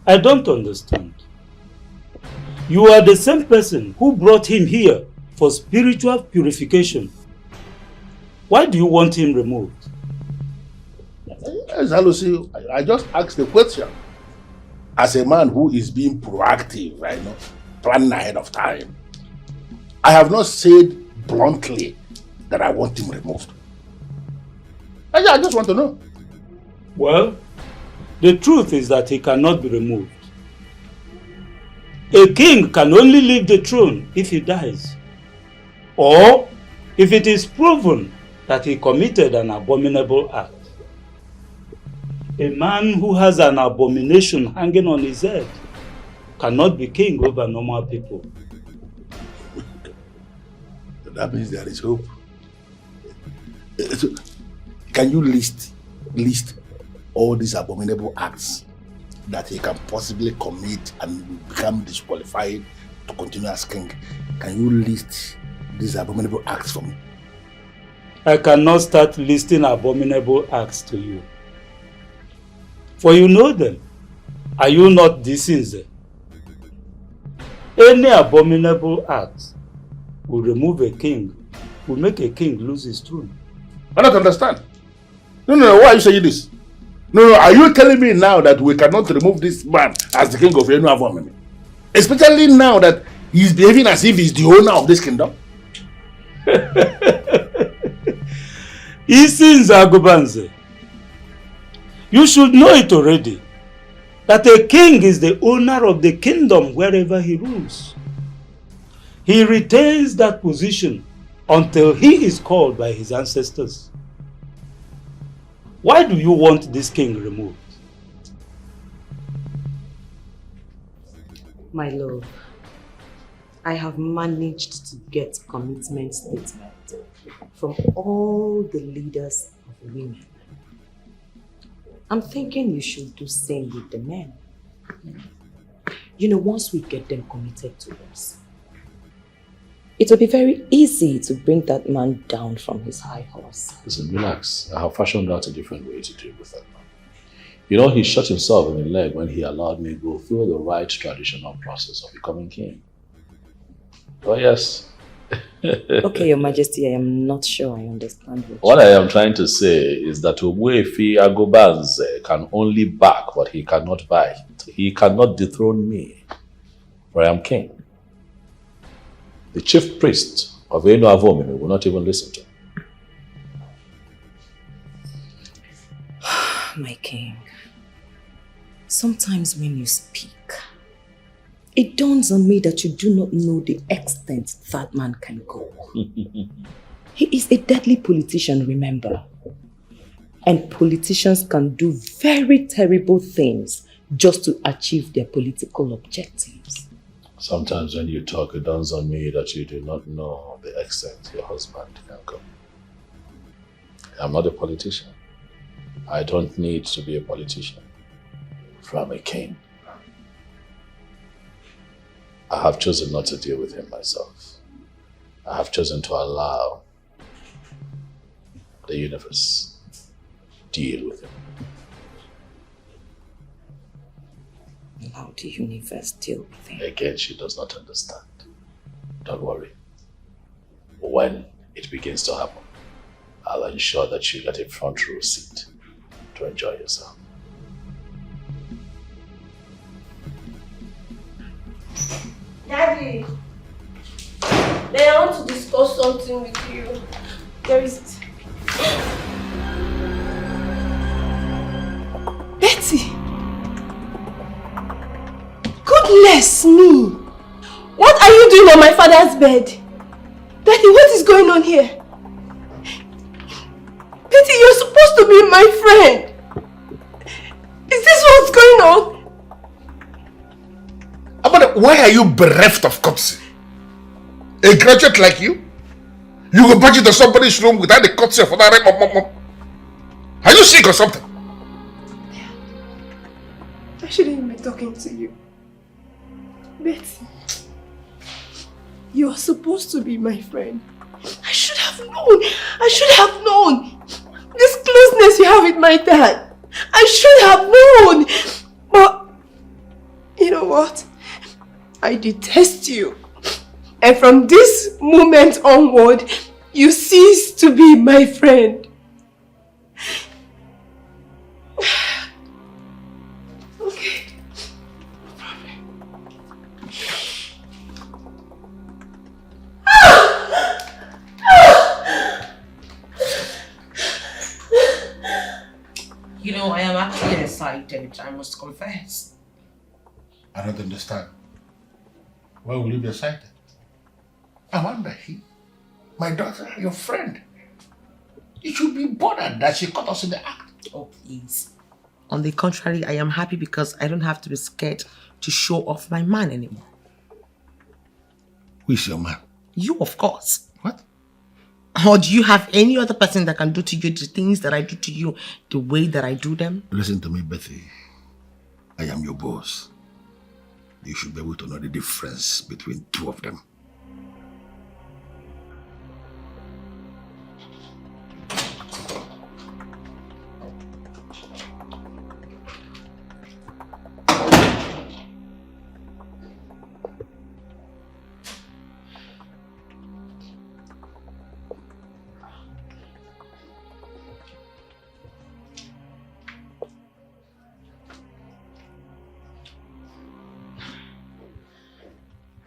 I don't understand. You are the same person who brought him here for spiritual purification. Why do you want him removed? Yes, I just asked the question. As a man who is being proactive, planning ahead of time, I have not said bluntly that I want him removed. I just want to know. Well, the truth is that he cannot be removed. A king can only leave the throne if he dies, or if it is proven that he committed an abominable act. A man who has an abomination hanging on his head cannot be king over normal people. That means there is hope. So, can you list list all these abominable acts that he can possibly commit and become disqualified to continue as king. Can you list these abominable acts for me? I cannot start listing abominable acts to you. For you know them. Are you not Disinze? Any abominable act will remove a king, will make a king lose his throne. I don't understand. No, why are you saying this? No, are you telling me now that we cannot remove this man as the king of Enu Avomimi? Especially now that he's behaving as if he's the owner of this kingdom? Isinze Agubanze, you should know it already, that a king is the owner of the kingdom wherever he rules. He retains that position until he is called by his ancestors. Why do you want this king removed? My love, I have managed to get commitment statements from all the leaders of women. I'm thinking you should do same with the men. You know, once we get them committed to us, it will be very easy to bring that man down from his high horse. Listen, relax. I have fashioned out a different way to deal with that man. You know, he shot himself in the leg when he allowed me to go through the right traditional process of becoming king. Oh, yes. Okay, Your Majesty, I am not sure I understand What I am trying to say is that Ogbuefi Agobanze can only back what he cannot buy. He cannot dethrone me, for I am king. The chief priest of Enu Avomimi will not even listen to him. My king, sometimes when you speak, it dawns on me that you do not know the extent that man can go. He is a deadly politician, remember. And politicians can do very terrible things just to achieve their political objectives. Sometimes when you talk, it dawns on me that you do not know the extent your husband can go. I'm not a politician. I don't need to be a politician. I'm a king. I have chosen not to deal with him myself. I have chosen to allow the universe deal with him. Allow the universe deal with him. Again, she does not understand. Don't worry. When it begins to happen, I'll ensure that you get a front row seat to enjoy yourself. Daddy, I want to discuss something with you. Where is it? Betty! Goodness me! What are you doing on my father's bed? Betty, what is going on here? Betty, you're supposed to be my friend. Is this what's going on? But why are you bereft of courtesy? A graduate like you? You go back into somebody's room without the courtesy of another mom. Are you sick or something? I shouldn't even be talking to you. Betty, you are supposed to be my friend. I should have known. I should have known. This closeness you have with my dad. I should have known. But, you know what? I detest you. And from this moment onward, you cease to be my friend. Okay. You know, I am actually excited, I must confess. I don't understand. Why will you be excited? I wonder, my daughter, your friend, you should be bothered that she caught us in the act. Oh, please. On the contrary, I am happy because I don't have to be scared to show off my man anymore. Who is your man? You, of course. What? Or do you have any other person that can do to you the things that I do to you the way that I do them? Listen to me, Betty. I am your boss. You should be able to know the difference between two of them.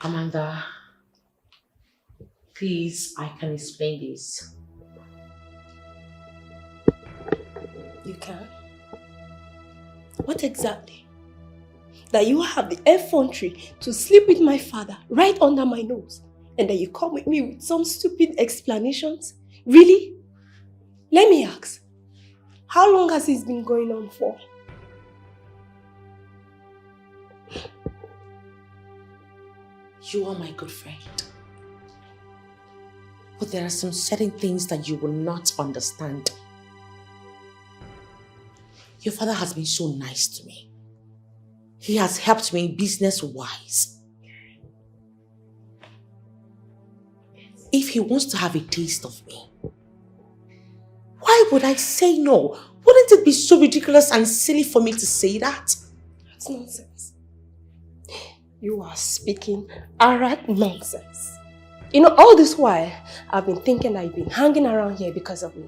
Amanda, please, I can explain this. You can? What exactly? That you have the effrontery to sleep with my father right under my nose, and that you come with me with some stupid explanations? Really? Let me ask, how long has this been going on for? You are my good friend. But there are some certain things that you will not understand. Your father has been so nice to me. He has helped me business-wise. If he wants to have a taste of me, why would I say no? Wouldn't it be so ridiculous and silly for me to say that? That's nonsense. You are speaking arrant nonsense. You know, all this while, I've been thinking that you've been hanging around here because of me.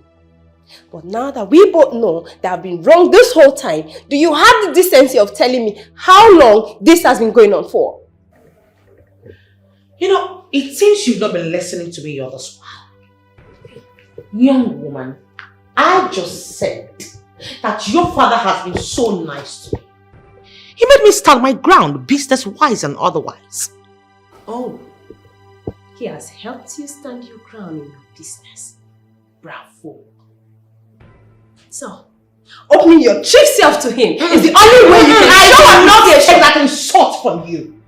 But now that we both know that I've been wrong this whole time, do you have the decency of telling me how long this has been going on for? You know, it seems you've not been listening to me all this while. Young woman, I just said that your father has been so nice to me. He made me stand my ground, business-wise and otherwise. Oh, he has helped you stand your ground in your business. Bravo. So, opening your cheap self to him is the only way you can I will not take that insult from you.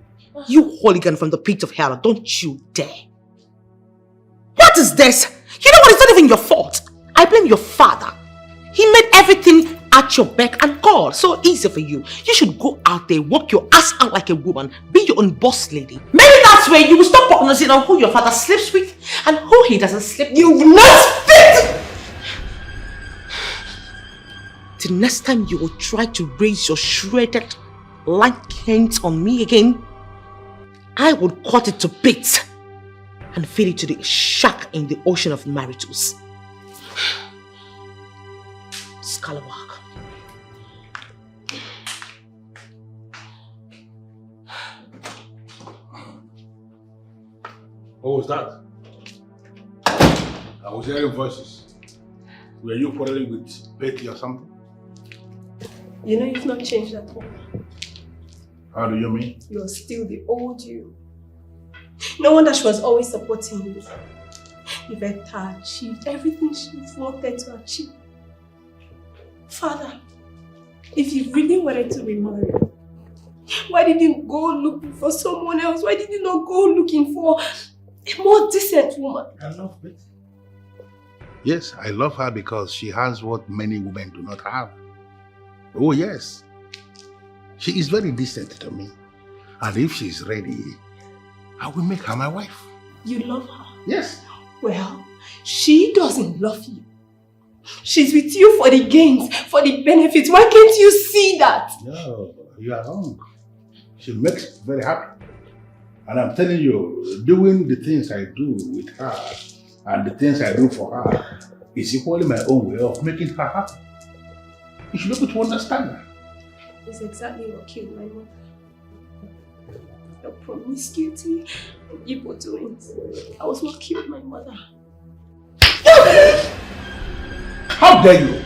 You hooligan from the pit of hell, don't you dare. What is this? You know what, it's not even your fault. I blame your father. He made everything at your beck and call, so easy for you. You should go out there, work your ass out like a woman, be your own boss lady. Maybe that's where you will stop focusing on who your father sleeps with and who he doesn't sleep with. You will not fit! The next time you will try to raise your shredded lank hands on me again, I will cut it to bits and feed it to the shark in the ocean of maritus. Scalawag. What was that? I was hearing voices. Were you quarreling with Betty or something? You know you've not changed at all. How do you mean? You're still the old you. No wonder she was always supporting you. Yvette achieved everything she wanted to achieve. Father, if you really wanted to remarry, why didn't you go looking for someone else? Why did you not go looking for a more decent woman? I love Betty. Yes, I love her because she has what many women do not have. Oh yes, she is very decent to me. And if she's ready, I will make her my wife. You love her? Yes. Well, she doesn't love you. She's with you for the gains, for the benefits. Why can't you see that? No, you are wrong. She makes me very happy. And I'm telling you, doing the things I do with her and the things I do for her is equally my own way of making her happy. You should be able to understand that. It's exactly what killed my mother. Your promiscuity and evil doings. I was what killed my mother. How dare you?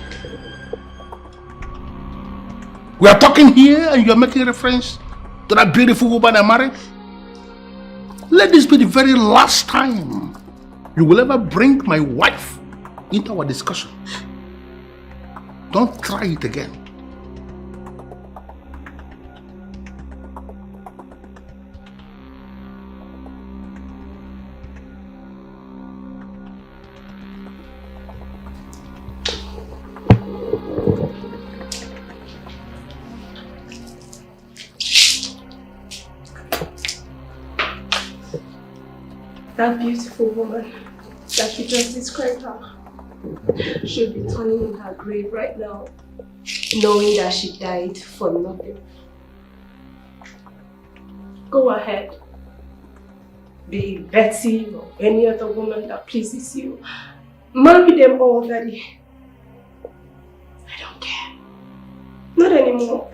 We are talking here and you are making reference to that beautiful woman I married? Let this be the very last time you will ever bring my wife into our discussion. Don't try it again. That beautiful woman that you just described her should be turning in her grave right now, knowing that she died for nothing. Go ahead. Be it Betty or any other woman that pleases you. Marry them all, Daddy. I don't care. Not anymore.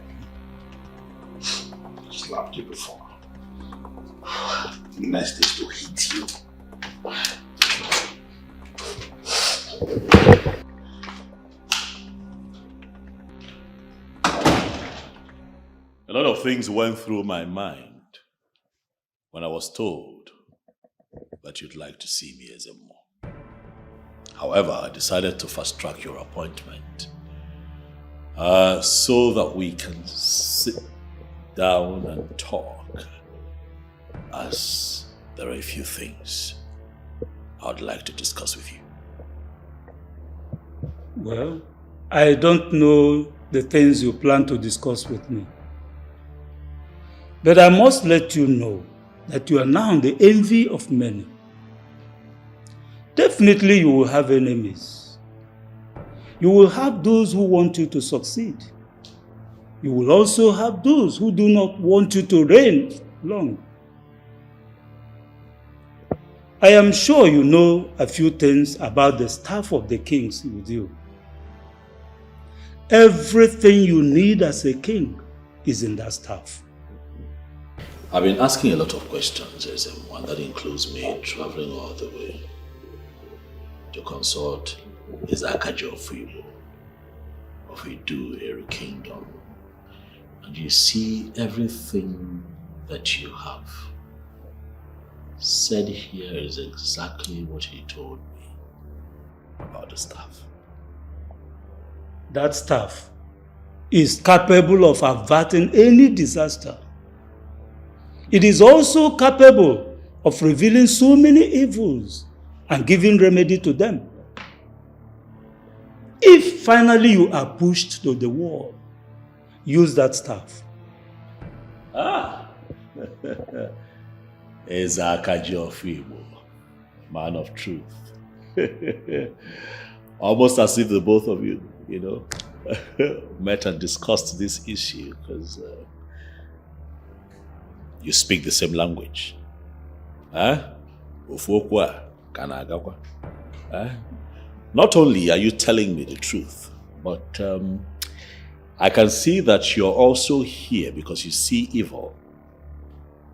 I slapped you before. The next is to hit you. A lot of things went through my mind when I was told that you'd like to see me as a more. However, I decided to fast track your appointment so that we can sit down and talk, as there are a few things I'd like to discuss with you. Well, I don't know the things you plan to discuss with me. But I must let you know that you are now the envy of many. Definitely you will have enemies. You will have those who want you to succeed. You will also have those who do not want you to reign long. I am sure you know a few things about the staff of the kings with you. Everything you need as a king is in that staff. I've been asking a lot of questions, and that includes me traveling all the way to consult his Akajo Fribo of Idu Eru Kingdom. And you see, everything that you have said here is exactly what he told me about the staff. That staff is capable of averting any disaster. It is also capable of revealing so many evils and giving remedy to them. If finally you are pushed to the wall, use that staff. Akajo Fribo, man of truth. Almost as if the both of you, met and discussed this issue, because you speak the same language. Not only are you telling me the truth, but I can see that you're also here because you see evil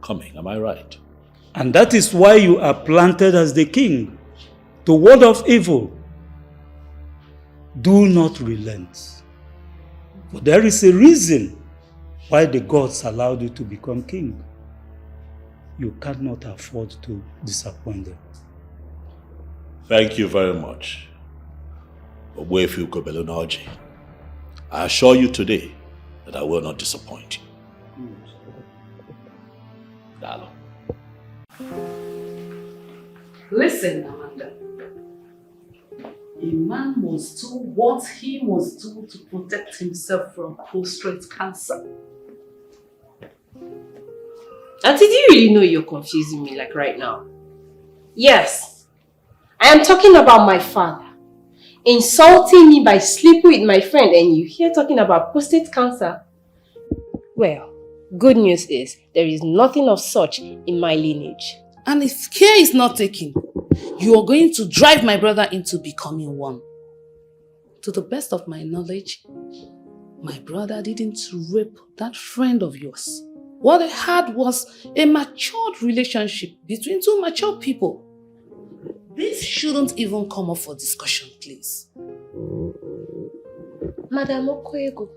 coming. Am I right? And that is why you are planted as the king, to ward off evil. Do not relent. For there is a reason why the gods allowed you to become king. You cannot afford to disappoint them. Thank you very much, Ogbuefi Leonardi. I assure you today that I will not disappoint you. Dalo. Listen, Amanda. A man must do what he must do to protect himself from prostate cancer. Auntie, do you really know you're confusing me like right now? Yes. I am talking about my father insulting me by sleeping with my friend, and you here talking about prostate cancer. Well, good news is there is nothing of such in my lineage. And if care is not taken, you are going to drive my brother into becoming one. To the best of my knowledge, my brother didn't rape that friend of yours. What they had was a matured relationship between two mature people. This shouldn't even come up for discussion, please. Madam Okoego,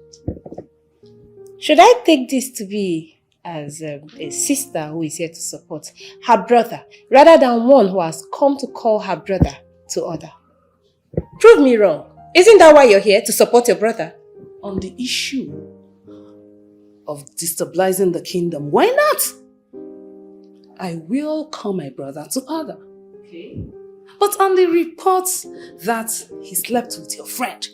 should I take this to be as a sister who is here to support her brother, rather than one who has come to call her brother to order? Prove me wrong. Isn't that why you're here, to support your brother? On the issue of destabilizing the kingdom, why not? I will call my brother to order. Okay. But on the reports that he slept with your friend,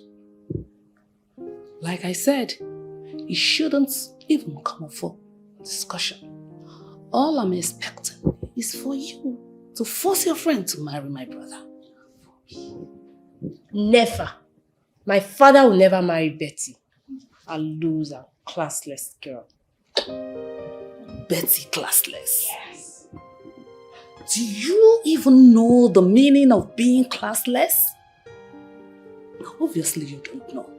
like I said, it shouldn't even come up for discussion. All I'm expecting is for you to force your friend to marry my brother. Never. My father will never marry Betty. A loser, classless girl. Betty classless? Yes. Do you even know the meaning of being classless? Obviously you don't know.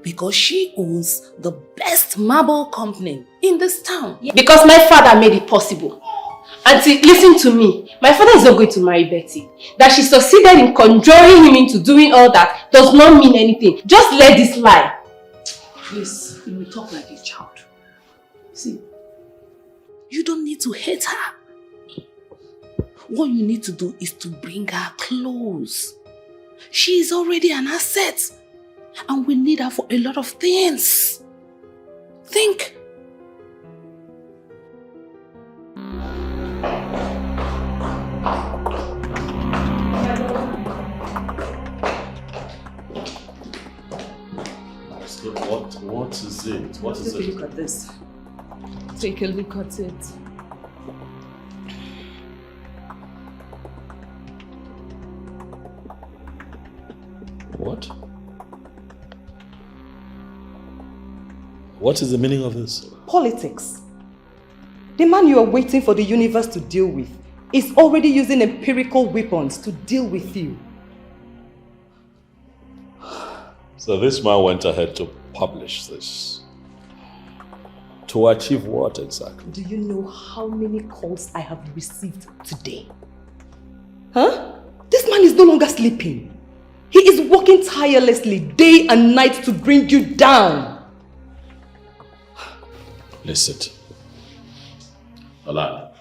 Because she owns the best marble company in this town. Because my father made it possible. Auntie, listen to me. My father is not going to marry Betty. That she succeeded in conjuring him into doing all that does not mean anything. Just let this lie. Please, you will talk like a child. See, you don't need to hate her. What you need to do is to bring her close. She is already an asset. And we need her for a lot of things. Think. What is it? What is it? Take a look at this. Take a look at it. What? What is the meaning of this? Politics. The man you are waiting for the universe to deal with is already using empirical weapons to deal with you. So this man went ahead to publish this. To achieve what exactly? Do you know how many calls I have received today? Huh? This man is no longer sleeping. He is working tirelessly day and night to bring you down. Let's sit. Alana,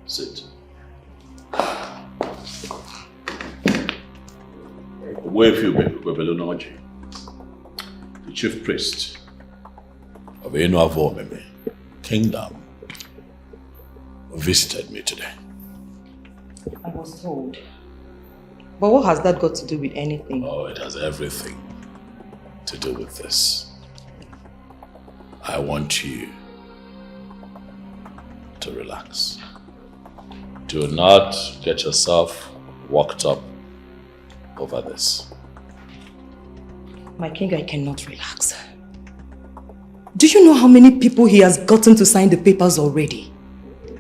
sit. Where have you been, Yul Edochie, the chief priest of Enuavo Kingdom, visited me today. I was told. But what has that got to do with anything? Oh, it has everything to do with this. I want you to relax. Do not get yourself worked up over this. My king, I cannot relax. Do you know how many people he has gotten to sign the papers already?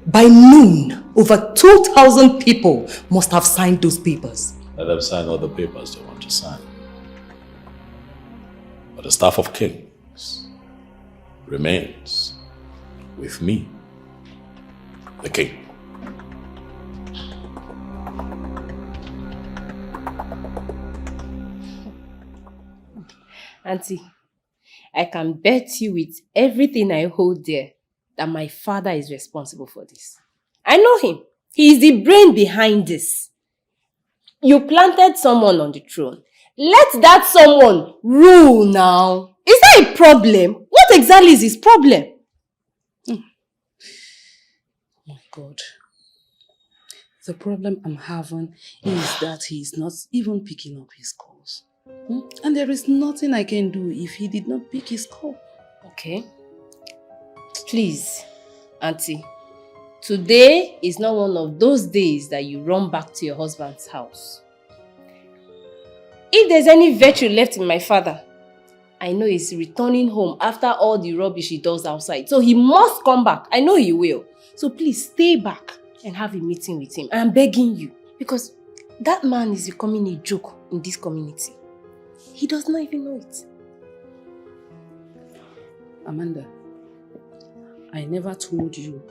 By noon, over 2,000 people must have signed those papers. Let them sign all the papers they want to sign. But the staff of kings remains with me, the king. Auntie, I can bet you with everything I hold dear that my father is responsible for this. I know him. He is the brain behind this. You planted someone on the throne. Let that someone rule now. Is that a problem? What exactly is his problem? Oh my God. The problem I'm having is that he's not even picking up his calls. And there is nothing I can do if he did not pick his call. Okay. Please, Auntie. Today is not one of those days that you run back to your husband's house. If there's any virtue left in my father, I know he's returning home after all the rubbish he does outside. So he must come back. I know he will. So please stay back and have a meeting with him. I'm begging you. Because that man is becoming a joke in this community. He does not even know it. Amanda, I never told you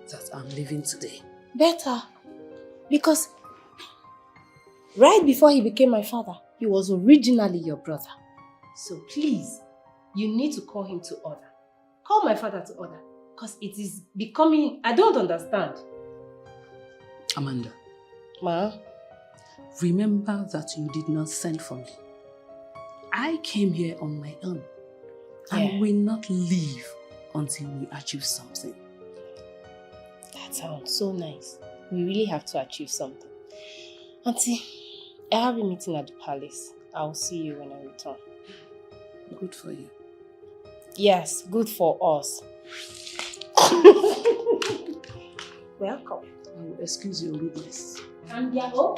that I'm leaving today. Better. Because right before he became my father, he was originally your brother. So please, you need to call him to order. Call my father to order. Because it is becoming... I don't understand. Amanda. Ma? Remember that you did not send for me. I came here on my own. And will not leave until we achieve something. That sounds so nice. We really have to achieve something. Auntie, I have a meeting at the palace. I'll see you when I return. Good for you. Yes, good for us. Welcome. I will excuse your rudeness. And Diabo?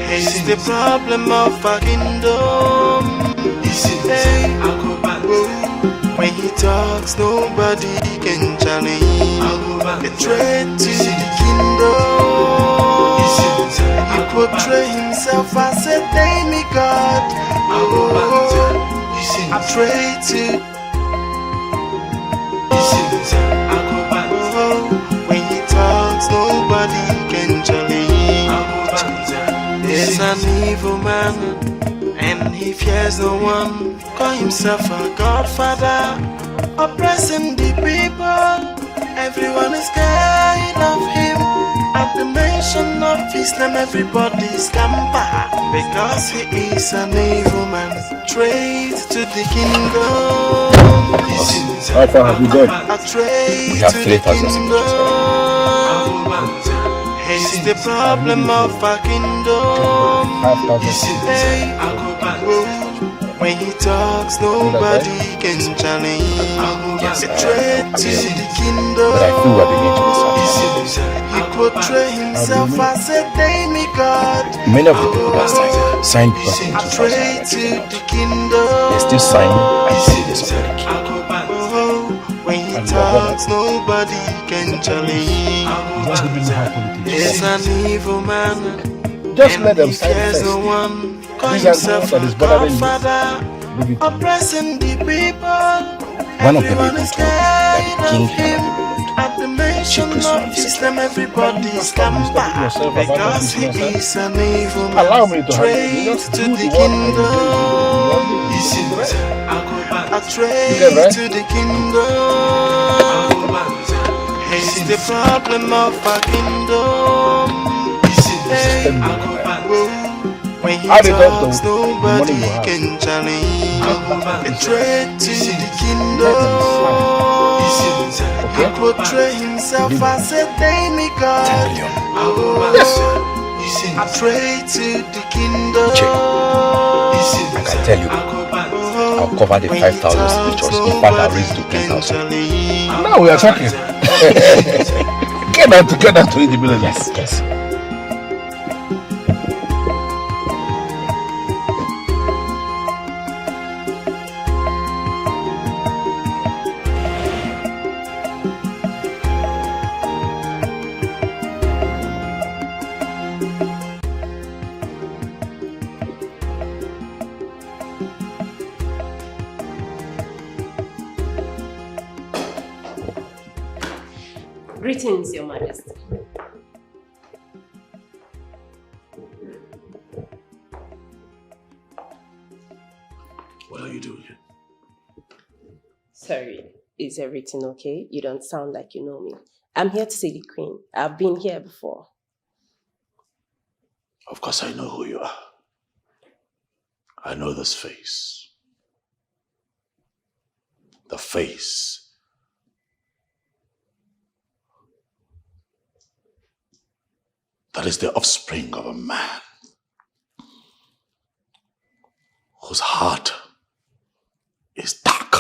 It's the problem of a kingdom. Hey, when he talks, nobody can challenge. The threat to the kingdom. He portray himself as a demigod. A threat to. When he talks, nobody can challenge. He's an evil man, and he fears no one. Call himself a godfather, oppressing the people. Everyone is scared of him. At the mention of his name, everybody scamper, because he is an evil man. Trade to the kingdom. How far have you gone? We have 3,000 signatures. It's the problem of a kingdom. Hey, when he talks, nobody can challenge. It's a threat to the kingdom. But I feel we're beginning to be sad. He portray himself as a demigod. Many of the people that signed because they A threat to the kingdom. They still sign and say there's somebody killed. When he talks, nobody can challenge. He's an evil man. Just let them sign There's first. no one. Call These are himself that a is bothering godfather, oppressing the people. One of them Everyone even is told me that scared the king of him. At the mention of his name, everybody scamper, because he is an evil man. Allow me to Trade just to do the the work kingdom. A trade to the kingdom. It's the problem of a kingdom. Hey, when he talks, nobody can challenge. A trade to the kingdom. He portray himself as a demigod. A trade to the kingdom. I can tell you, I'll cover the 5,000 signatures. In fact, I'll raise it to 10,000. Now we are talking. Get down to it, Billy. Yes. Greetings, Your Majesty. What are you doing here? Sorry, is everything okay? You don't sound like you know me. I'm here to see the Queen. I've been here before. Of course I know who you are. I know this face. The face that is the offspring of a man whose heart is dark.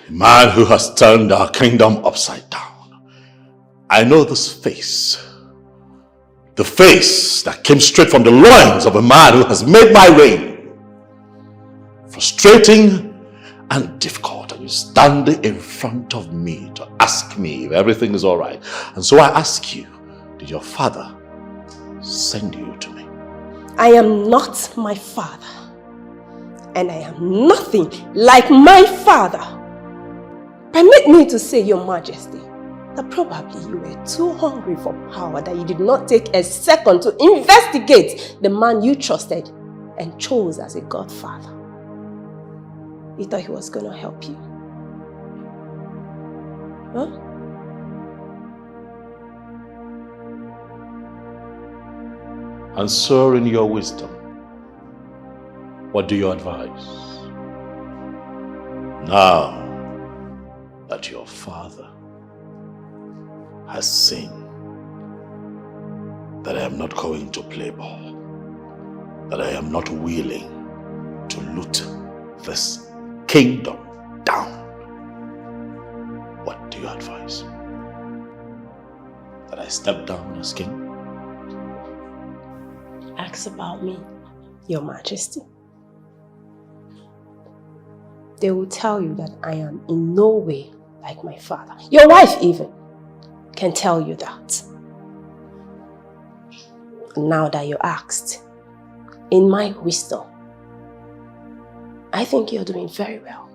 A man who has turned our kingdom upside down. I know this face. The face that came straight from the loins of a man who has made my reign frustrating and difficult. And you stand in front of me to ask me if everything is all right. And so I ask you, did your father send you to me? I am not my father. And I am nothing like my father. Permit me to say, Your Majesty, that probably you were too hungry for power that you did not take a second to investigate the man you trusted and chose as a godfather. You thought he was going to help you. Huh? And so, in your wisdom, what do you advise? Now that your father has seen that I am not going to play ball, that I am not willing to loot this kingdom down. What do you advise? That I step down as king? Ask about me, Your Majesty. They will tell you that I am in no way like my father. Your wife even can tell you that. And now that you asked, in my wisdom, I think you're doing very well.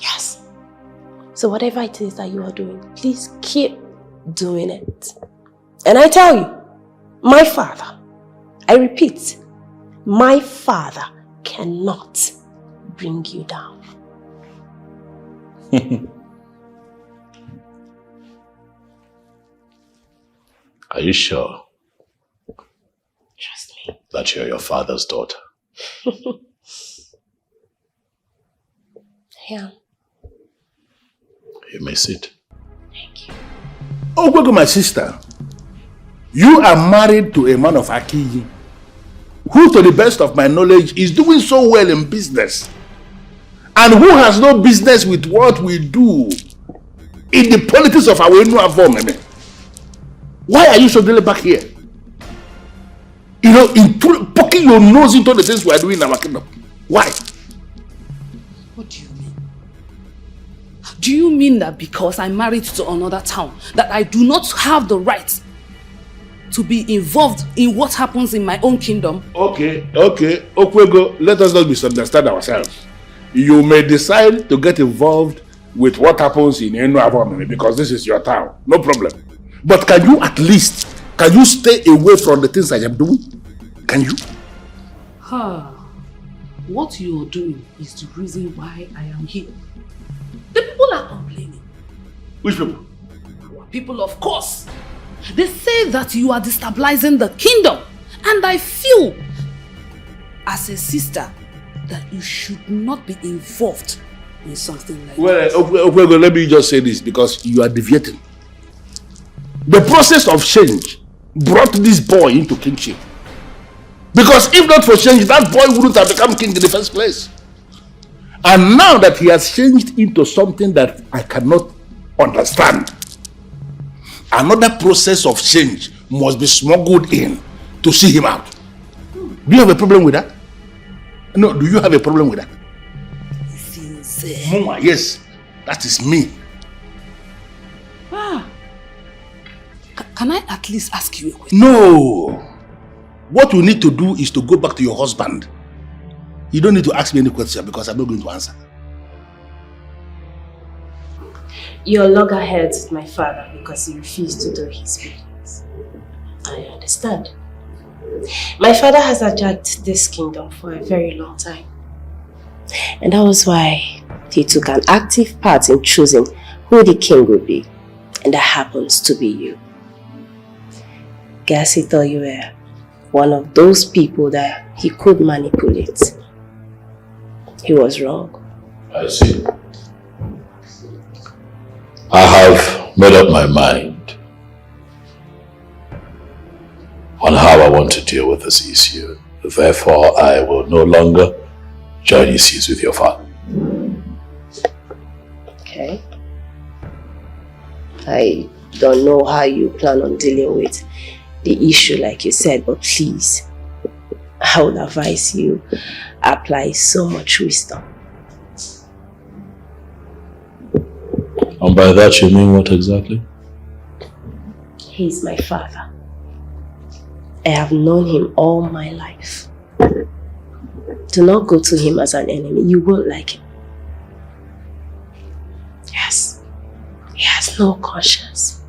Yes. So whatever it is that you are doing, please keep doing it. And I tell you, my father, I repeat, my father cannot bring you down. Are you sure? Trust me. That you're your father's daughter? Yeah. You may sit. Thank you. Oh, Gwego, my sister. You are married to a man of Akiyi, who, to the best of my knowledge, is doing so well in business, and who has no business with what we do in the politics of our Enua. Why are you so delayed back here? You know, poking your nose into the things we are doing in our kingdom. Why? What do you mean? Do you mean that because I'm married to another town, that I do not have the right to be involved in what happens in my own kingdom? Okay. Okwego, let us not misunderstand ourselves. You may decide to get involved with what happens in Enua because this is your town. No problem. But can you stay away from the things I am doing? Can you? What you are doing is the reason why I am here. The people are complaining. Which people? Our people, of course. They say that you are destabilizing the kingdom. And I feel, as a sister, that you should not be involved in something like that. Well, let me just say this, because you are deviating. The process of change brought this boy into kingship. Because if not for change, that boy wouldn't have become king in the first place. And now that he has changed into something that I cannot understand, another process of change must be smuggled in to see him out. Do you have a problem with that? No, do you have a problem with that? Mama, yes, that is me. Can I at least ask you a question? No. What you need to do is to go back to your husband. You don't need to ask me any question because I'm not going to answer. You're loggerheads with my father because he refused to do his business. I understand. My father has hijacked this kingdom for a very long time. And that was why he took an active part in choosing who the king would be. And that happens to be you. Guess he thought you were one of those people that he could manipulate. He was wrong. I see. I have made up my mind on how I want to deal with this issue. Therefore, I will no longer join issues with your father. Okay. I don't know how you plan on dealing with the issue like you said, but please, I would advise you apply so much wisdom. And by that you mean what exactly? He's my father. I have known him all my life. Do not go to him as an enemy. You won't like him. Yes. He has no conscience.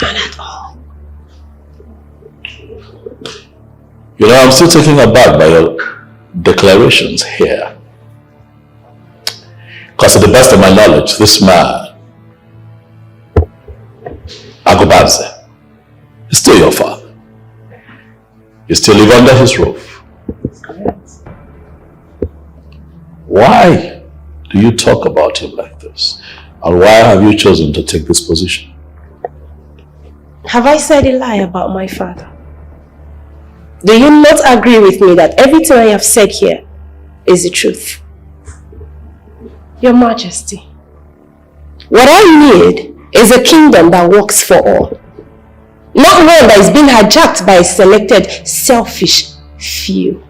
None at all. You know, I'm still taken aback by your declarations here. Because to the best of my knowledge, this man, Agobadze, is still your father. You still live under his roof. Correct. Why do you talk about him like this? And why have you chosen to take this position? Have I said a lie about my father? Do you not agree with me that everything I have said here is the truth? Your Majesty, what I need is a kingdom that works for all. Not one that is being hijacked by a selected, selfish few.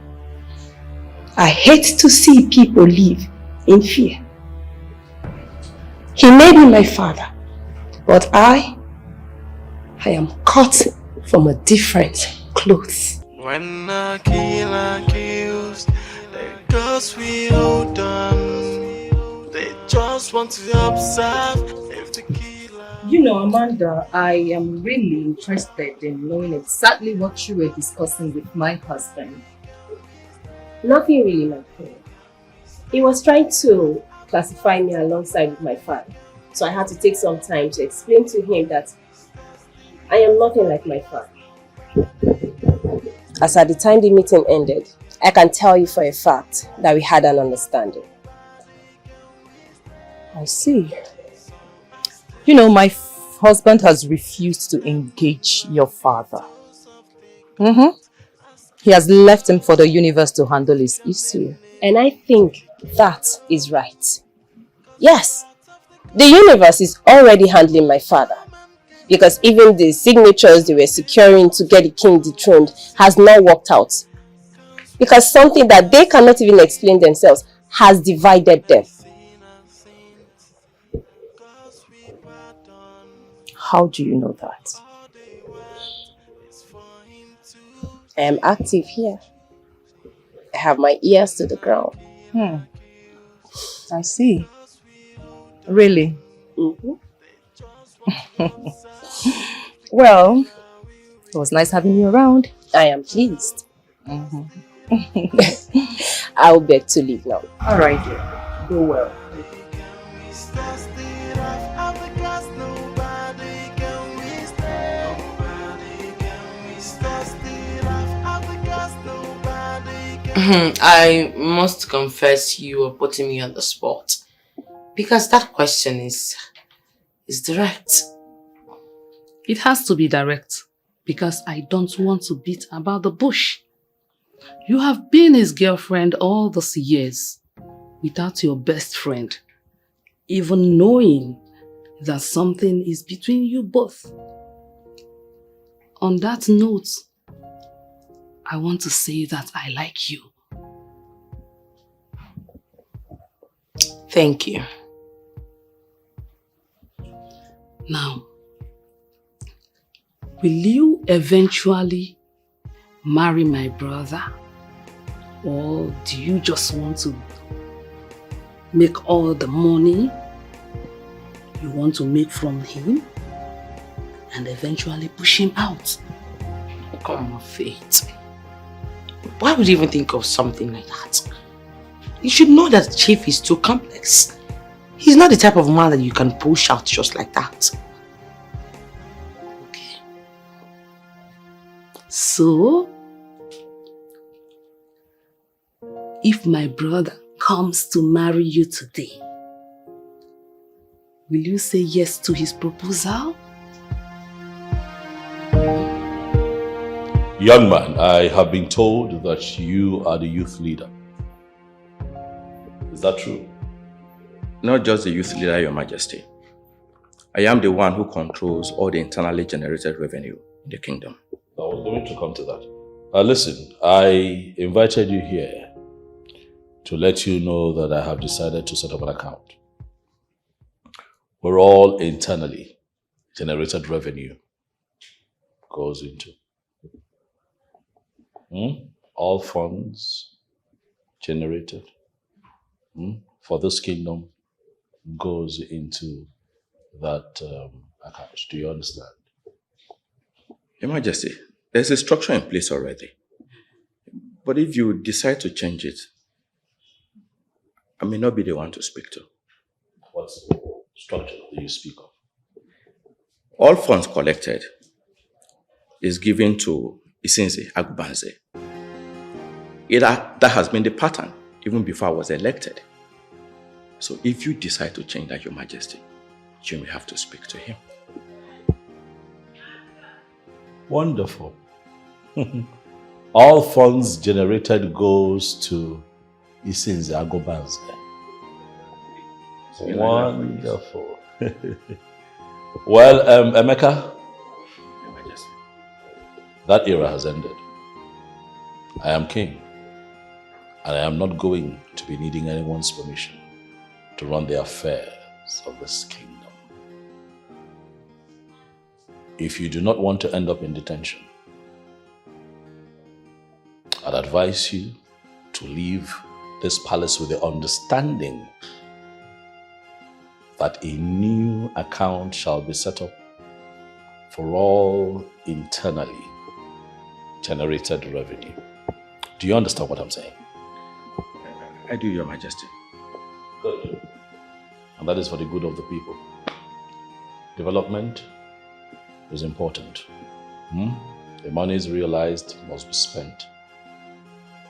I hate to see people live in fear. He may be my father, but I am cut from a different cloth. When a killer kills, the girls we hold on. They just want to observe if the killer... You know, Amanda, I am really interested in knowing exactly what you were discussing with my husband. Nothing really, my friend. He was trying to classify me alongside with my father. So I had to take some time to explain to him that I am nothing like my father. As at the time the meeting ended, I can tell you for a fact that we had an understanding. I see. You know, my husband has refused to engage your father. He has left him for the universe to handle his issue. And I think that is right. Yes, the universe is already handling my father. Because even the signatures they were securing to get the king dethroned has not worked out. Because something that they cannot even explain themselves has divided them. How do you know that? I am active here. I have my ears to the ground. I see. Really? Well, it was nice having you around. I am pleased. I'll beg to leave now. All right, dear. Go well. I must confess you are putting me on the spot. Because that question is direct. It has to be direct because I don't want to beat about the bush. You have been his girlfriend all these years without your best friend even knowing that something is between you both. On that note, I want to say that I like you. Thank you. Now, will you eventually marry my brother? Or do you just want to make all the money you want to make from him and eventually push him out? Come on, Faith. Why would you even think of something like that? You should know that Chief is too complex. He's not the type of man that you can push out just like that. Okay. So, if my brother comes to marry you today, will you say yes to his proposal? Young man, I have been told that you are the youth leader. Is that true? Not just the youth leader, Your Majesty. I am the one who controls all the internally generated revenue in the kingdom. I was going to come to that. Listen, I invited you here to let you know that I have decided to set up an account where all internally generated revenue goes into. All funds generated for this kingdom goes into that account. Do you understand? Your Majesty, there's a structure in place already. But if you decide to change it, I may not be the one to speak to. What structure do you speak of? All funds collected is given to Isinze Agubanze. That has been the pattern even before I was elected. So if you decide to change that, Your Majesty, you may have to speak to him. Wonderful. All funds generated goes to Isinze Agobanze. Wonderful. Well, Emeka, that era has ended. I am king, and I am not going to be needing anyone's permission to run the affairs of this kingdom. If you do not want to end up in detention, I'd advise you to leave this palace with the understanding that a new account shall be set up for all internally generated revenue. Do you understand what I'm saying? I do, Your Majesty. Good. And that is for the good of the people. Development is important. The monies realized must be spent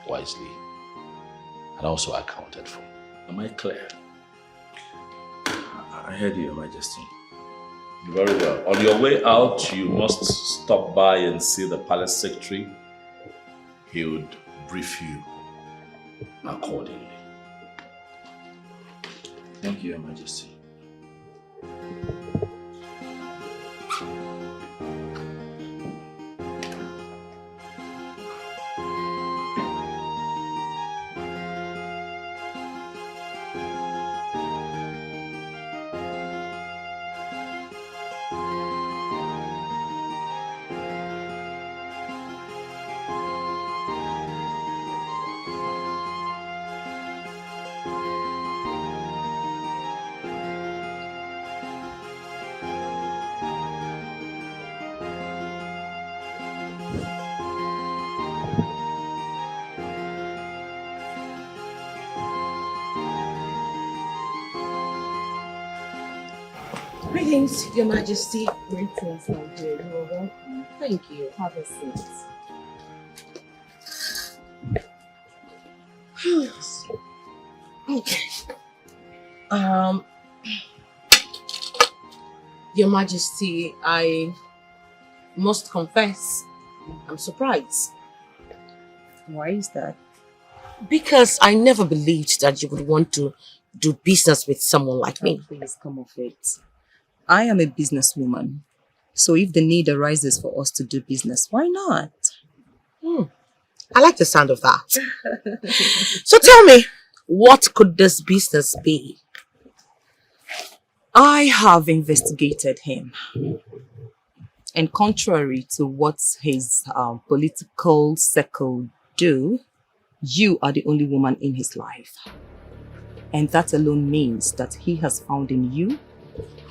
wisely and also accounted for. Am I clear? I heard you, Your Majesty. Very well. On your way out, you must stop by and see the palace secretary. He would brief you accordingly. Thank you, Your Majesty. Greetings, Your Majesty. Greetings, my dear. You're welcome. Thank you. Have a seat. Okay. Your Majesty, I must confess, I'm surprised. Why is that? Because I never believed that you would want to do business with someone like me. Please come off it. I am a businesswoman. So if the need arises for us to do business, why not? I like the sound of that. So tell me, what could this business be? I have investigated him. And contrary to what his political circle do, you are the only woman in his life. And that alone means that he has found in you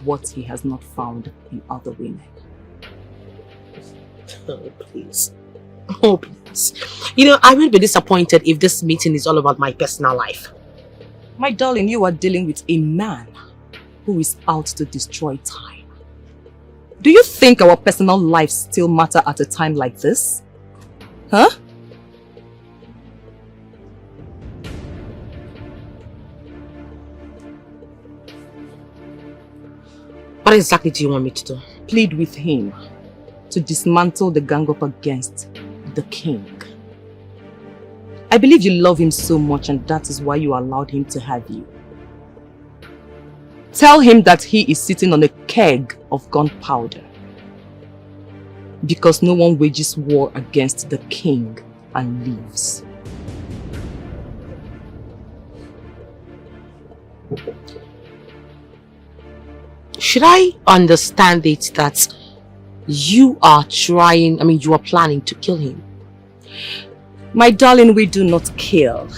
what he has not found in other women. Oh, please. Oh, please. You know, I will be disappointed if this meeting is all about my personal life. My darling, you are dealing with a man who is out to destroy time. Do you think our personal lives still matter at a time like this? Huh? What exactly do you want me to do? Plead with him to dismantle the gang up against the king. I believe you love him so much and that is why you allowed him to have you. Tell him that he is sitting on a keg of gunpowder because no one wages war against the king and lives. Should I understand it that you are planning to kill him? My darling, we do not kill.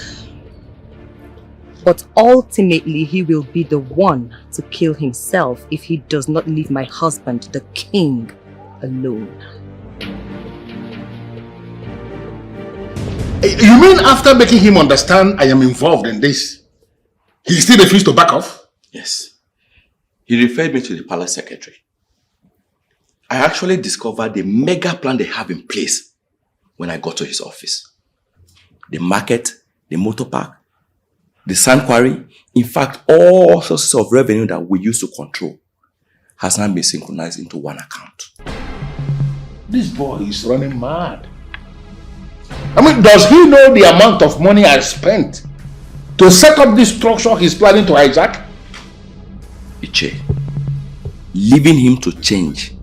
But ultimately, he will be the one to kill himself if he does not leave my husband, the king, alone. You mean after making him understand I am involved in this, he still refused to back off? Yes. He referred me to the palace secretary. I actually discovered the mega plan they have in place when I got to his office. The market, the motor park, the sand quarry, in fact, all sources of revenue that we used to control has now been synchronized into one account. This boy is running mad. I mean, does he know the amount of money I spent to set up this structure he's planning to hijack? Iche, leaving him to change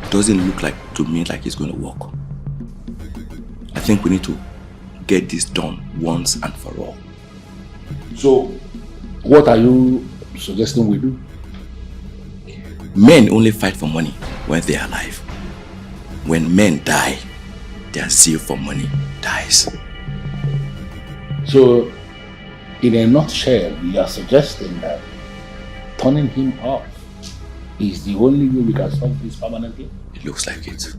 doesn't look like to me like it's going to work. I think we need to get this done once and for all. So, what are you suggesting we do? Men only fight for money when they are alive. When men die, their zeal for money dies. So, in a nutshell, you are suggesting that turning him off is the only way we can solve this permanently? It looks like it.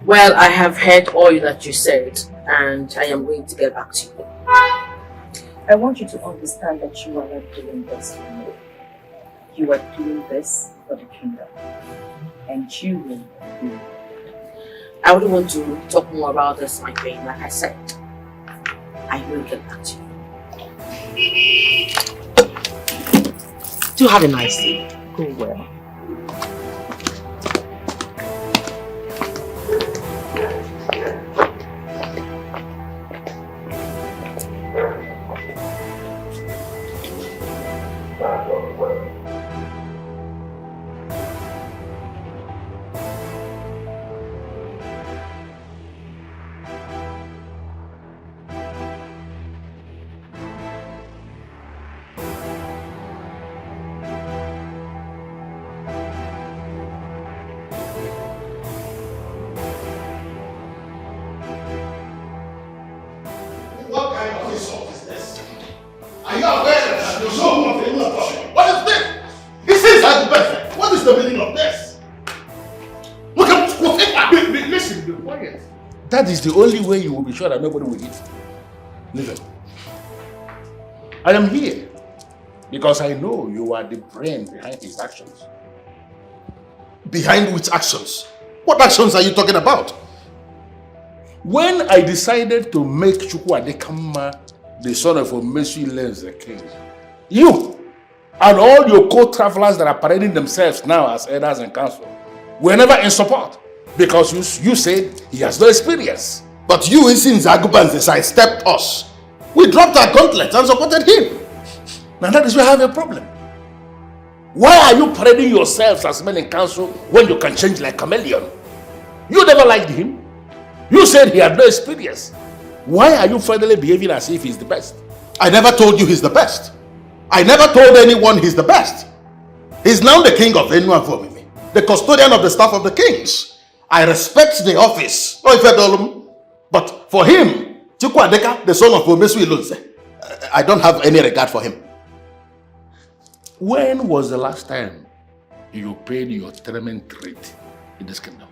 Well, I have heard all that you said, and I am going to get back to you. I want you to understand that you are not doing this for me. You are doing this for the kingdom. And you will do. I wouldn't want to talk more about this, my friend. Like I said, I will get back to you. Do have a nice day. Go well. That is the only way you will be sure that nobody will eat. Listen, I am here because I know you are the brain behind his actions. Behind which actions? What actions are you talking about? When I decided to make Chukwu Adekama the son of Omesu Ilenze the king, you and all your co-travelers that are parading themselves now as elders and council were never in support. Because you said he has no experience. But you, since Agubanze sidestepped us, we dropped our gauntlet and supported him. Now that is where I have a problem. Why are you parading yourselves as men in council when you can change like chameleon? You never liked him. You said he had no experience. Why are you finally behaving as if he's the best? I never told you he's the best. I never told anyone he's the best. He's now the king of Enua, the custodian of the staff of the kings. I respect the office, but for him, Chukwu Adeka, the son of Omesu Ilenze, I don't have any regard for him. When was the last time you paid your tenement rate in this kingdom?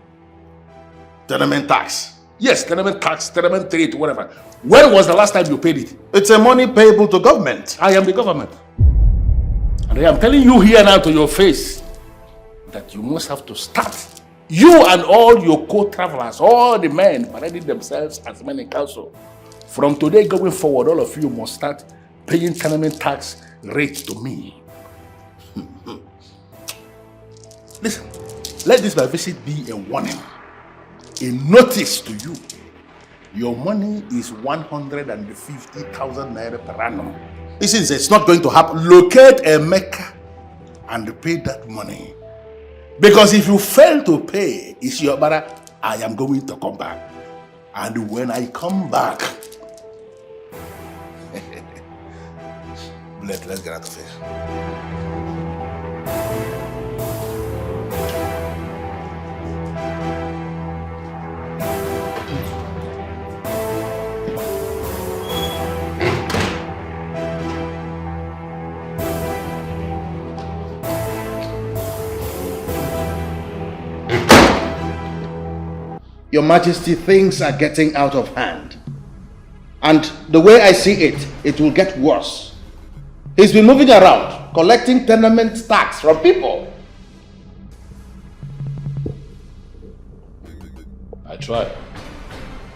Tenement tax? Yes, tenement tax, tenement rate, whatever. When was the last time you paid it? It's a money payable to government. I am the government. And I am telling you here now to your face that you must have to start. You and all your co-travelers, all the men parading themselves as men in council, from today going forward, all of you must start paying tenement tax rates to me. Listen, let this my visit be a warning, a notice to you. Your money is 150,000 naira per annum. Listen, it's not going to happen. Locate a Mecca and pay that money. Because if you fail to pay, it's your brother, I am going to come back. And when I come back, let's get out of here. Your Majesty, things are getting out of hand. And the way I see it, it will get worse. He's been moving around, collecting tenement tax from people. I try.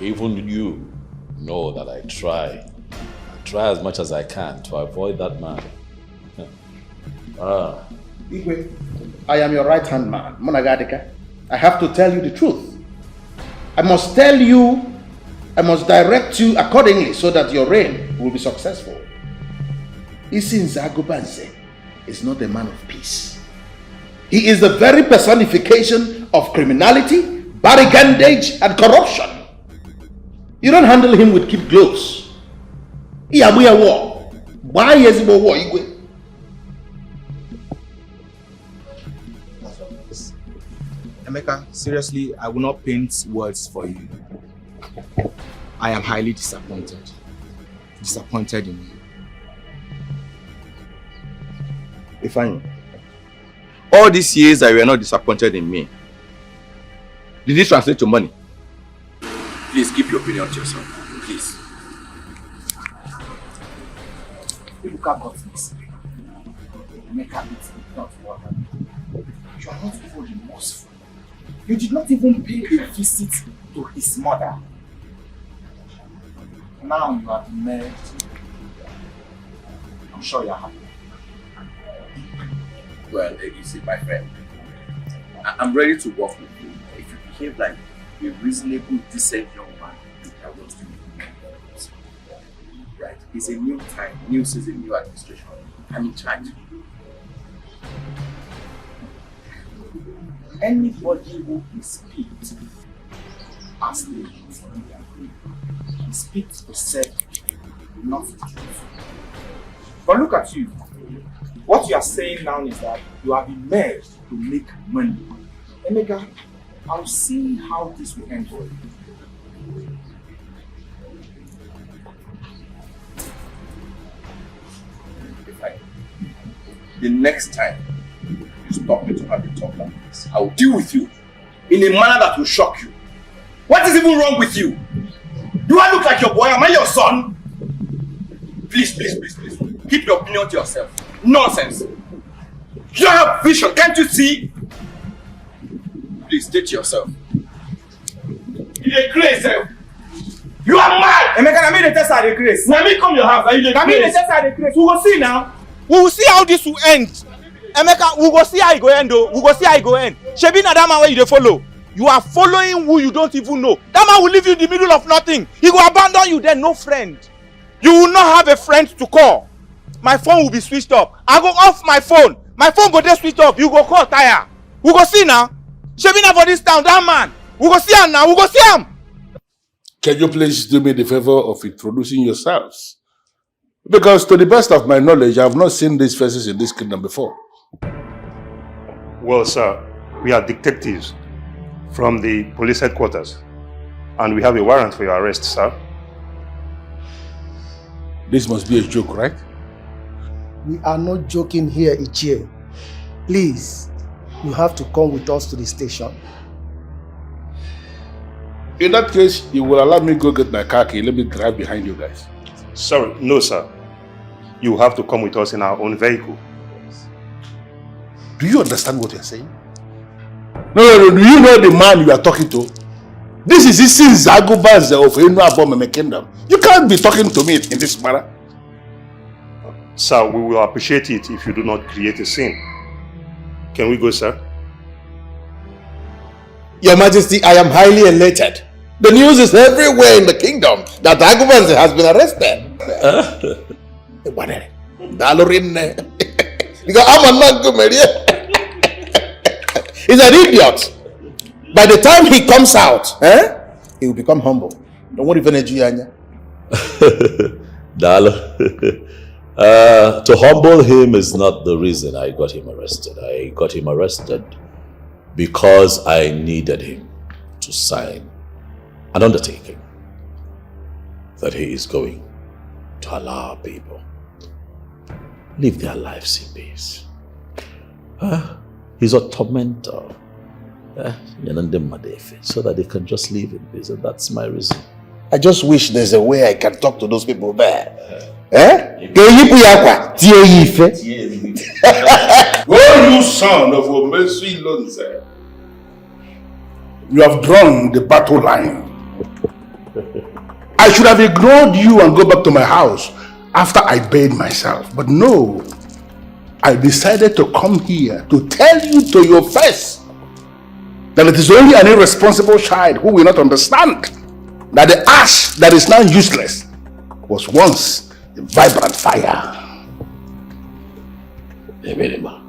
Even you know that I try. I try as much as I can to avoid that man. Igwe, I am your right-hand man, Monagadika. I have to tell you the truth. I must direct you accordingly so that your reign will be successful. Isinze Agubanze is not a man of peace. He is the very personification of criminality, brigandage, and corruption. You don't handle him with kid gloves. Iyabuya war. Why is it war, Igwe? Emeka, seriously, I will not paint words for you. I am highly disappointed. Disappointed in you. Defying. All these years that you were not disappointed in me, did it translate to money? Please keep your opinion to yourself. Please. People can't got this. Emeka, it's not what happened. You are not even remorseful. You did not even pay a visit to his mother. Now you are merged. I'm sure you are happy. Well, you see, my friend, I'm ready to work with you. If you behave like a reasonable, decent young man, I want to make right? It's a new time, new season, new administration. I'm in charge. Anybody who is picked as the leader is picked to serve, not to choose. But look at you. What you are saying now is that you have been merged to make money. Emeka, I'll see how this will end for you. The next time you stop me to have a talk like this, I will deal with you in a manner that will shock you. What is even wrong with you? Do I look like your boy? Am I your son? Please, please, please, please. Keep your opinion to yourself. Nonsense. You don't have vision, can't you see? Please, stay to yourself. You're crazy. You are mad! Emeka, I mean the test are the grace. Now me come your house, are you the I mean the test are the grace. We will see now. We will see how this will end. Emeka, we will see how it go end though. We will see how it go end. Shebi na that man where you dey follow. You are following who you don't even know. That man will leave you in the middle of nothing. He will abandon you, then no friend. You will not have a friend to call. My phone will be switched off. I go off my phone. My phone go there switched off. You go call tire. We go see now. Shebi na for this town, that man. We go see him now. We go see him. Can you please do me the favor of introducing yourselves? Because to the best of my knowledge, I have not seen these faces in this kingdom before. Well, sir, we are detectives from the police headquarters, and we have a warrant for your arrest, sir. This must be a joke, right? We are not joking here, Ichie. Please, you have to come with us to the station. In that case, you will allow me go get my car key. Let me drive behind you guys. Sorry, no, sir. You have to come with us in our own vehicle. Do you understand what you're saying? No. Do you know the man you are talking to? This is Isinze Agubanze of Enua Kingdom. You can't be talking to me in this manner. Sir, we will appreciate it if you do not create a scene. Can we go, sir? Your Majesty, I am highly elated. The news is everywhere in the kingdom that Agubanze has been arrested. He's an idiot. By the time he comes out, he will become humble. Don't worry, Venezuela. Dalo. To humble him is not the reason I got him arrested. I got him arrested because I needed him to sign an undertaking that he is going to allow people live their lives in peace. He's a tormentor. So that they can just live in peace, and that's my reason. I just wish there's a way I can talk to those people there. Oh, you son of Omesi Lonze. You have drawn the battle line. I should have ignored you and go back to my house after I bathed myself. But no, I decided to come here to tell you to your face that it is only an irresponsible child who will not understand that the ash that is now useless was once a vibrant fire. Ebelima.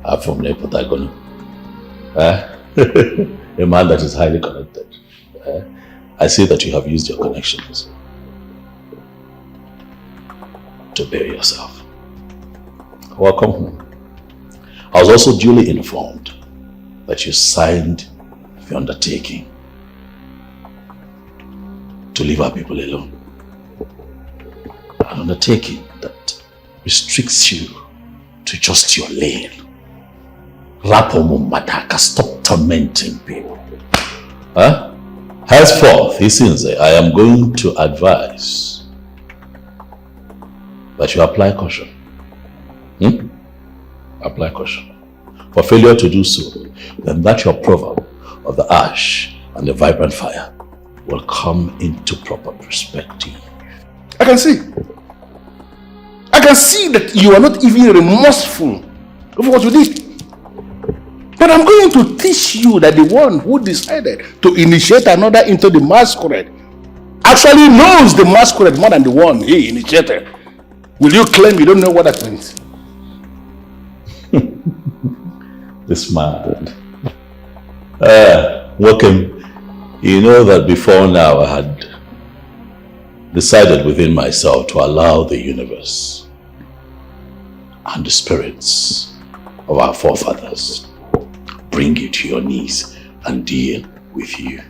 I'm from Nepotagonu. A man that is highly connected. I see that you have used your connections to bury yourself. Welcome home. I was also duly informed that you signed the undertaking to leave our people alone. An undertaking that restricts you to just your lane. Rapo Mataka, stop tormenting people. Henceforth, he says, I am going to advise that you apply caution. Apply caution. For failure to do so, then that your proverb of the ash and the vibrant fire will come into proper perspective. I can see that you are not even remorseful of what you did. But I'm going to teach you that the one who decided to initiate another into the masquerade actually knows the masquerade more than the one he initiated. Will you claim you don't know what that means? This man. Welcome. You know that before now I had decided within myself to allow the universe and the spirits of our forefathers bring you to your knees and deal with you.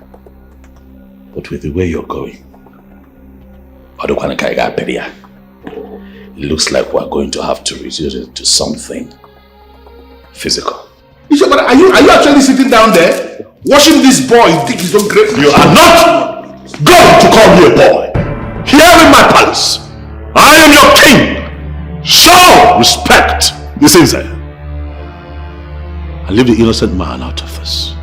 But with the way you're going, it looks like we're going to have to resort to something physical. But are you actually sitting down there watching this boy dig his own grave? You are not going to call me a boy. Here in my palace, I am your king. Show respect. This is it. And leave the innocent man out of this.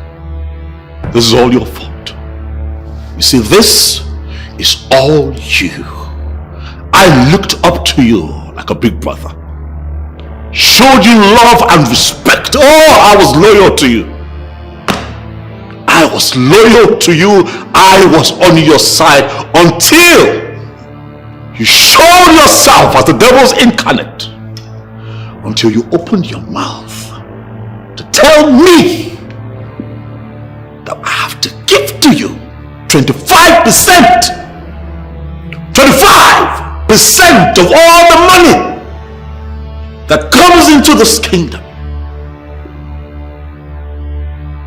This is all your fault. You see, this is all you. I looked up to you like a big brother. Showed you love and respect. Oh, I was loyal to you. I was loyal to you. I was on your side until you showed yourself as the devil's incarnate. Until you opened your mouth to tell me that I have to give to you 25%. 25% of all the money that comes into this kingdom.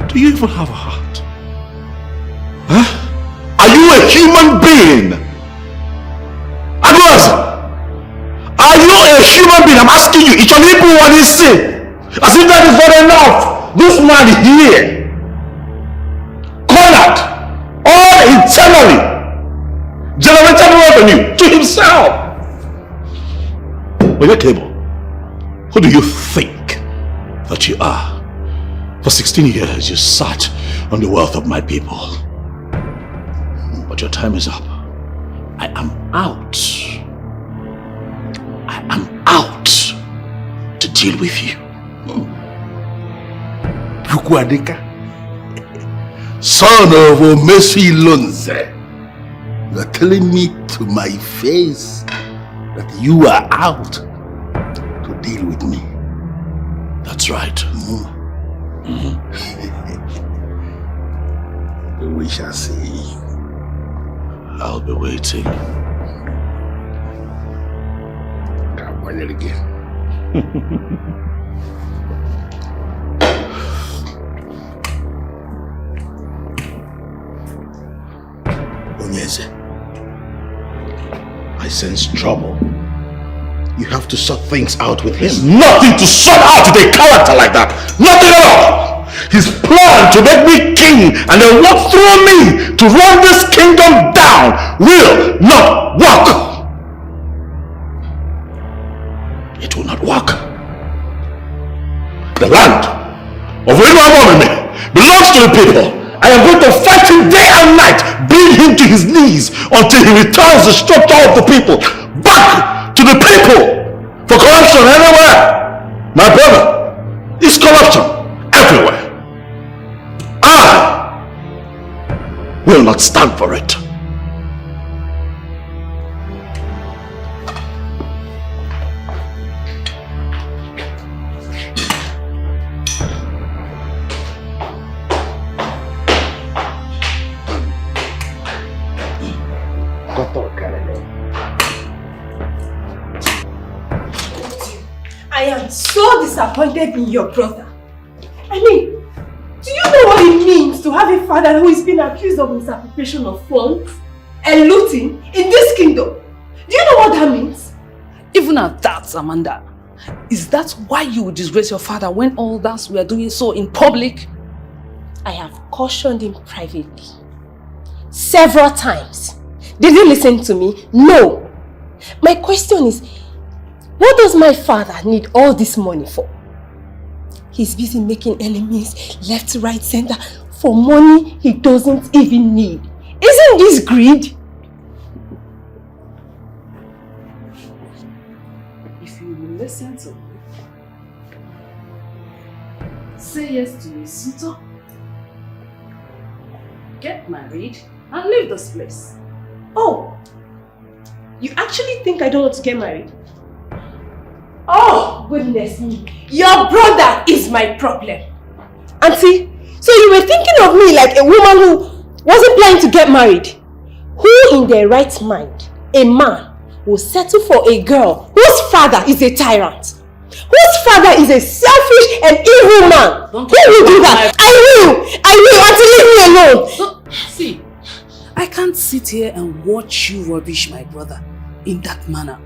Do you even have a heart? Are you a human being? Are you a human being? I'm asking you. It's only what is sin. As if that is not enough. This man here, cornered, all internally, generated revenue to himself. Oyekebo, who do you think that you are? For 16 years you sat on the wealth of my people. But your time is up. I am out. I am out to deal with you. Son of Omesi Lonze, you are telling me to my face that you are out to deal with me. That's right. We shall see. I'll be waiting. Come on again. I sense trouble. You have to sort things out with him. There's nothing to sort out with a character like that. Nothing at all. His plan to make me king and then walk through me to run this kingdom down will not work. It will not work. The land of Enwamomime belongs to the people. I am going to fight him day and night, bring him to his knees until he returns the structure of the people back to the people for corruption everywhere. My brother, it's corruption everywhere. I will not stand for it. I am so disappointed in your brother. I mean, do you know what it means to have a father who is being accused of misappropriation of funds and looting in this kingdom? Do you know what that means? Even at that, Amanda, is that why you would disgrace your father when all that we are doing so in public? I have cautioned him privately several times. Did he listen to me? No. My question is, what does my father need all this money for? He's busy making enemies left, right, center for money he doesn't even need. Isn't this greed? If you will listen to me, say yes to your suitor, get married, and leave this place. Oh, you actually think I don't want to get married? Oh, goodness me. Your brother is my problem. Auntie, so you were thinking of me like a woman who wasn't planning to get married. Who in their right mind, a man, will settle for a girl whose father is a tyrant? Whose father is a selfish and evil man? Who will do that? I will! Auntie, leave me alone! See, I can't sit here and watch you rubbish my brother in that manner.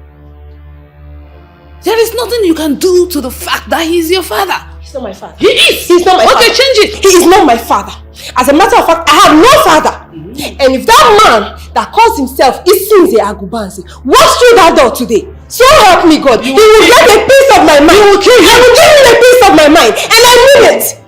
There is nothing you can do to the fact that he is your father. He's not my father. He is! He's not my father. Okay, change it! He is not my father. As a matter of fact, I have no father. And if that man that calls himself Isinze Agubansi walks through that door today, so help me God, he will get a piece of my mind. I will give him a piece of my mind. And I mean it.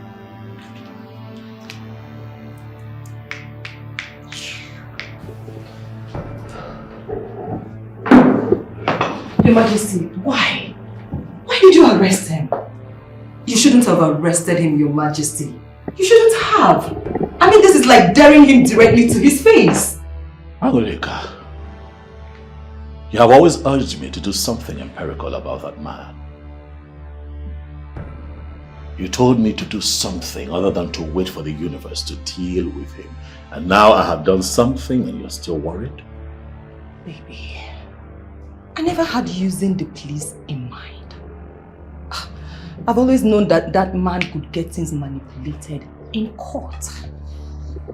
Your Majesty, why? Why did you arrest him? You shouldn't have arrested him, Your Majesty. You shouldn't have. I mean, this is like daring him directly to his face. Angolika, you have always urged me to do something empirical about that man. You told me to do something other than to wait for the universe to deal with him. And now I have done something and you're still worried? Baby, I never had using the police in mind. I've always known that that man could get things manipulated in court.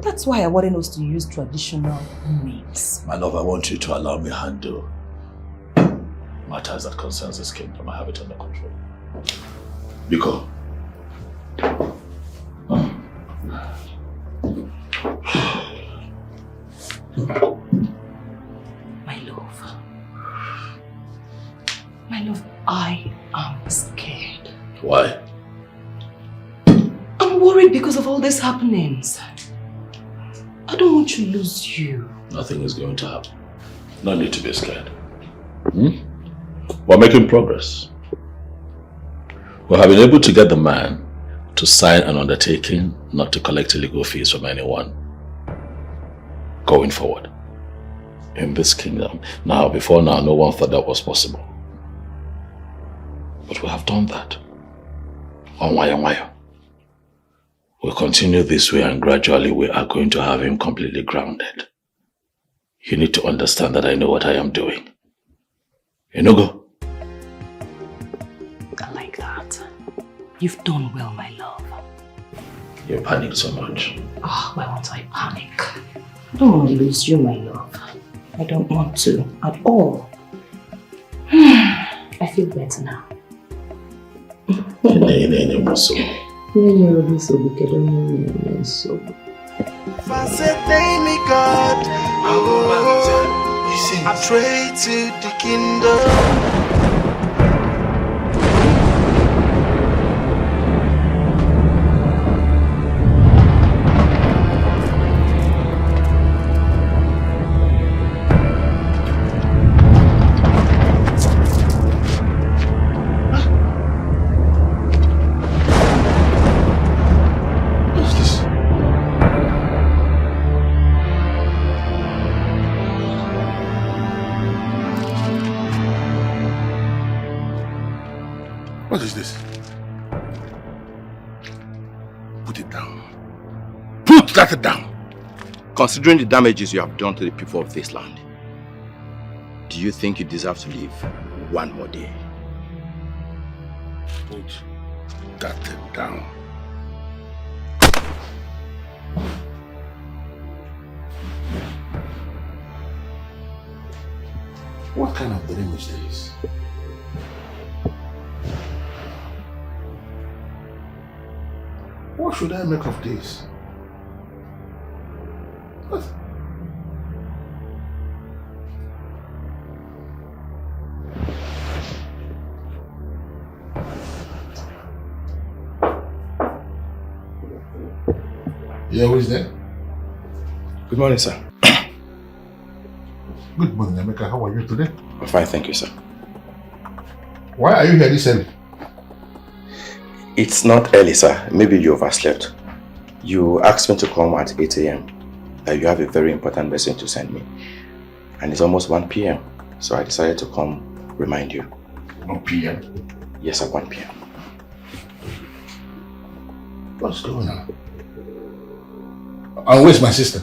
That's why I wanted us to use traditional means. My love, I want you to allow me to handle matters that concerns this kingdom. I have it under control. Biko. My love, I am scared. Why? I'm worried because of all these happenings. I don't want to lose you. Nothing is going to happen. No need to be scared. We're making progress. We have been able to get the man to sign an undertaking not to collect illegal fees from anyone going forward in this kingdom. Now, before now, no one thought that was possible. But we have done that. We'll continue this way and gradually we are going to have him completely grounded. You need to understand that I know what I am doing. Enogo? I like that. You've done well, my love. You panicked so much. Oh, why won't I panic? I don't want to lose you, my love. I don't want to at all. I feel better now. I pray to the kingdom. What is this? Put it down. Put that down. Considering the damages you have done to the people of this land, do you think you deserve to live one more day? Put that down. What kind of dream is this? What should I make of this? What? Yeah, who is there? Good morning, sir. Good morning, Emeka. How are you today? I'm fine, thank you, sir. Why are you here this early? It's not early, sir. Maybe you overslept. You asked me to come at 8 a.m. You have a very important message to send me. And it's almost 1 p.m. So I decided to come remind you. 1 p.m.? Yes, at 1 p.m. What's going on? And where's my sister?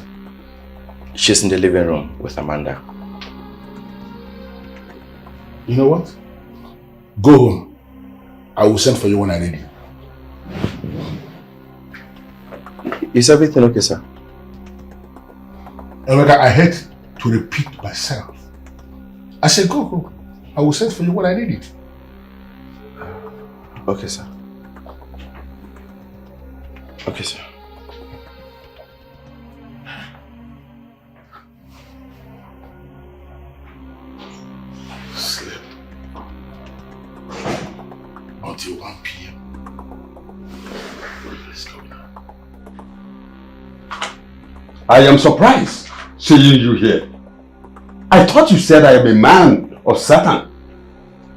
She's in the living room with Amanda. You know what? Go home. I will send for you when I need you. Is everything okay, sir? Emeka, I hate to repeat myself. I said go home. I will send for you when I need it. Okay, sir. Okay, sir. Sleep. Until 1 p.m. Let's go now. I am surprised seeing you here. I thought you said I am a man of Satan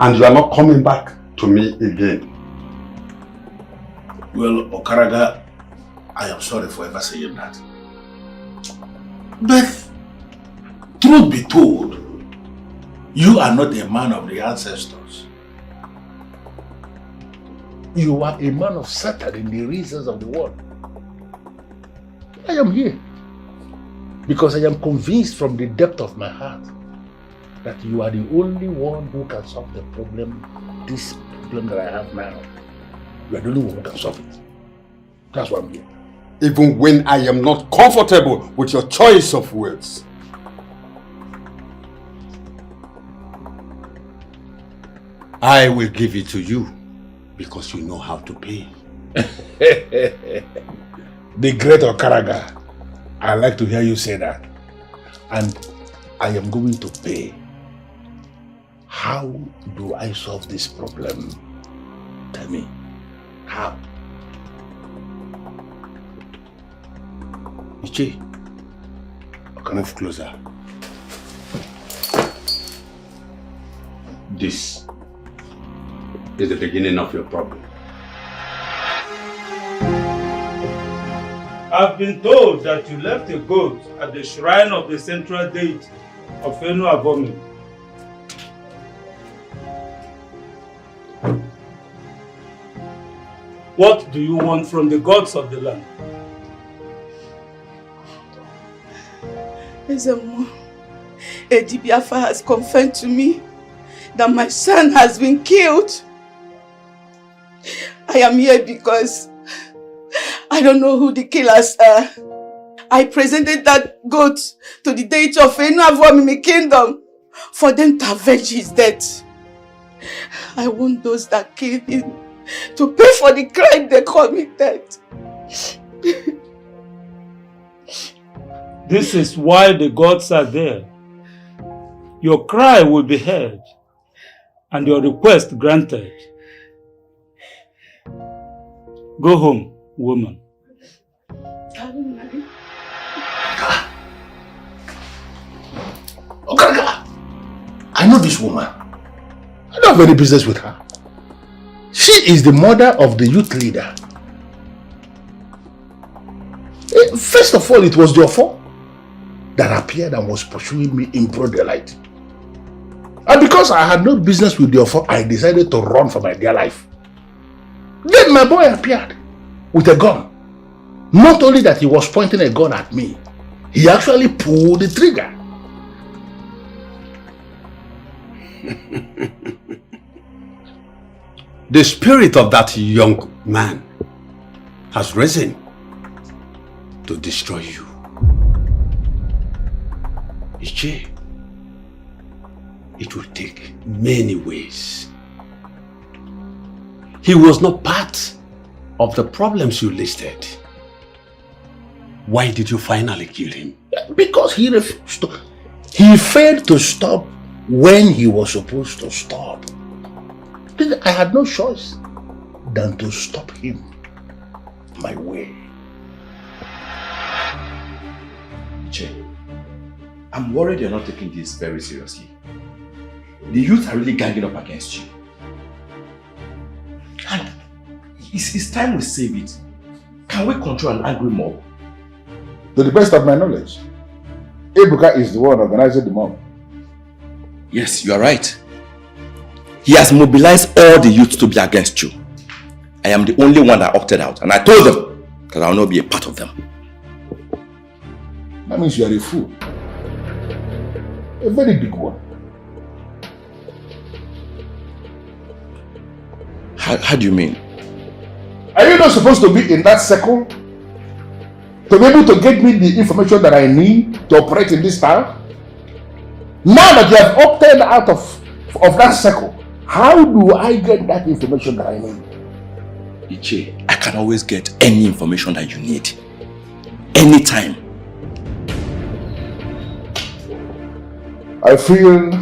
and you are not coming back to me again. Well, Okaraga, I am sorry for ever saying that. But, truth be told, you are not a man of the ancestors. You are a man of Satan in the reasons of the world. I am here because I am convinced from the depth of my heart that you are the only one who can solve the problem, this problem that I have now. You are the only one who can solve it. That's why I'm here. Even when I am not comfortable with your choice of words. I will give it to you because you know how to pay. The great Okaraga, I like to hear you say that. And I am going to pay. How do I solve this problem? Tell me. How? Ichi, come closer. This is the beginning of your problem. I've been told that you left a goat at the shrine of the central deity of Enuavomi. What do you want from the gods of the land? Ezemo, Edibiafa has confirmed to me that my son has been killed. I am here because I don't know who the killers are. I presented that goat to the deity of Enuavomi in the kingdom for them to avenge his death. I want those that killed him to pay for the crime they committed. This is why the gods are there. Your cry will be heard and your request granted. Go home, woman. Okaraga, I know this woman. I don't have any business with her. She is the mother of the youth leader. First of all, it was the Ofo that appeared and was pursuing me in broad daylight. And because I had no business with the Ofo, I decided to run for my dear life. my boy appeared with a gun. Not only that he was pointing a gun at me, he actually pulled the trigger. The spirit of that young man has risen to destroy you. Iche, it will take many ways. He was not part of the problems you listed. Why did you finally kill him? Because he refused to. He failed to stop when he was supposed to stop. I had no choice than to stop him my way. Che, I'm worried you're not taking this very seriously. The youth are really ganging up against you. And it's time we save it. Can we control an angry mob? To the best of my knowledge, Ebuka is the one organizing the mob. Yes, you are right. He has mobilized all the youth to be against you. I am the only one that opted out, and I told them that I will not be a part of them. That means you are a fool. A very big one. How do you mean? Are you not supposed to be in that circle? To be able to get me the information that I need to operate in this town? Now that you have opted out of that circle, how do I get that information that I need? Iche, I can always get any information that you need. Anytime. I feel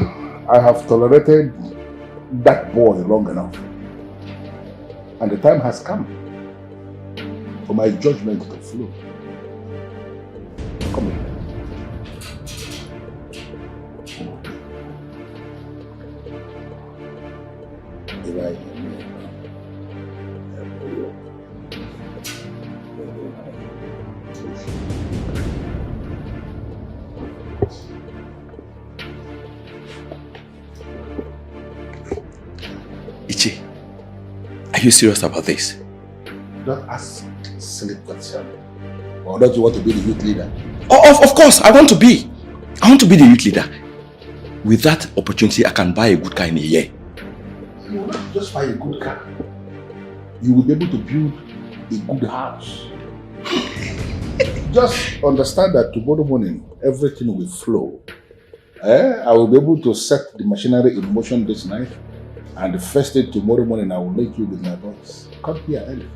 I have tolerated that boy long enough. And the time has come for my judgment to flow. Come here. Ichi, are you serious about this? Don't ask silly questions. Or don't you want to be the youth leader? Oh, of course, I want to be. I want to be the youth leader. With that opportunity, I can buy a good car in a year. You will not just buy a good car. You will be able to build a good house. Just understand that tomorrow morning, everything will flow. I will be able to set the machinery in motion this night. And the first day tomorrow morning, I will make you with my voice. Come here early.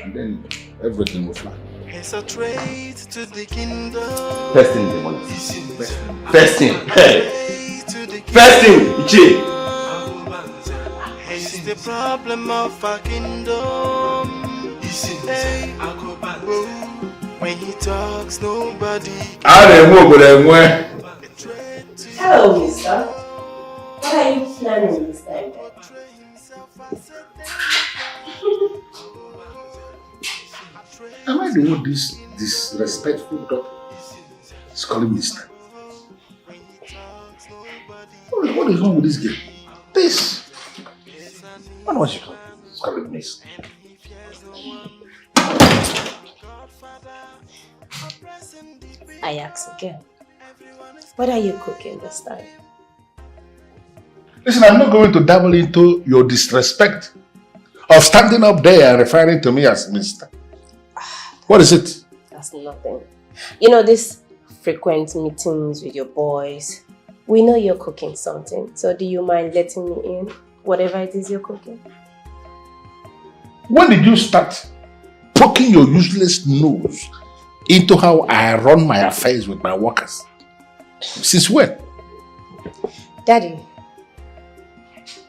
And then everything will fly. It's a trade to the kingdom. First thing in the morning. First thing. Hey. First thing, Ichi. It's the problem of our kingdom. Hey. When he talks, nobody. Hello, mister. What are you planning this time? Am I the one this disrespectful dog is calling mister? What is wrong with this girl? This. What was she calling mister? I ask again. What are you cooking this time? Listen, I'm not going to dabble into your disrespect of standing up there and referring to me as mister. What is it? That's nothing. You know, these frequent meetings with your boys, we know you're cooking something. So do you mind letting me in? Whatever it is you're cooking. When did you start poking your useless nose into how I run my affairs with my workers? Since when? Daddy,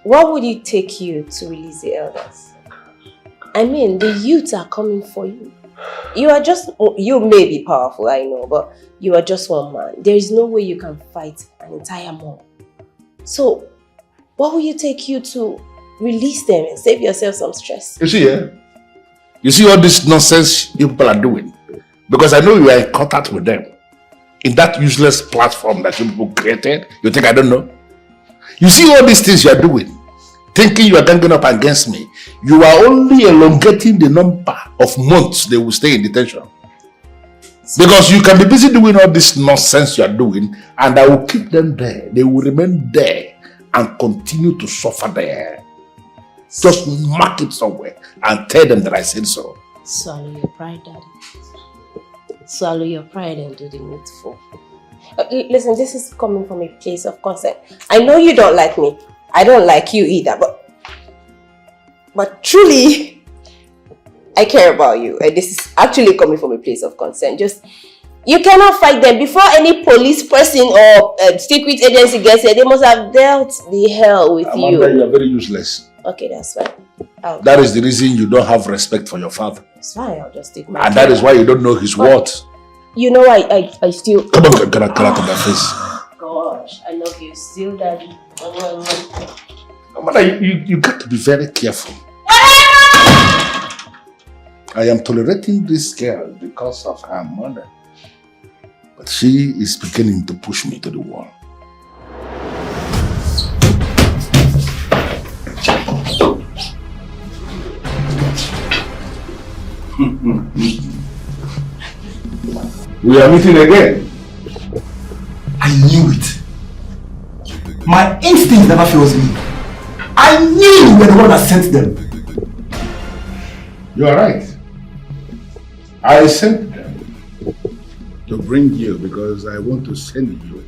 what would it take you to release the elders? I mean, the youths are coming for you. You may be powerful, I know, but you are just one man. There is no way you can fight an entire mob. So, what will it take you to release them and save yourself some stress? You see, you see all this nonsense you people are doing? Because I know you are in contact with them. In that useless platform that you people created, you think I don't know? You see all these things you are doing, thinking you are ganging up against me. you are only elongating the number of months they will stay in detention. Because you can be busy doing all this nonsense you are doing, and I will keep them there. They will remain there and continue to suffer there. Just mark it somewhere and tell them that I said so. Swallow your pride, Daddy. Swallow your pride and do the needful. Listen, this is coming from a place of concern. I know you don't like me. I don't like you either, but truly, I care about you. And this is actually coming from a place of concern. Just, you cannot fight them. Before any police person or secret agency gets here, they must have dealt the hell with you. Amanda, you are very useless. Okay, that's fine. That is the reason you don't have respect for your father. It's fine, I'll just take my And that is why you don't know his words. You know, I still... Come on, get out of my face. Gosh, I love you still, Daddy. Amanda, you got to be very careful. I am tolerating this girl because of her mother. But she is beginning to push me to the wall. We are meeting again. I knew it. My instinct never fails me. I knew you were the one that sent them. You are right. I sent them to bring you because I want to send you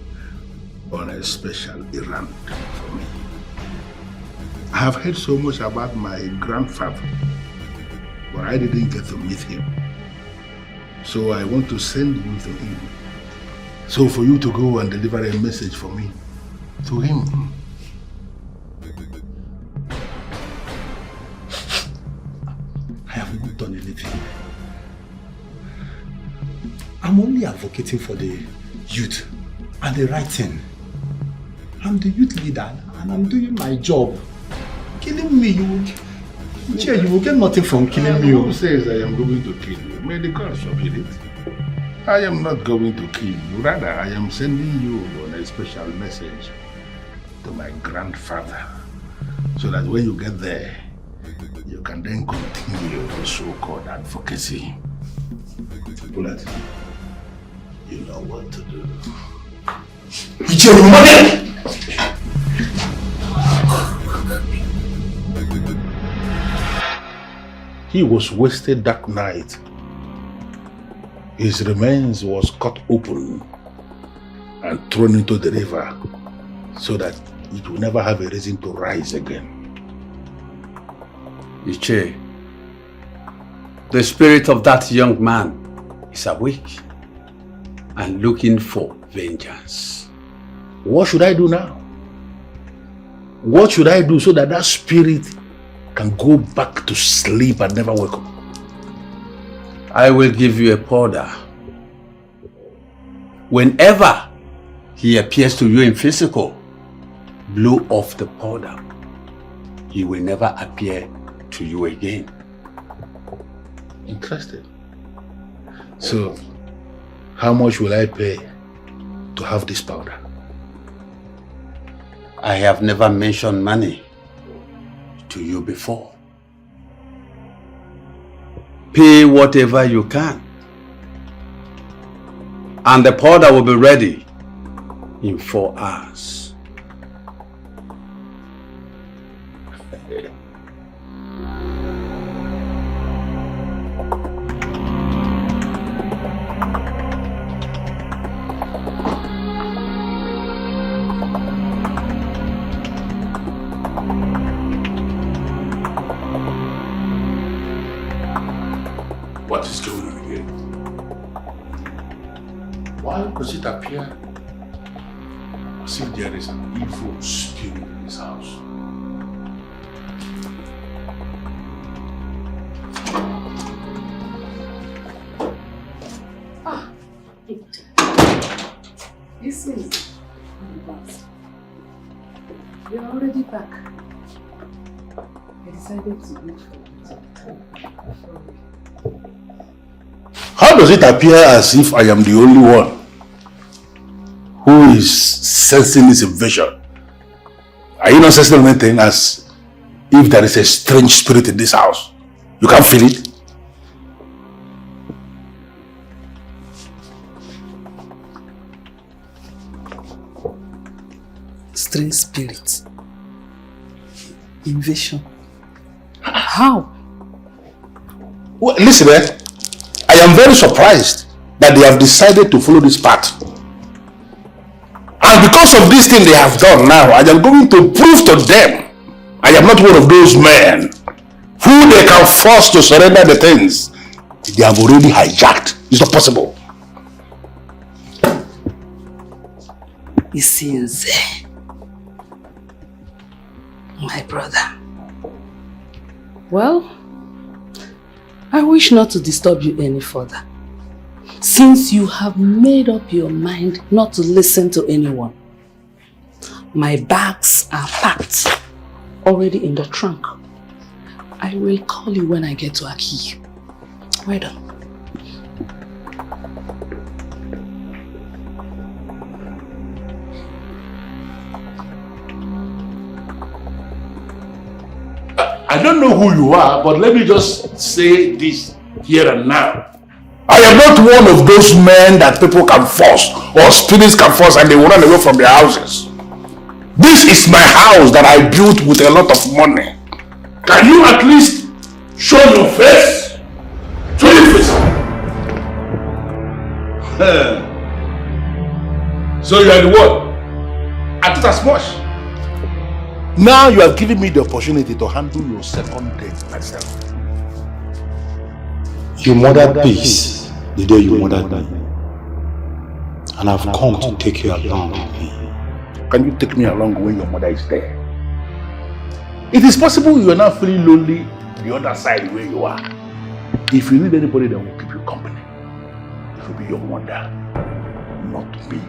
on a special errand for me. I have heard so much about my grandfather, but I didn't get to meet him. So I want to send you to him. So for you to go and deliver a message for me to him. I have not done anything. I'm only advocating for the youth and the right thing. I'm the youth leader and I'm doing my job. Killing me, you will get nothing from killing me. Who says I am going to kill you? May the gods forbid it. I am not going to kill you. Rather, I am sending you on a special message to my grandfather, so that when you get there, you can then continue the so-called advocacy. Bullet, you know what to do. He was wasted that night. His remains was cut open and thrown into the river so that it will never have a reason to rise again. Iche, the spirit of that young man is awake and looking for vengeance. What should I do now? What should I do so that that spirit can go back to sleep and never wake up? I will give you a powder. Whenever he appears to you in physical, blow off the powder. He will never appear to you again. Interesting. So, how much will I pay to have this powder? I have never mentioned money to you before. Pay whatever you can. And the powder will be ready in 4 hours. What is going on again? Why does it appear as if there is an evil spirit in this house? This is you're already back. I decided to wait for you. How does it appear as if I am the only one who is sensing this invasion? Are you not sensing anything as if there is a strange spirit in this house. You can't feel it? Strange spirit. Invasion. How? Well, listen, I am very surprised that they have decided to follow this path. And because of this thing they have done now, I am going to prove to them I am not one of those men who they can force to surrender the things they have already hijacked. It's not possible. Isinze, my brother. Well, I wish not to disturb you any further, since you have made up your mind not to listen to anyone. My bags are packed, already in the trunk. I will call you when I get to Aki. Well done. I don't know who you are, but let me just say this here and now. I am not one of those men that people can force or spirits can force and they will run away from their houses. This is my house that I built with a lot of money. Can you at least show your face? Show your face. So you are the one. I thought as much. Now you have given me the opportunity to handle your second date myself. You murdered peace the day you murdered me. And I've come to take you along with me. Can you take me along when your mother is there? It is possible you are now feeling lonely the other side where you are. If you need anybody that will keep you company, it will be your mother, not me.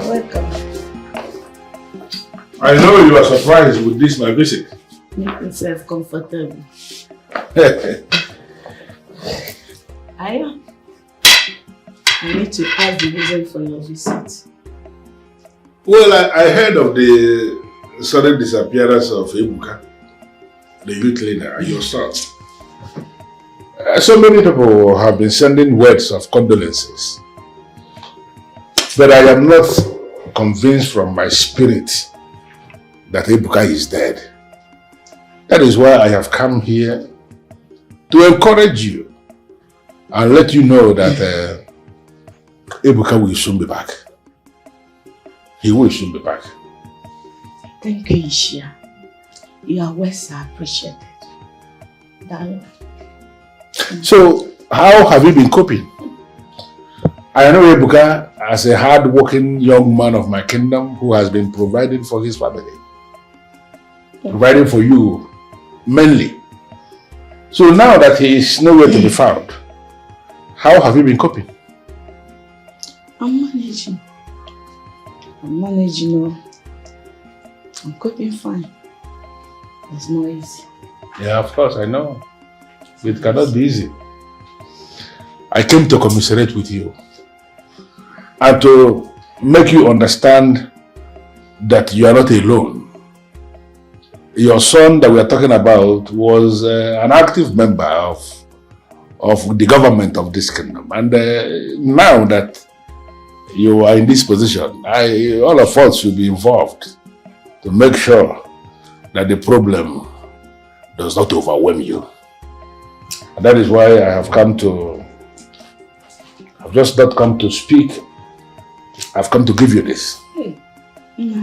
Welcome. I know you are surprised with this my visit. Make yourself comfortable. I need to ask the reason for your visit. Well, I heard of the sudden disappearance of Ebuka, the youth leader, and your son. So many people have been sending words of condolences. But I am not convinced from my spirit that Ebuka is dead. That is why I have come here to encourage you and let you know that Ebuka will soon be back. He will soon be back. Thank you, Ishia. You are well appreciated. Darling. So, how have you been coping? I know Ebuka as a hard-working young man of my kingdom who has been providing for his family. Providing for you, mainly. So now that he is nowhere to be found, how have you been coping? I'm managing. I'm coping fine. It's not easy. Yeah, of course, I know. It cannot be easy. I came to commiserate with you and to make you understand that you are not alone. Your son that we are talking about was an active member of the government of this kingdom. And now that you are in this position, all of us should be involved to make sure that the problem does not overwhelm you. And that is why I have come to, I've just not come to speak, I've come to give you this. Hey, you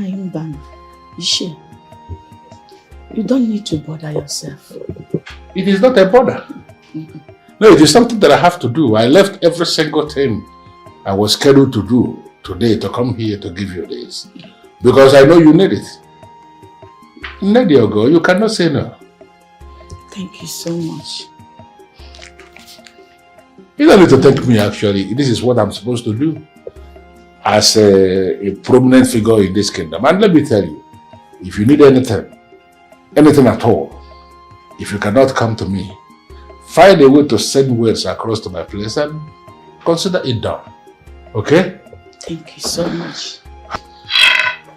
don't need to bother yourself. It is not a bother. No, it is something that I have to do. I left every single thing I was scheduled to do today to come here to give you this. Because I know you need it. Need your go, you cannot say no. Thank you so much. You don't need to thank me actually. This is what I'm supposed to do as a prominent figure in this kingdom. And let me tell you, if you need anything at all, if you cannot come to me, find a way to send words across to my place and consider it done. Okay? Thank you so much.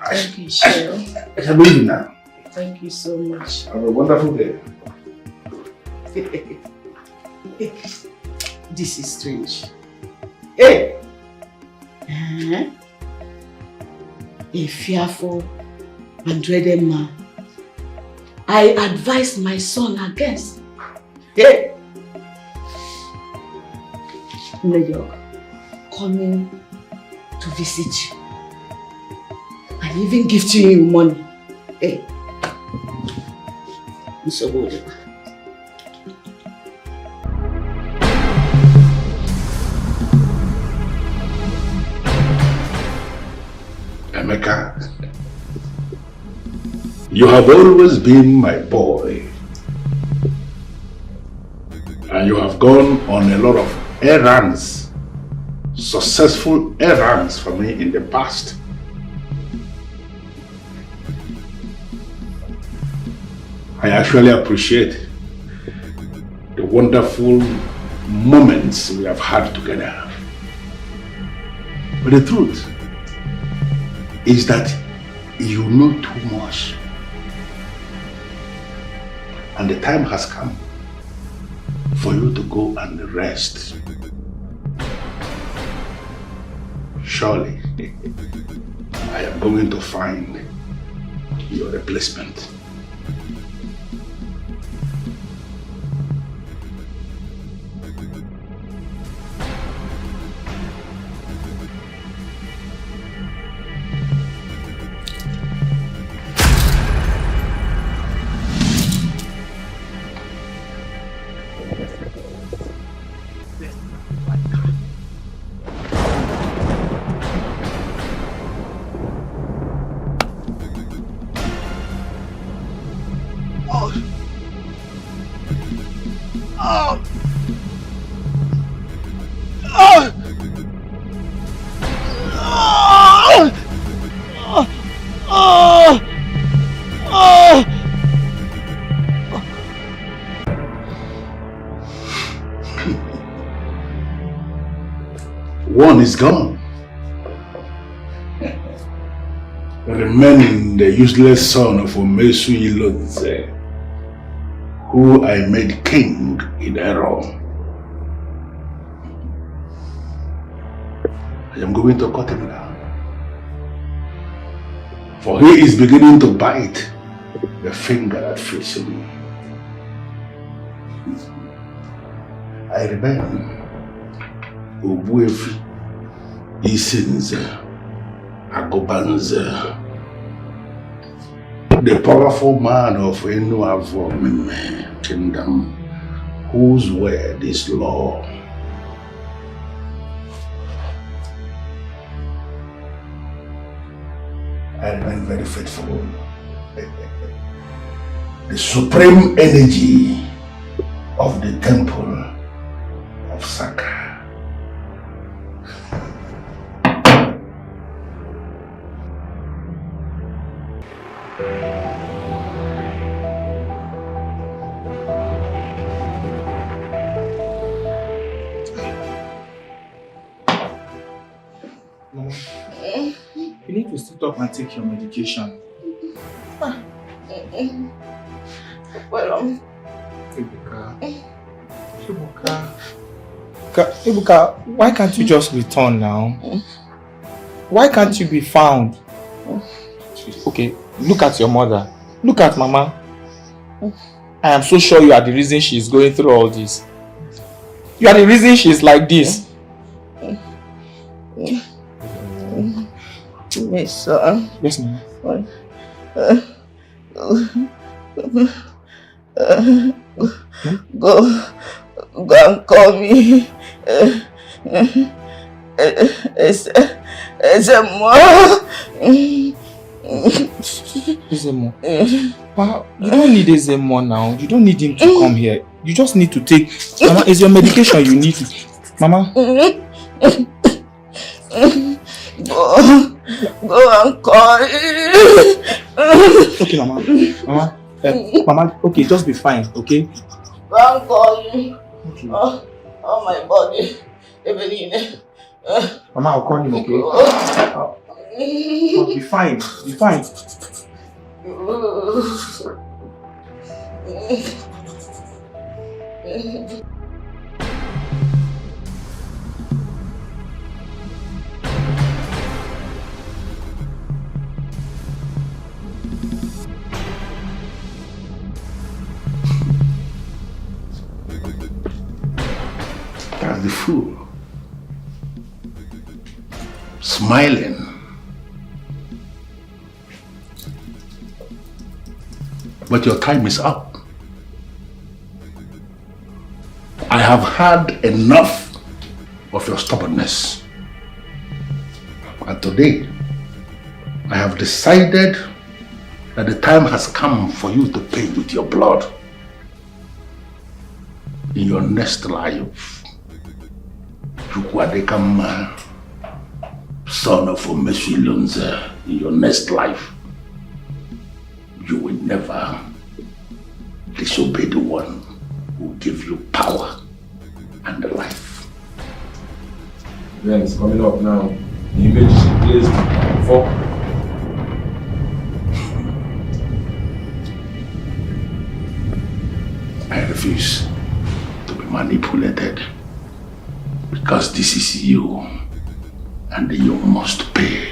Thank you, Cheryl. I can leave now. Thank you so much. Have a wonderful day. This is strange. Hey! A fearful and dreaded man. I advise my son against. Hey! Major, coming to visit you. And even gifting you money. Hey! It's so good. Emeka, you have always been my boy. And you have gone on a lot of errands, successful errands for me in the past. I actually appreciate the wonderful moments we have had together. But the truth is that you know too much. And the time has come for you to go and rest. Surely, I am going to find your replacement. One is gone, remaining the useless son of Omesu Ilodze, who I made king in error. I am going to cut him down, for he is beginning to bite the finger that feeds him. I remain Obuefi Isinze Agobanze, the powerful man of Enuavo kingdom, whose word is law. I remain very faithful. The supreme energy of the temple of Saka. You need to sit up and take your medication. Well, Ibuka, why can't you just return now? Why can't you be found? Okay, look at your mother. Look at Mama. I am so sure you are the reason she is going through all this. You are the reason she is like this. My son. Yes, ma'am. Go and call me. Ezemo. Wow, you don't need Ezemo now. You don't need him to come here. You just need to take... Mama, is your medication you need to... Mama? Go and call. Okay, Mama. Mama. Mama, okay, just be fine, okay? Go and call. Okay. Oh, my body. Eveline. Mama, I'll call him, okay? I'll be fine. Be fine. That's the fool. Smiling. But your time is up. I have had enough of your stubbornness. And today, I have decided that the time has come for you to pay with your blood in your next life. Chukwadekama, son of Omeshilunze, in your next life, you will never disobey the one who gives you power and life. Yeah, it's coming up now. The image is placed before. I refuse to be manipulated because this is you and you must pay.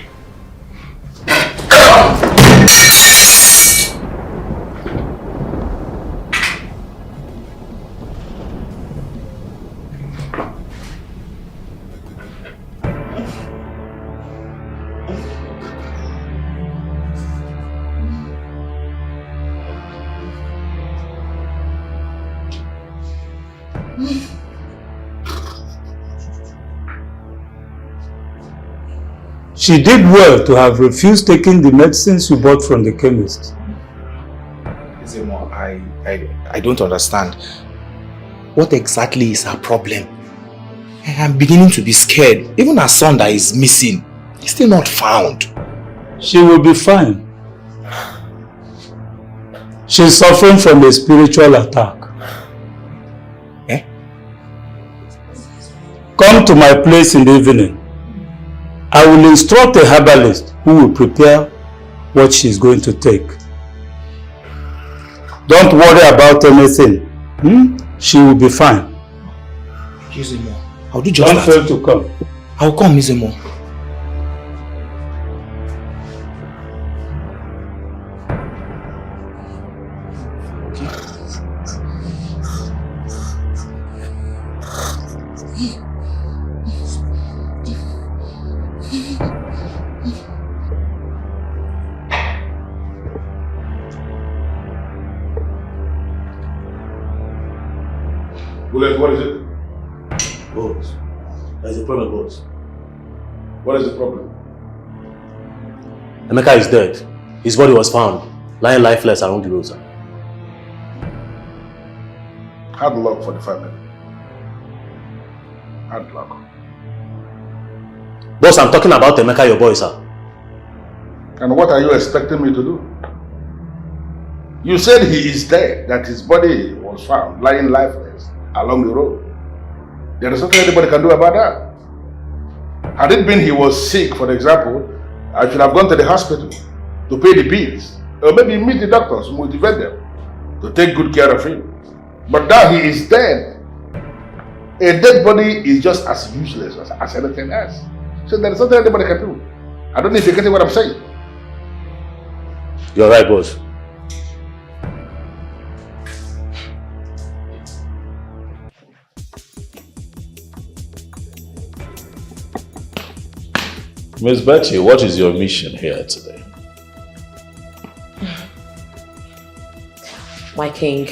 She did well to have refused taking the medicines you bought from the chemist. Zemo, I don't understand. What exactly is her problem? I'm beginning to be scared. Even her son that is missing, he's still not found. She will be fine. She's suffering from a spiritual attack. Eh? Come to my place in the evening. I will instruct a herbalist who will prepare what she's going to take. Don't worry about anything. She will be fine. Zemo, I'll do just that. Don't fail to come. I'll come, Zemo. What is it? Boss, there's a problem, boss. What is the problem? Emeka is dead. His body was found, lying lifeless along the road, sir. Hard luck for the family. Hard luck. Boss, I'm talking about Emeka, your boy, sir. And what are you expecting me to do? You said he is dead, that his body was found lying lifeless along the road. There is nothing anybody can do about that. Had it been he was sick, for example, I should have gone to the hospital to pay the bills, or maybe meet the doctors, motivate them to take good care of him. But now he is dead. A dead body is just as useless as anything else. So there is nothing anybody can do. I don't know if you're getting what I'm saying. You're right, boss. Miss Betty, what is your mission here today? My king,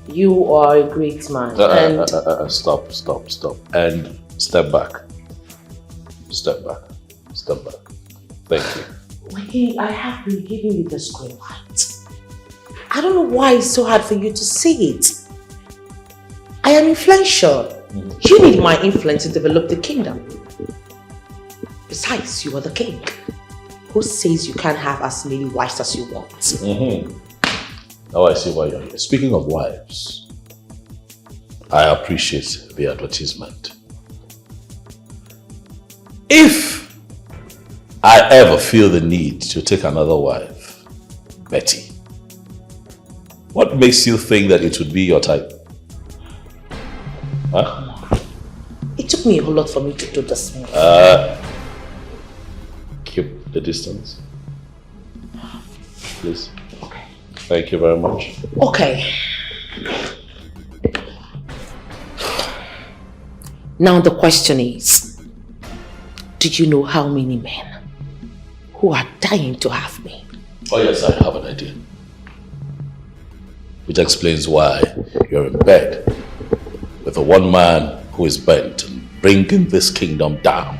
you are a great man. Stop. And step back. Step back. Thank you. My king, I have been giving you this green light. I don't know why it's so hard for you to see it. I am influential. You need my influence to develop the kingdom. Besides, you are the king. Who says you can't have as many wives as you want? Now I see why you're here. Speaking of wives, I appreciate the advertisement. I ever feel the need to take another wife, Betty, what makes you think that it would be your type? Huh? It took me a whole lot for me to do this. Keep the distance. Please. Okay. Thank you very much. Okay. Now the question is, did you know how many men who are dying to have me? Oh yes, I have an idea. Which explains why you're in bed with the one man who is bent on bringing this kingdom down.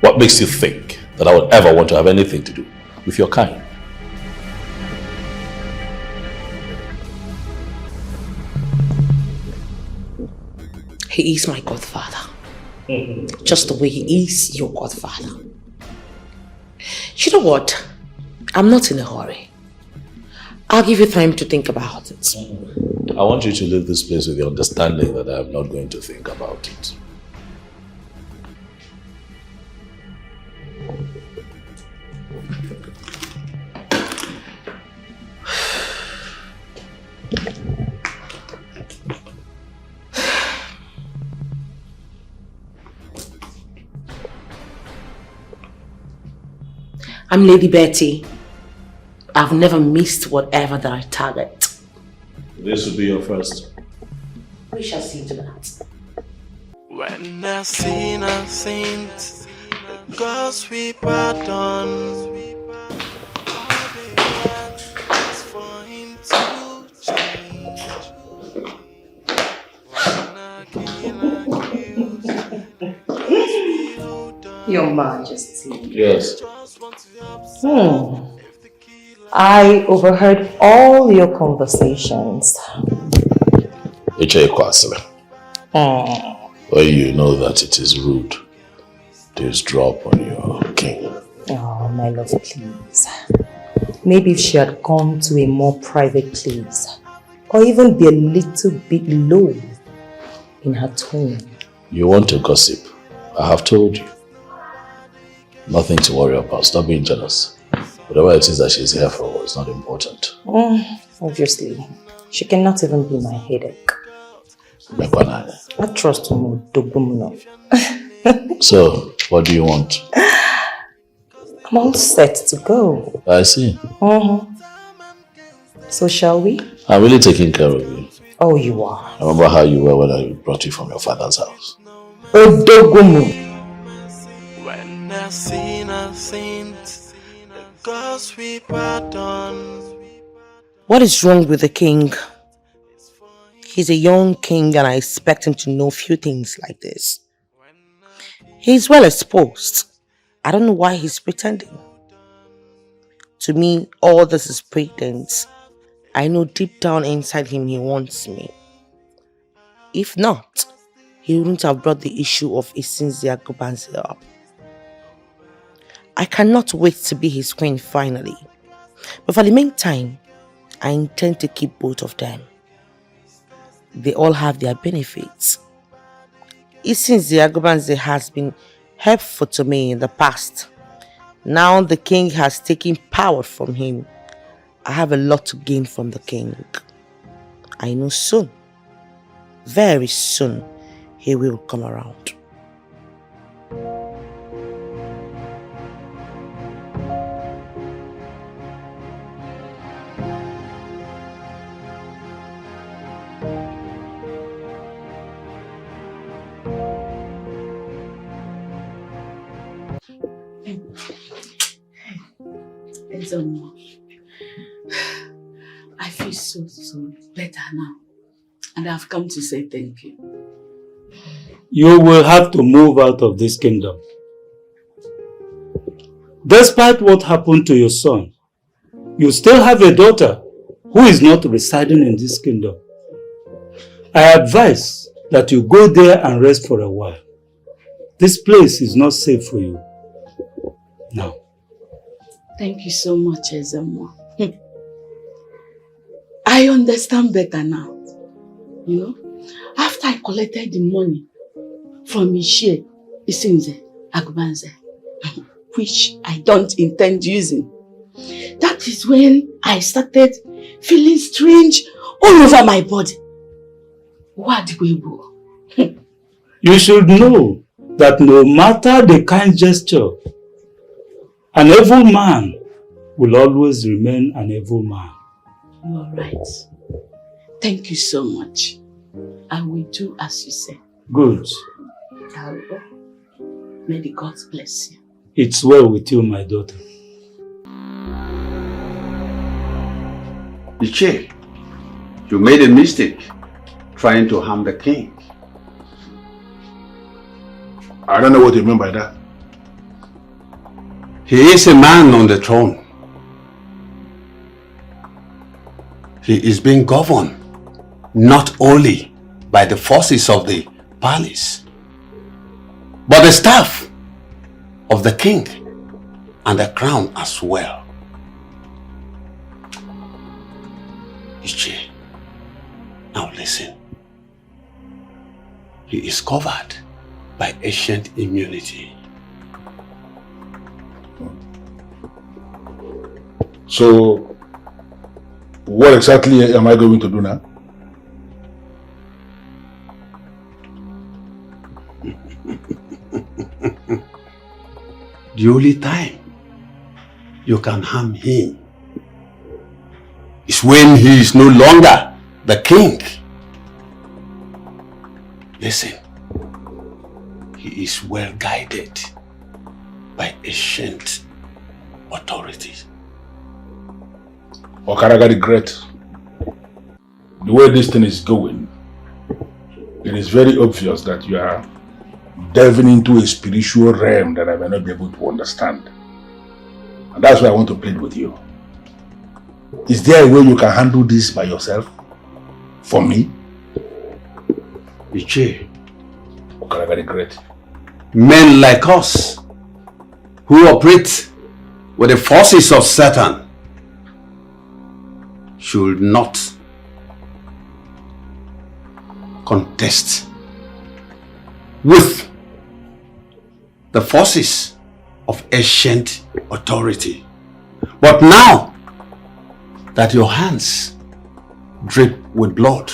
What makes you think that I would ever want to have anything to do with your kind? He is my godfather. Just the way he is your godfather. You know what? I'm not in a hurry. I'll give you time to think about it. I want you to leave this place with the understanding that I'm not going to think about it. I'm Lady Betty. I've never missed whatever that I target. This will be your first. We shall see to that. When I sin a saint, the gods we pardon. All they want is for him to change. When I kill accused, the gods we hold on. Your Majesty. Yes. I overheard all your conversations. Well, you know that it is rude to drop on your king. Oh, my love, please. Maybe if she had gone to a more private place, or even be a little bit low in her tone. You want to gossip? I have told you. Nothing to worry about. Stop being jealous. Whatever it is that she's here for is not important. Obviously. She cannot even be my headache. I trust him. So, what do you want? I'm all set to go. I see. So shall we? I'm really taking care of you. Oh, you are. I remember how you were when I brought you from your father's house. When I sin a saint, the gods we pardon. What is wrong with the king? He's a young king and I expect him to know few things like this. He's well exposed. I don't know why he's pretending. To me, all this is pretense. I know deep down inside him he wants me. If not, he wouldn't have brought the issue of Isinzia Gubanze up. I cannot wait to be his queen finally. But for the meantime, I intend to keep both of them. They all have their benefits. Isinzia Gubanze has been helpful to me in the past. Now the king has taken power from him. I have a lot to gain from the king. I know soon, very soon, he will come around. I feel so better now. And I've come to say thank you. You will have to move out of this kingdom. Despite what happened to your son, you still have a daughter who is not residing in this kingdom. I advise that you go there and rest for a while. This place is not safe for you. Now. Thank you so much, Ezemo. I understand better now. You know, after I collected the money from Isinze Agbanze, which I don't intend using. That is when I started feeling strange all over my body. What will You should know that no matter the kind gesture, an evil man will always remain an evil man. You are right. Thank you so much. I will do as you said. Good. I'll go. May the gods bless you. It's well with you, my daughter. Iche, you made a mistake trying to harm the king. I don't know what you mean by that. He is a man on the throne. He is being governed not only by the forces of the palace, but the staff of the king and the crown as well. Iche, now listen. He is covered by ancient immunity. So, what exactly am I going to do now? The only time you can harm him is when he is no longer the king. Listen, he is well guided by ancient authorities. Okaraga the Great, the way this thing is going, it is very obvious that you are delving into a spiritual realm that I may not be able to understand. And that's why I want to plead with you. Is there a way you can handle this by yourself? For me? Iche, Okaraga the Great. Men like us who operate with the forces of Satan should not contest with the forces of ancient authority. But now that your hands drip with blood,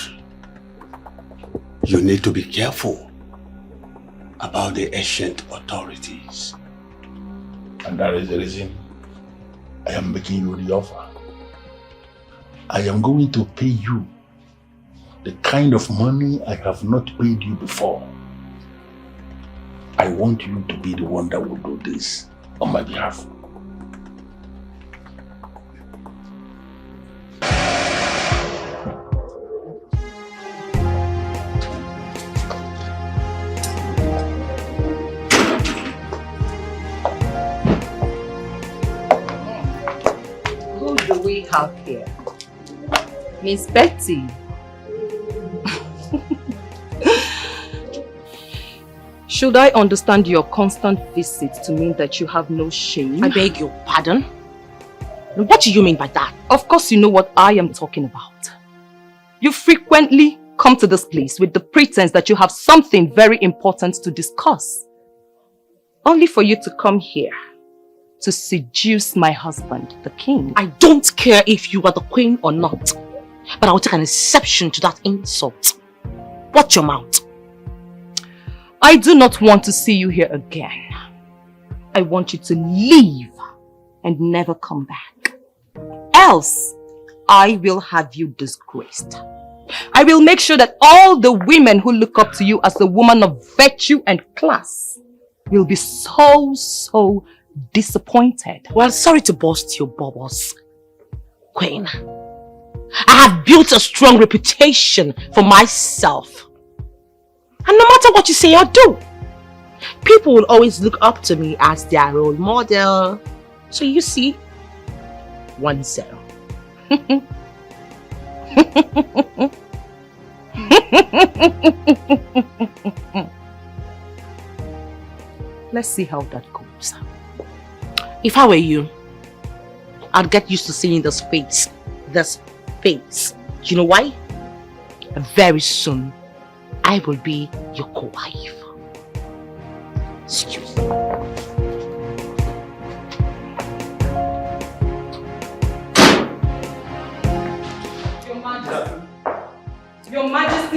you need to be careful about the ancient authorities. And that is the reason I am making you the offer. I am going to pay you the kind of money I have not paid you before. I want you to be the one that will do this on my behalf. Who do we have here? Miss Betty. Should I understand your constant visits to mean that you have no shame? I beg your pardon? What do you mean by that? Of course you know what I am talking about. You frequently come to this place with the pretense that you have something very important to discuss. Only for you to come here to seduce my husband, the king. I don't care if you are the queen or not, but I will take an exception to that insult. Watch your mouth. I do not want to see you here again. I want you to leave and never come back. Else, I will have you disgraced. I will make sure that all the women who look up to you as a woman of virtue and class will be so disappointed. Well, sorry to burst your bubbles, Queen. I have built a strong reputation for myself. And no matter what you say or do, people will always look up to me as their role model. So you see, 1-0. Let's see how that goes. If I were you, I'd get used to seeing this face. This face. You know why? Very soon, I will be your co-wife. Excuse me.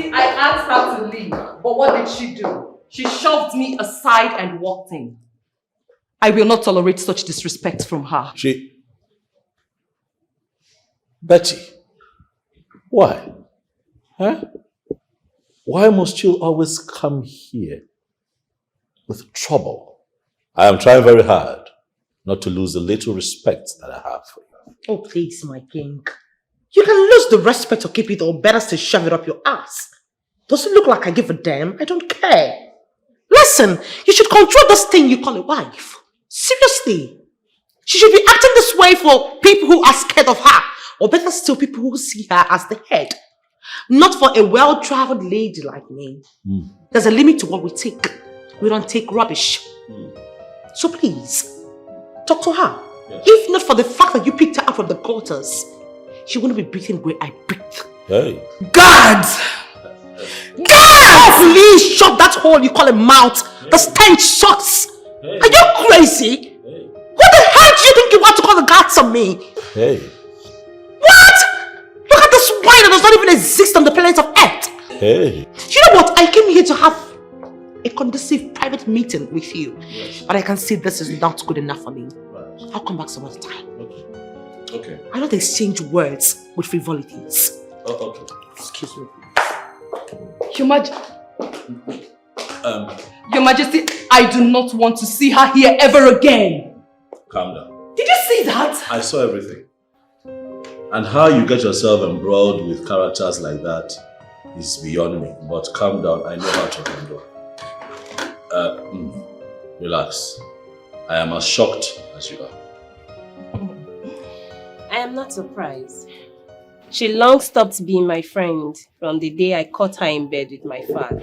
Majesty, I asked her to leave, but what did she do? She shoved me aside and walked in. I will not tolerate such disrespect from her. Betty, why? Huh? Why must you always come here with trouble? I am trying very hard not to lose the little respect that I have for you. Oh, please, my king. You can lose the respect or keep it, or better still shove it up your ass. Does it look like I give a damn? I don't care. Listen, you should control this thing you call a wife. Seriously. She should be acting this way for people who are scared of her, or better still, people who see her as the head. Not for a well-traveled lady like me. There's a limit to what we take. We don't take rubbish. So please, talk to her. Yes. If not for the fact that you picked her up from the gutters, she wouldn't be breathing where I breathe. Hey. God! God! Please shut that hole you call a mouth. The stench sucks. Are you crazy? What the hell do you think you want to call the gods on me? Hey. What? Look at this wine that does not even exist on the planet of Earth. Hey. You know what? I came here to have a conducive private meeting with you. Yes. But I can see this is not good enough for me. Right. I'll come back some other time. Okay. I don't exchange words with frivolities. Oh, okay. Excuse me. Your Majesty, I do not want to see her here ever again. Calm down. Did you see that? I saw everything. And how you get yourself embroiled with characters like that is beyond me. But calm down, I know how to handle. Relax. I am as shocked as you are. I am not surprised. She long stopped being my friend from the day I caught her in bed with my father.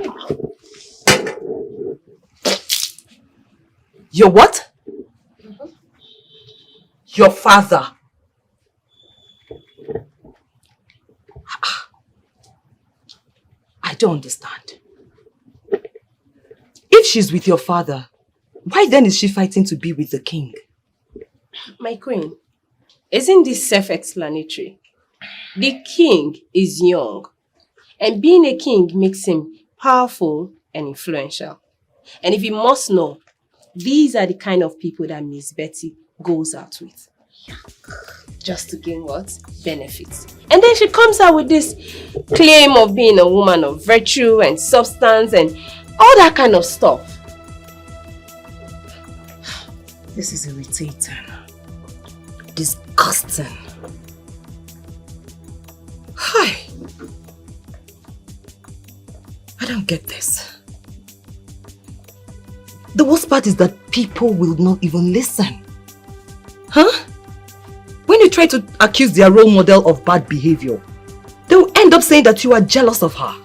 Your what? Your father. I don't understand. If she's with your father, why then is she fighting to be with the king? My queen, isn't this self-explanatory? The king is young, and being a king makes him powerful and influential. And if you must know, these are the kind of people that Miss Betty goes out with. Just to gain what? Benefits. And then she comes out with this claim of being a woman of virtue and substance and all that kind of stuff. This is irritating. Disgusting. Hi. I don't get this. The worst part is that people will not even listen. Huh? When you try to accuse their role model of bad behavior, they will end up saying that you are jealous of her.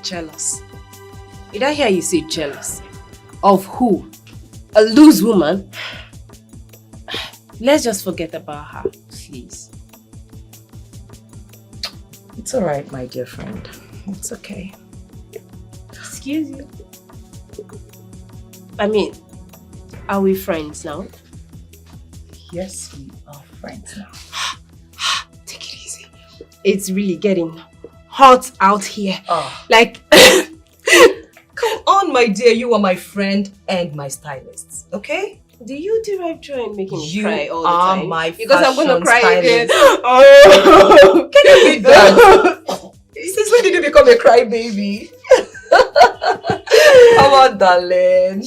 Jealous? Did I hear you say jealous? Of who? A loose woman? Let's just forget about her, please. It's alright, my dear friend. It's okay. Excuse you. I mean, are we friends now? Yes, we are friends now. Take it easy. It's really getting hot out here. Like... Come on, my dear. You are my friend and my stylist. Okay? Do you derive joy in making me You cry all the are time? my Because I'm going to cry fashion again. stylist. Oh. Can you beat that? Since when did you become a crybaby? Come on, darling.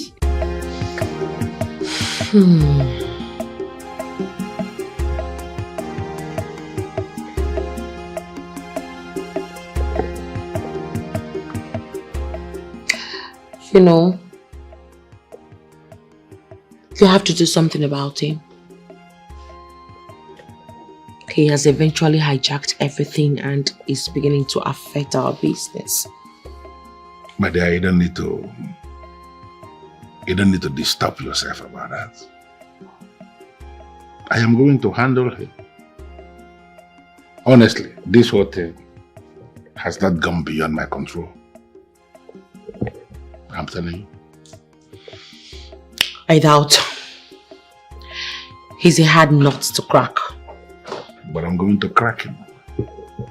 You know, you have to do something about him. He has eventually hijacked everything and is beginning to affect our business. My dear, you don't need to disturb yourself about that. I am going to handle him. Honestly, this whole thing has not gone beyond my control. I'm telling you. I doubt. He's a hard nut to crack. But I'm going to crack him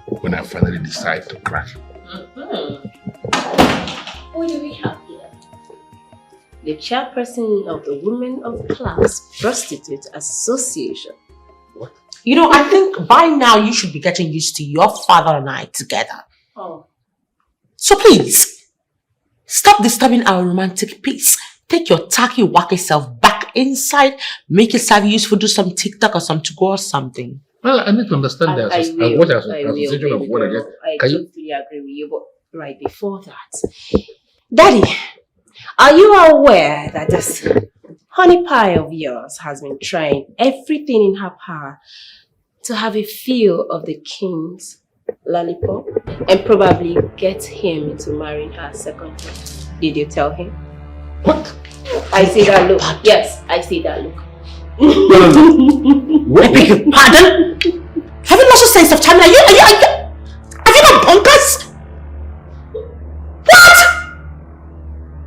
when I finally decide to crack him. What do we have here? The chairperson of the Women of Class Prostitute Association. What? You know, I think by now you should be getting used to your father and I together. Oh. So please, stop disturbing our romantic peace. Take your tacky wacky self back inside, make yourself useful, do some TikTok or some to go or something. Well, I need to understand that. I Can you? totally agree with you, but right before that, Daddy, are you aware that this honey pie of yours has been trying everything in her power to have a feel of the king's lollipop and probably get him into marrying her secondly? Did you tell him? What? I see that look. Yes, I see that look. I beg your pardon? Have you lost your sense of time? Have you got bonkers? What?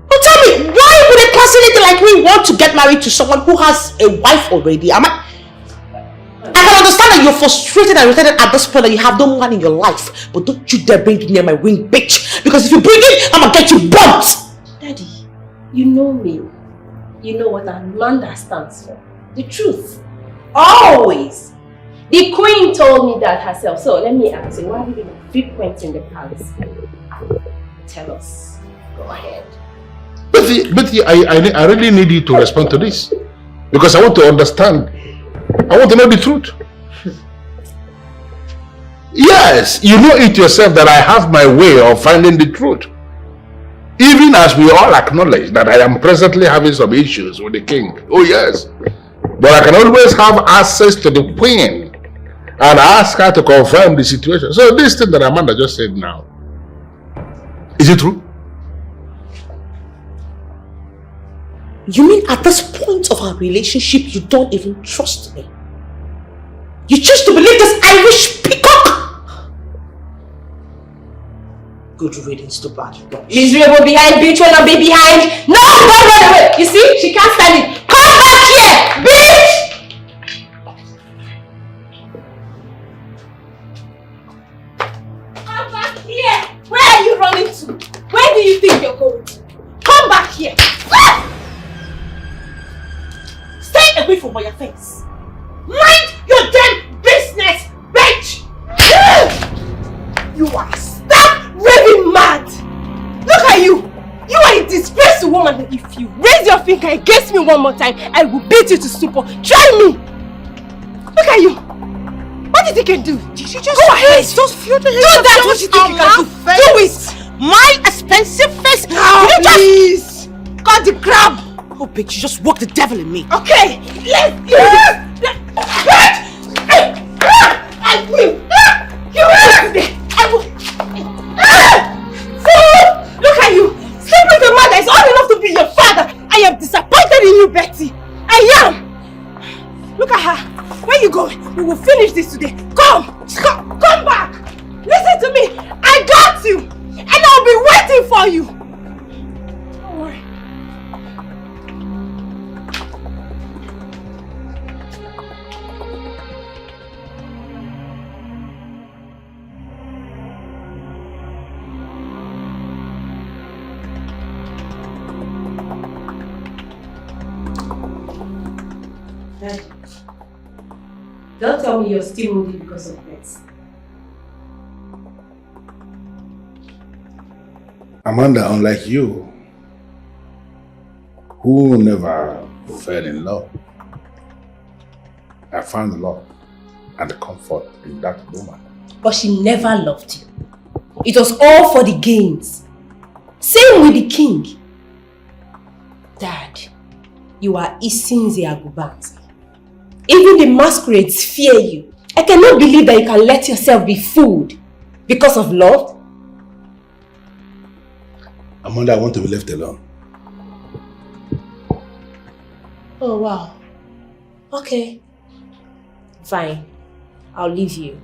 Well, tell me, why would a classy lady like me want to get married to someone who has a wife already? I can understand that you're frustrated and irritated at this point that you have no man in your life, but don't you dare bring it near my wing, bitch, because if you bring it, I'm gonna get you bumped. Daddy, you know me. You know what Amanda stands for. The truth. Always. The queen told me that herself. So let me ask you, why have you been frequenting the palace? Tell us. Go ahead. Betty, I really need you to respond to this. Because I want to understand. I want to know the truth. Yes, you know it yourself that I have my way of finding the truth. Even as we all acknowledge that I am presently having some issues with the king. Oh yes. But I can always have access to the queen and ask her to confirm the situation. So this thing that Amanda just said now, is it true? You mean at this point of our relationship, you don't even trust me? You choose to believe this Irish peacock? Good riddance to bad boys. Miserable behind, bitch will not be behind. No, don't run away. You see, she can't stand it. Come back here, bitch! Come back here. Where are you running to? Where do you think you're going to? Come back here. Stay away from my face. Mind your damn business, bitch! You are stark raving mad! Look at you! You are a disgraceful woman. If you raise your finger against me one more time, I will beat you to stupor. Try me! Look at you! What do you think you can do? Did you just go ahead! Just feel the do that what you think you can do! Do it! My expensive face! Now, please! Cut the crab! Oh, bitch, you just woke the devil in me. Okay, let's do it! I will! You will today! I will! Fool! Look at you! Sleep with a man that is old enough to be your father! I am disappointed in you, Betty! I am! Look at her! Where are you going? We will finish this today. Come back! Listen to me! I got you! And I'll be waiting for you! Don't worry. Don't tell me you're still moody because of this. Amanda, unlike you, who never fell in love, I found love and comfort in that woman. But she never loved you. It was all for the gains. Same with the king. Dad, you are Isinze Agubanza. Even the masquerades fear you. I cannot believe that you can let yourself be fooled because of love. Amanda, I want to be left alone. Oh, wow. Okay. Fine. I'll leave you.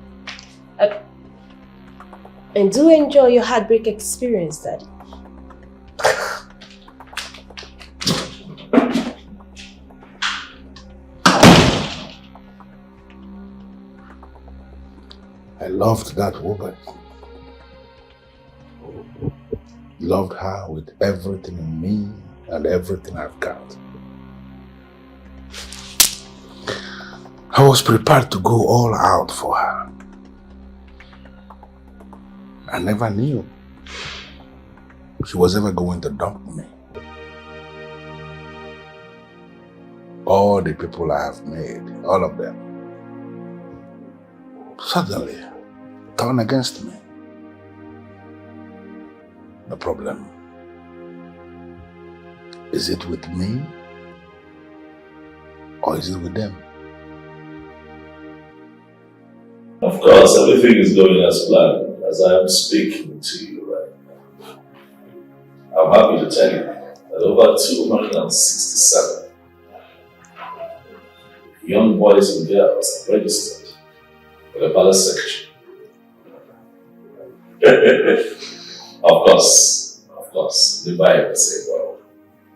And do enjoy your heartbreak experience, Daddy. I loved that woman. loved her with everything in me and everything I've got. I was prepared to go all out for her. I never knew she was ever going to dump me. All the people I have made, all of them, suddenly turn against me. The problem, is it with me or is it with them? Of course, everything is going as planned as I am speaking to you right now. I'm happy to tell you that over 267 young boys and girls have registered for the palace section. Of course, the Bible says, well,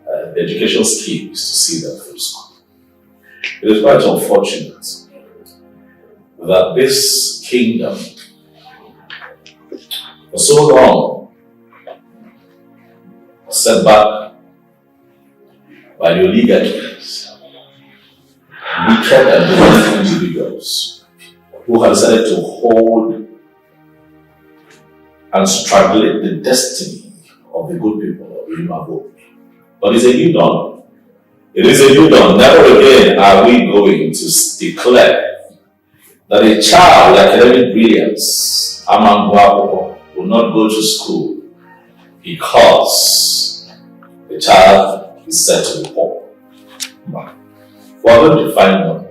the education scheme is to see them through school. It is quite unfortunate that this kingdom, for so long, was set back by the oligarchies, wicked and demonic individuals who have decided to hold and strangulate the destiny of the good people of Imabo. But it's a new dawn. It is a new dawn. Never again are we going to declare that a child with academic brilliance, Amangwapo, will not go to school because the child is said to be poor. We are going to find one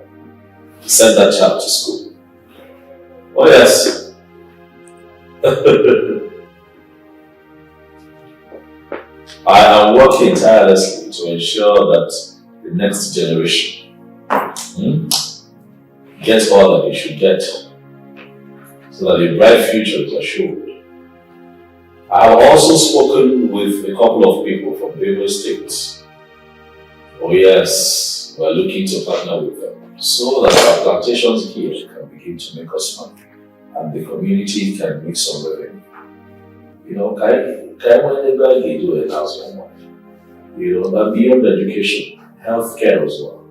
to send that child to school. Oh yes. I am working tirelessly to ensure that the next generation gets all that they should get, so that a bright future is assured. I have also spoken with a couple of people from various states. Oh yes, we are looking to partner with them so that our plantations here can begin to make us money and the community can make some revenue. You know, can do it as one. You know, but beyond education, healthcare as well.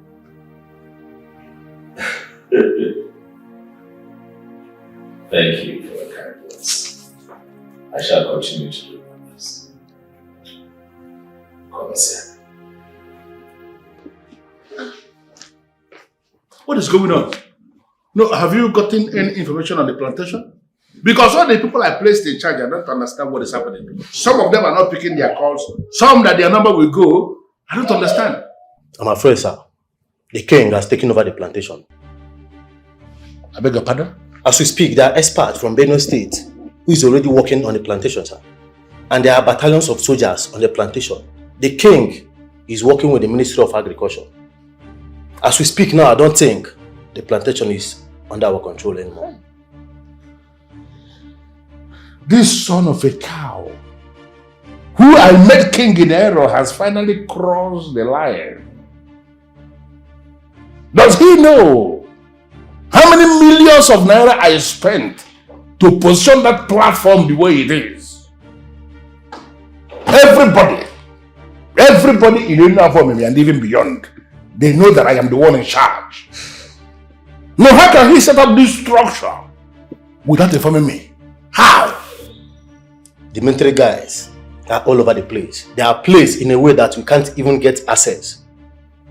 Thank you for your kind words. I shall continue to do my best. Come here. What is going on? No, have you gotten any information on the plantation? Because all the people I placed in charge, I don't understand what is happening. Some of them are not picking their calls. Some that their number will go. I don't understand. I'm afraid, sir. The king has taken over the plantation. I beg your pardon? As we speak, there are experts from Benue State who is already working on the plantation, sir. And there are battalions of soldiers on the plantation. The king is working with the Ministry of Agriculture. As we speak now, I don't think the plantation is under our control anymore. This son of a cow, who I made king in error, has finally crossed the line. Does he know how many millions of naira I spent to position that platform the way it is? Everybody in uniform and even beyond, they know that I am the one in charge. Now, how can he set up this structure without informing me? How? The military guys are all over the place. They are placed in a way that we can't even get access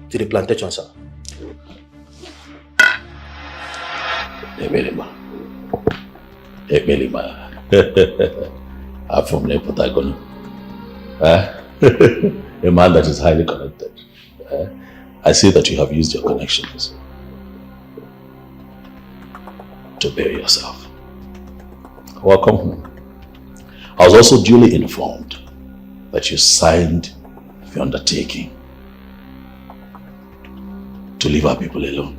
to the plantation, sir. Emelima. I'm from Nepotagona. A man that is highly connected. I see that you have used your connections to bear yourself. Welcome home. I was also duly informed that you signed the undertaking to leave our people alone.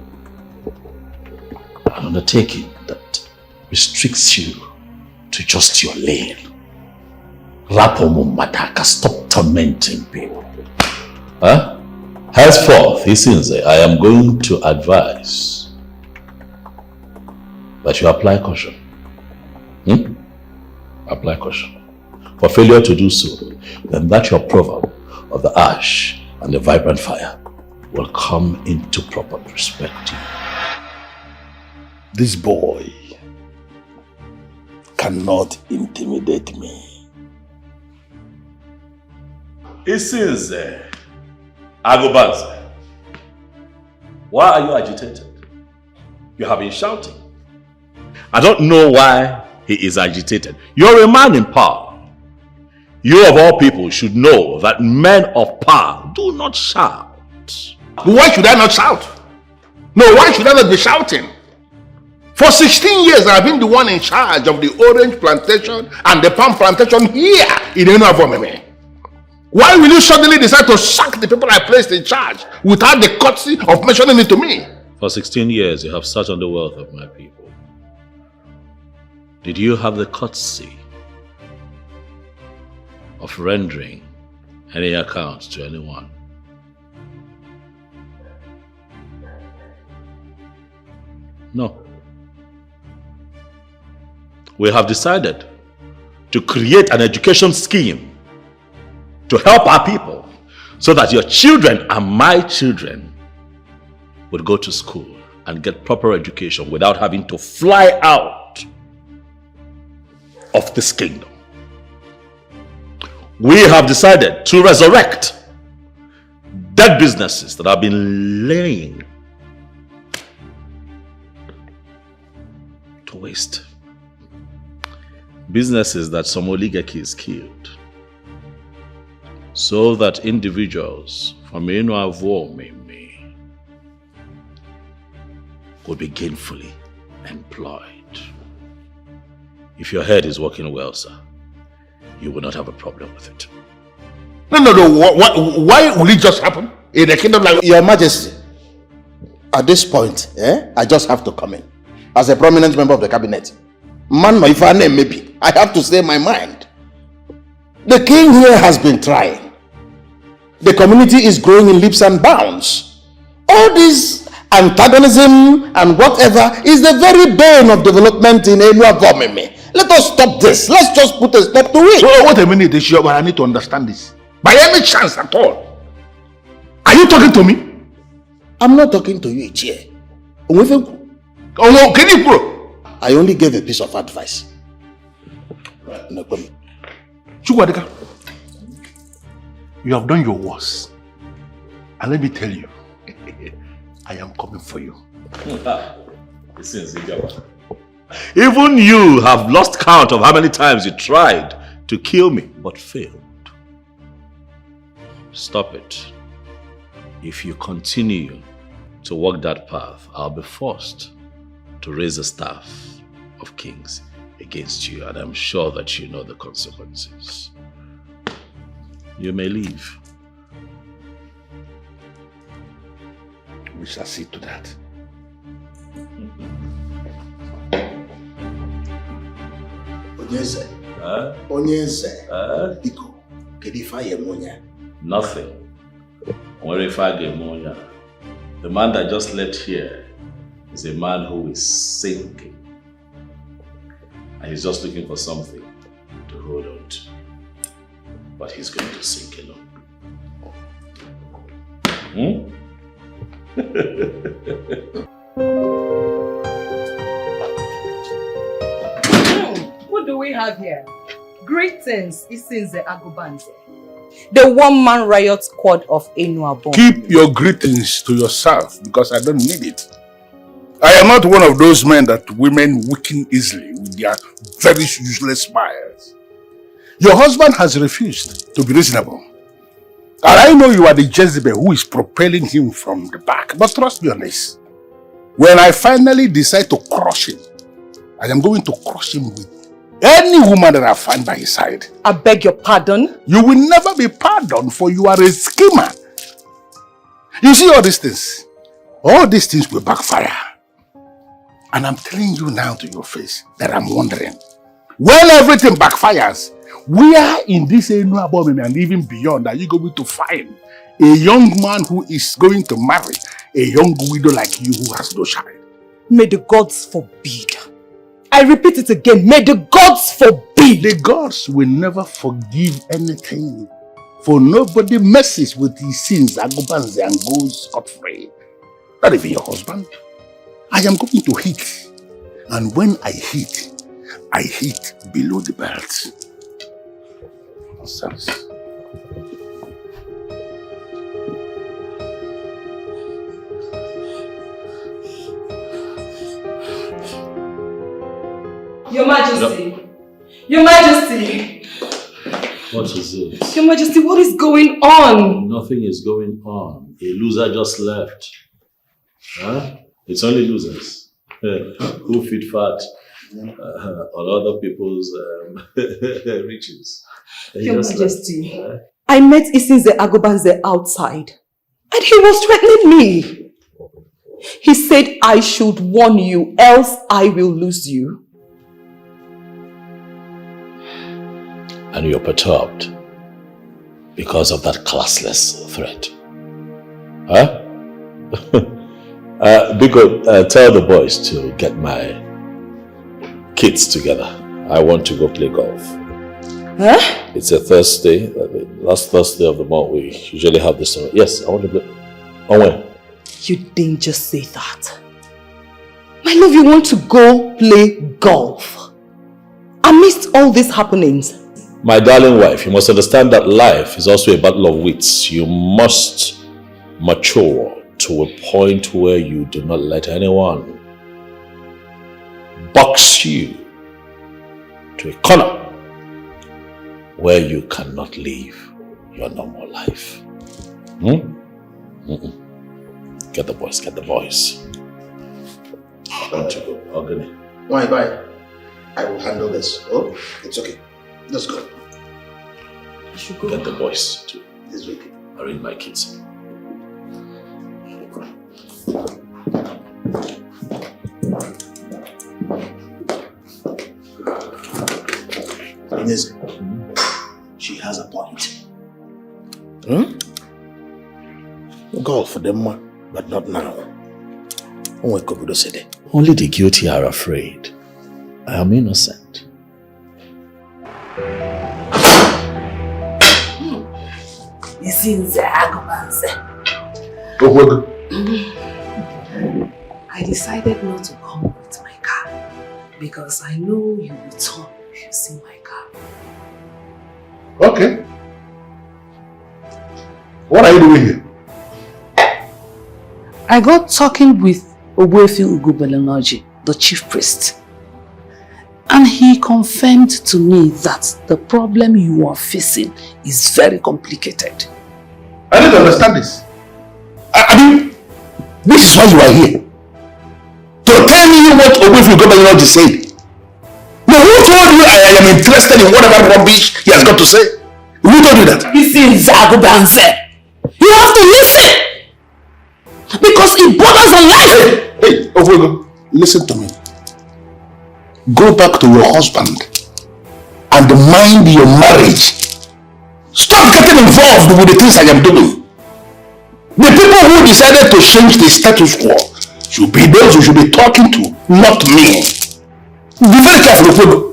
An undertaking that restricts you to just your lane. Rapomo Mataka, stop tormenting people. Henceforth, he says, I am going to advise that you apply caution. Apply caution. for failure to do so, then that your proverb of the ash and the vibrant fire will come into proper perspective. This boy cannot intimidate me. It seems, Agobanze, why are you agitated? You have been shouting. I don't know why he is agitated. You're a man in power. You of all people should know that men of power do not shout. Why should I not shout? No, why should I not be shouting? For 16 years, I've been the one in charge of the orange plantation and the palm plantation here in Enwavomeme. Why will you suddenly decide to sack the people I placed in charge without the courtesy of mentioning it to me? For 16 years, you have sat on the wealth of my people. Did you have the courtesy of rendering any account to anyone? No. We have decided to create an education scheme to help our people so that your children and my children would go to school and get proper education without having to fly out of this kingdom. We have decided to resurrect dead businesses that have been laying to waste. Businesses that some oligarchies killed, so that individuals from Enwavomeme could be gainfully employed. If your head is working well, sir, you will not have a problem with it. No. Why will it just happen in a kingdom like... Your Majesty, at this point, I just have to come in. As a prominent member of the cabinet. Man, if I name maybe, I have to say my mind. The king here has been trying. The community is growing in leaps and bounds. All this antagonism and whatever is the very bane of development in Enwavomeme. Let us stop this. Let's just put a stop to it. So wait a minute, but I need to understand this. By any chance at all, are you talking to me? I'm not talking to you, Ichie. Oh no, can you bro? I only gave a piece of advice. Chukwadeka, you have done your worst. And let me tell you, I am coming for you. Even you have lost count of how many times you tried to kill me, but failed. Stop it. If you continue to walk that path, I'll be forced to raise the staff of kings against you, and I'm sure that you know the consequences. You may leave. We shall see to that. Onyeze. Onyeze. Etiko. Defying Monya. Nothing. The man that just left here is a man who is sinking. And he's just looking for something to hold on to. But he's going to sink alone. What do we have here? Greetings, Isinze Agobanze. The one-man riot squad of Enwabon. Keep your greetings to yourself, because I don't need it. I am not one of those men that women weaken easily with their very useless smiles. Your husband has refused to be reasonable. And I know you are the Jezebel who is propelling him from the back. But trust me on this. When I finally decide to crush him, I am going to crush him with any woman that I find by his side. I beg your pardon? You will never be pardoned, for you are a schemer. You see all these things? All these things will backfire. And I'm telling you now to your face that I'm wondering, when everything backfires, where in this Enwabomeme and even beyond are you going to find a young man who is going to marry a young widow like you who has no child? May the gods forbid. I repeat it again, may the gods forbid. did. The gods will never forgive anything. For nobody messes with his sins and goes scot-free. Not even your husband. I am going to hit. And when I hit below the belt. Nonsense. Your Majesty! Your Majesty! What is it? Your Majesty, what is going on? Nothing is going on. A loser just left. Huh? It's only losers who feed fat on other people's riches. Your Majesty, I met Isinze Agobanze outside and he was threatening me. He said I should warn you, else I will lose you. And you're perturbed because of that classless threat. Huh? Biko, tell the boys to get my kids together. I want to go play golf. Huh? It's a Thursday, last Thursday of the month. We usually have this. Yes, I want to play. On when? You didn't just say that. My love, you want to go play golf amidst all these happenings. My darling wife, you must understand that life is also a battle of wits. You must mature to a point where you do not let anyone box you to a corner where you cannot live your normal life. Get the boys, get the boys. I want to go. Organic. Why, bye. I will handle this. Oh, it's okay. Let's go. I should go. Get the boys to this week. arrange my kids. Inez, she has a point. Golf for them, but not now. Only the guilty are afraid. I am innocent. I decided not to come with my car because I know you will turn if you see my car. Okay. What are you doing here? I got talking with Ogbuefi Ugubelenaji, the chief priest. And he confirmed to me that the problem you are facing is very complicated. I don't understand this. I mean, this is why you are here. To tell me what Ogbuefi Ugubelenaji said. Now, who told you I am interested in whatever rubbish he has got to say? Who told you that? This is Zagubanse. You have to listen! Because it borders on life! Hey, Ogbuefi, listen to me. Go back to your husband and mind your marriage. Stop getting involved with the things I am doing. The people who decided to change the status quo should be those you should be talking to, not me. Be very careful, Ogbuefi.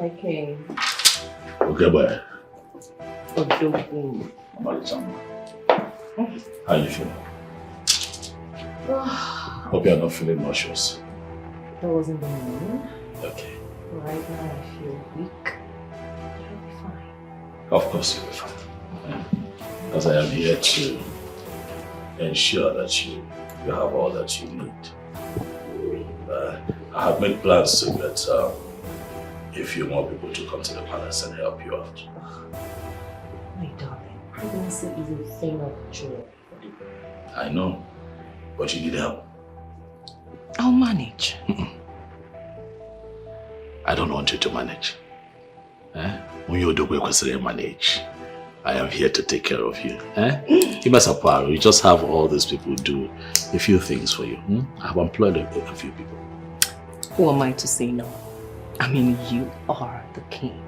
Okay. Okay, boy. Odogun. How you feeling? Hope you're not feeling nauseous. That wasn't the morning. Okay. Right now I feel weak. I'll be fine. Of course you'll be fine. Because I am here to ensure that you have all that you need. I have made plans to get a few more people to come to the palace and help you out. My darling, pregnancy is a thing of joy. I know, but you need help. I'll manage. I don't want you to manage. When you do, we consider manage. I am here to take care of you. You just have all these people do a few things for you. I've employed a few people. Who am I to say no? I mean, you are the king.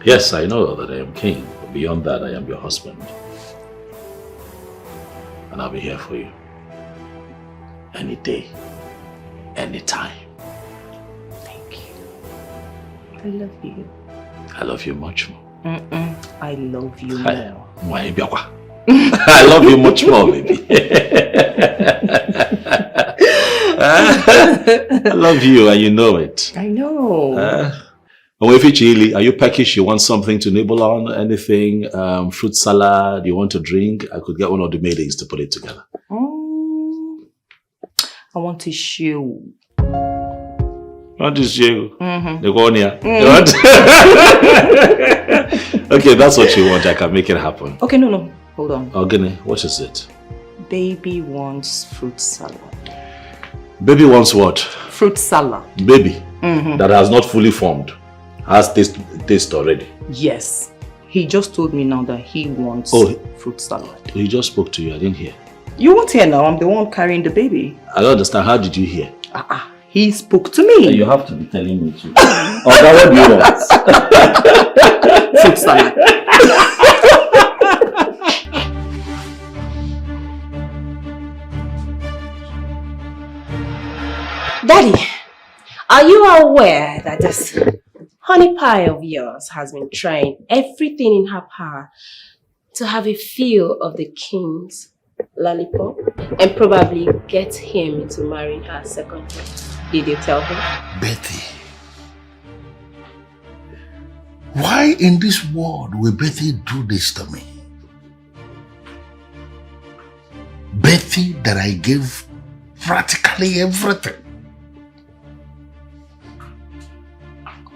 Yes, I know that I am king. But beyond that, I am your husband. And I'll be here for you. Any day. Anytime. Thank you. I love you. I love you much more. I love you more. I love you much more, baby. I love you and you know it. I know. Are you peckish? You want something to nibble on? Anything? Fruit salad? You want to drink? I could get one of the maidens to put it together. I want a shoe. What is you? The one here. Okay, that's what you want. I can make it happen. Okay, no. Hold on. Ogene, what is it? Baby wants fruit salad. Baby wants what? Fruit salad. Baby that has not fully formed. Has taste already. Yes. He just told me now that he wants fruit salad. He just spoke to you. I didn't hear. You won't hear now. I'm the one carrying the baby. I don't understand. How did you hear? He spoke to me. You have to be telling me too. What do you want? Fruit salad. Daddy, are you aware that this honey pie of yours has been trying everything in her power to have a feel of the king's lollipop and probably get him into marrying her second time? Did you tell him? Betty. Why in this world will Betty do this to me? Betty that I gave practically everything.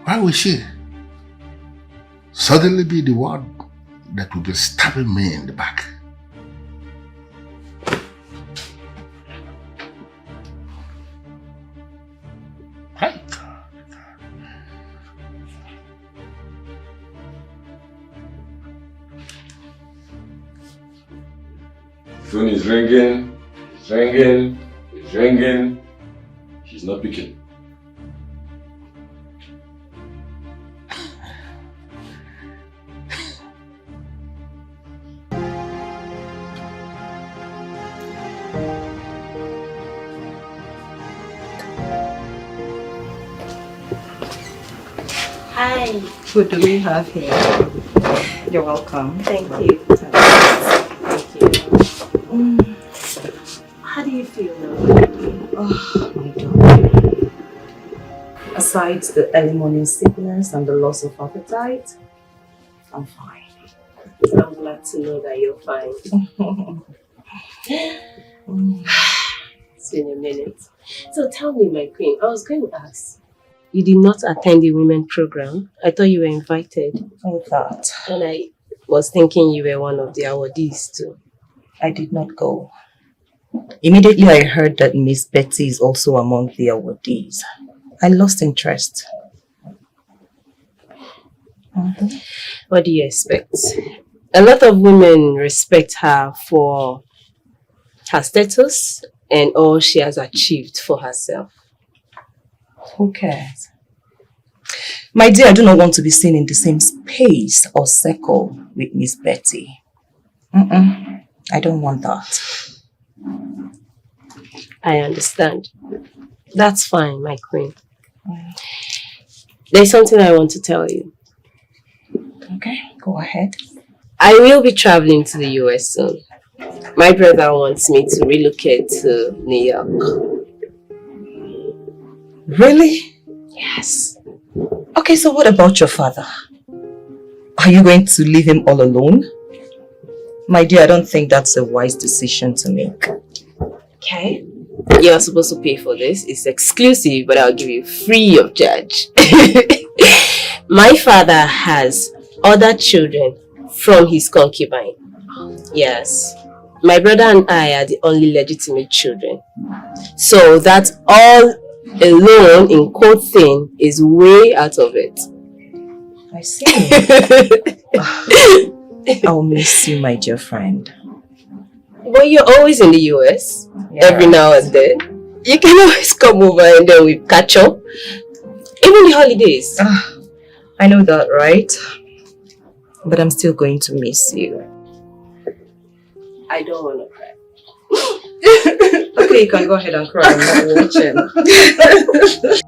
Why will she suddenly be the one that will be stabbing me in the back? Right. Phone is ringing. It's ringing. It's ringing. She's not picking. Hi. What do we have here? You're welcome. Thank you. Thank you. How do you feel now? Oh, my darling. Aside the early morning sickness and the loss of appetite, I'm fine. I'm glad to know that you're fine. It's been a minute. So tell me, my queen, I was going to ask. You did not attend the women program. I thought you were invited. I thought. And I was thinking you were one of the awardees too. I did not go. Immediately I heard that Miss Betty is also among the awardees. I lost interest. What do you expect? A lot of women respect her for her status and all she has achieved for herself. Who cares? My dear, I do not want to be seen in the same space or circle with Miss Betty. I don't want that. I understand. That's fine, my queen. There's something I want to tell you. Okay, go ahead. I will be traveling to the US soon. My brother wants me to relocate to New York. Really? Yes. Okay, so what about your father? Are you going to leave him all alone? My dear, I don't think that's a wise decision to make. Okay. You're supposed to pay for this. It's exclusive, but I'll give you free of charge. My father has other children from his concubine. Yes. My brother and I are the only legitimate children. So that all alone in quote thing is way out of it. I see. I'll miss you, my dear friend. But you're always in the US, every now and then. You can always come over and then we catch up. Even the holidays. I know that, right? But I'm still going to miss you. I don't want to cry. Okay, you can go ahead and cry. I'm not watching.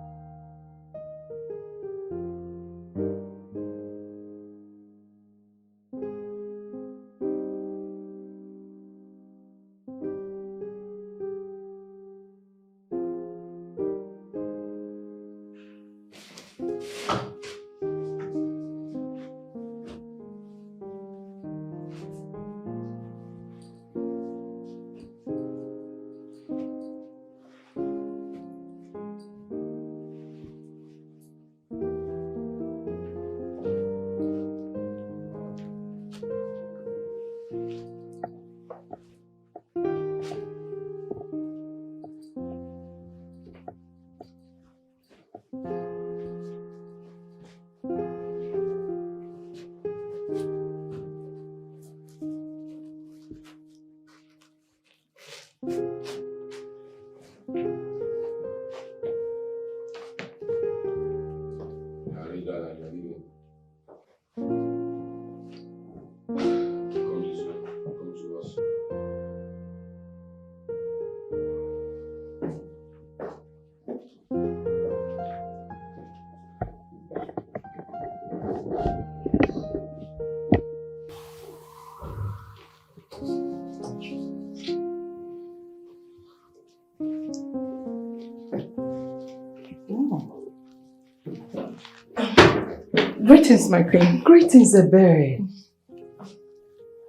Greetings, my queen. Greetings, Ebere.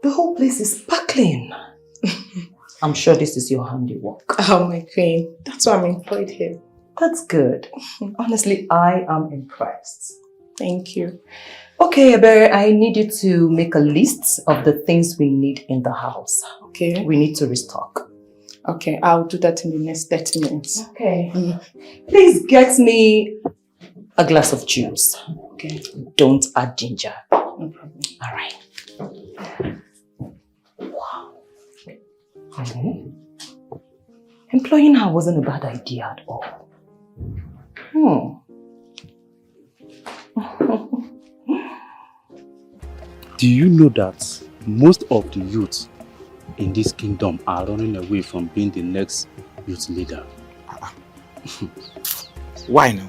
The whole place is sparkling. I'm sure this is your handiwork. Oh, my queen. That's why I'm employed here. That's good. Honestly, I am impressed. Thank you. Okay, Ebere, I need you to make a list of the things we need in the house. Okay. We need to restock. Okay, I'll do that in the next 30 minutes. Okay. Please get me a glass of juice. Okay. Don't add ginger. No problem. All right. Wow. Employing her wasn't a bad idea at all. Do you know that most of the youths in this kingdom are running away from being the next youth leader? Why now?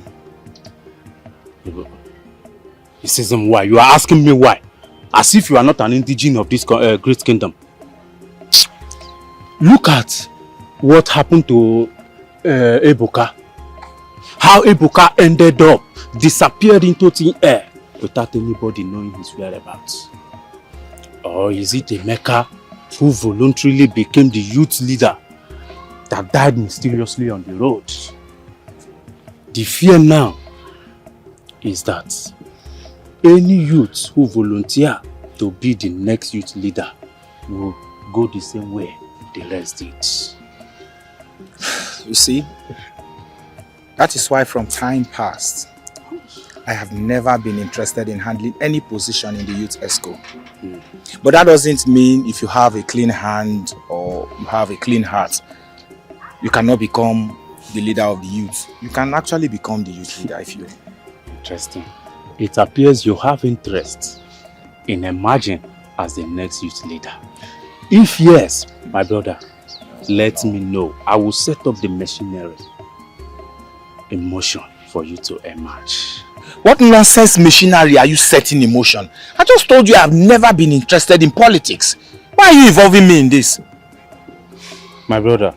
This isn't why. You are asking me why. As if you are not an indigene of this great kingdom. Look at what happened to Ebuka. How Ebuka ended up disappeared into thin air without anybody knowing his whereabouts. Or is it Emeka who voluntarily became the youth leader that died mysteriously on the road? The fear now is that any youth who volunteer to be the next youth leader will go the same way the rest did. You see, that is why from time past, I have never been interested in handling any position in the youth ESCO. But that doesn't mean if you have a clean hand or you have a clean heart, you cannot become the leader of the youth. You can actually become the youth leader if you... Interesting. It appears you have interest in emerging as the next youth leader. If yes, my brother, let me know. I will set up the machinery in motion for you to emerge. What nonsense machinery are you setting in motion? I just told you I have never been interested in politics. Why are you involving me in this? My brother,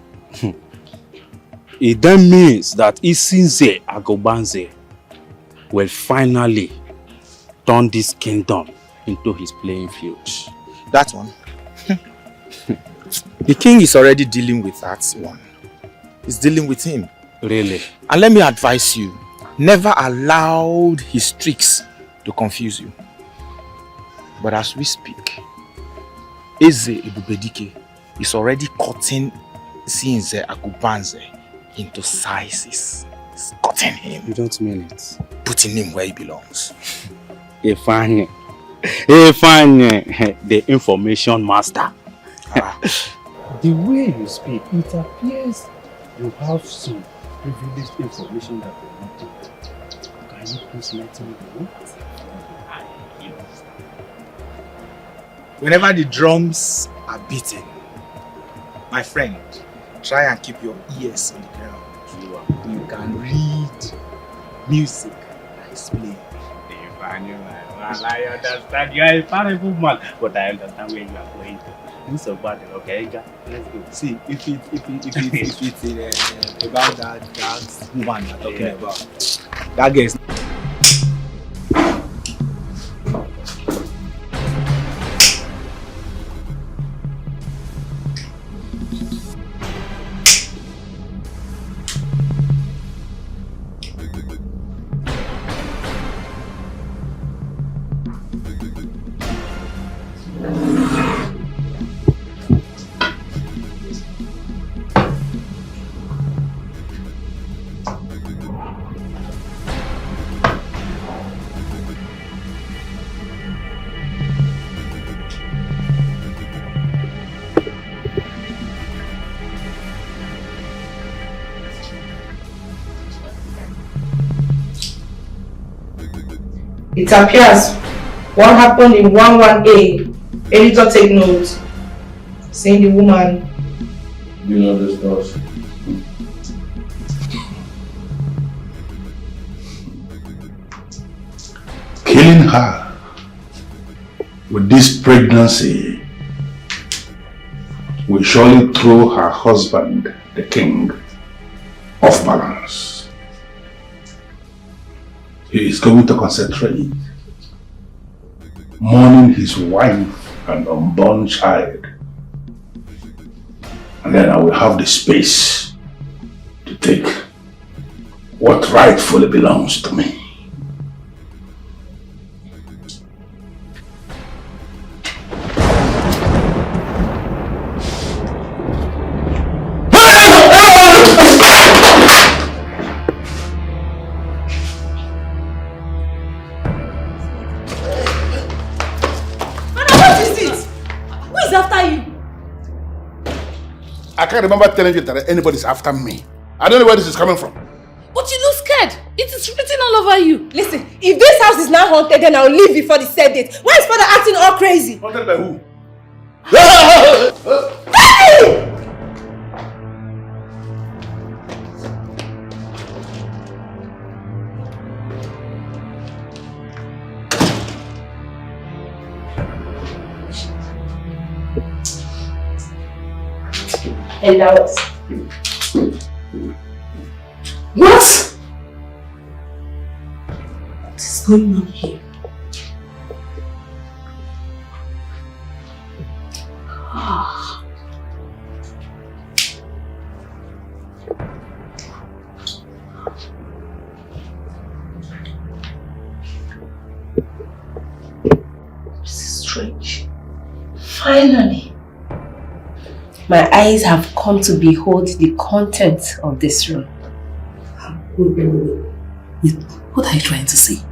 it then means that Isinze Agobanze will finally turn this kingdom into his playing field. That one? The king is already dealing with that one. He's dealing with him. Really? And let me advise you, never allow his tricks to confuse you. But as we speak, Eze Ebubedike is already cutting Sinze Agubanze into sizes. He's cutting him. You don't mean it. Putting him where he belongs. Eke Fani, Hey, fine, the information master. The way you speak, it appears you have some privileged information that we're not doing. Can you please let me know? Whenever the drums are beating, my friend, try and keep your ears on the ground. You can read music that is playing. I understand. You are a powerful man, but I understand where you are going to. It's so bad, okay? Let's go. See, if it's about that woman you're talking about, that girl is. It appears what happened in 11A. Editor, take note. Saying the woman. You know this does. Killing her with this pregnancy will surely throw her husband, the king, off balance. He is going to concentrate, mourning his wife and unborn child. And then I will have the space to take what rightfully belongs to me. I can't remember telling you that anybody's after me. I don't know where this is coming from. But you look scared. It is written all over you. Listen, if this house is now haunted, then I'll leave before the set date. Why is father acting all crazy? Haunted by who? Hey! And now what? What is going on here? This is strange. Finally, my eyes have come to behold the contents of this room. What are you trying to say?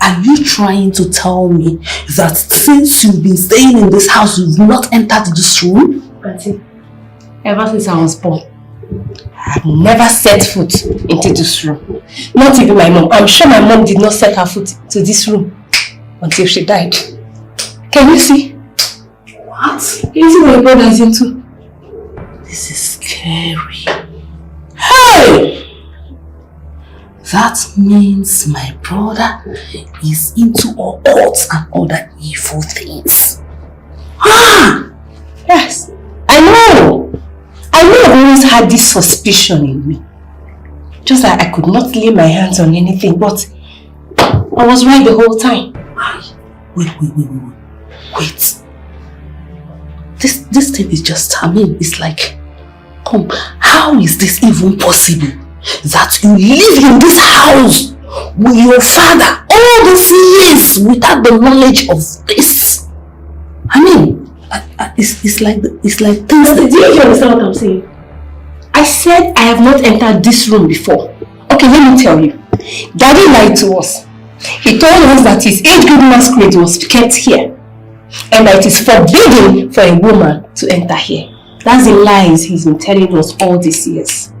Are you trying to tell me that since you've been staying in this house, you've not entered this room? Auntie, ever since I was born, I've never set foot into this room. Not even my mom. I'm sure my mom did not set her foot to this room until she died. Can you see? What? Can you see what my brother is into? This is scary. Hey! That means my brother is into occult and other evil things. Ah! Yes, I know. I've always had this suspicion in me. Just like I could not lay my hands on anything, but I was right the whole time. Wait. This thing is just, it's like, come, how is this even possible? That you live in this house with your father all these years without the knowledge of this? I mean, it's like things that... Do you understand what I'm saying? I said I have not entered this room before. Okay, let me tell you. Daddy lied to us. He told us that his age group masquerade was kept here and that it is forbidden for a woman to enter here. That's the lies he's been telling us all these years.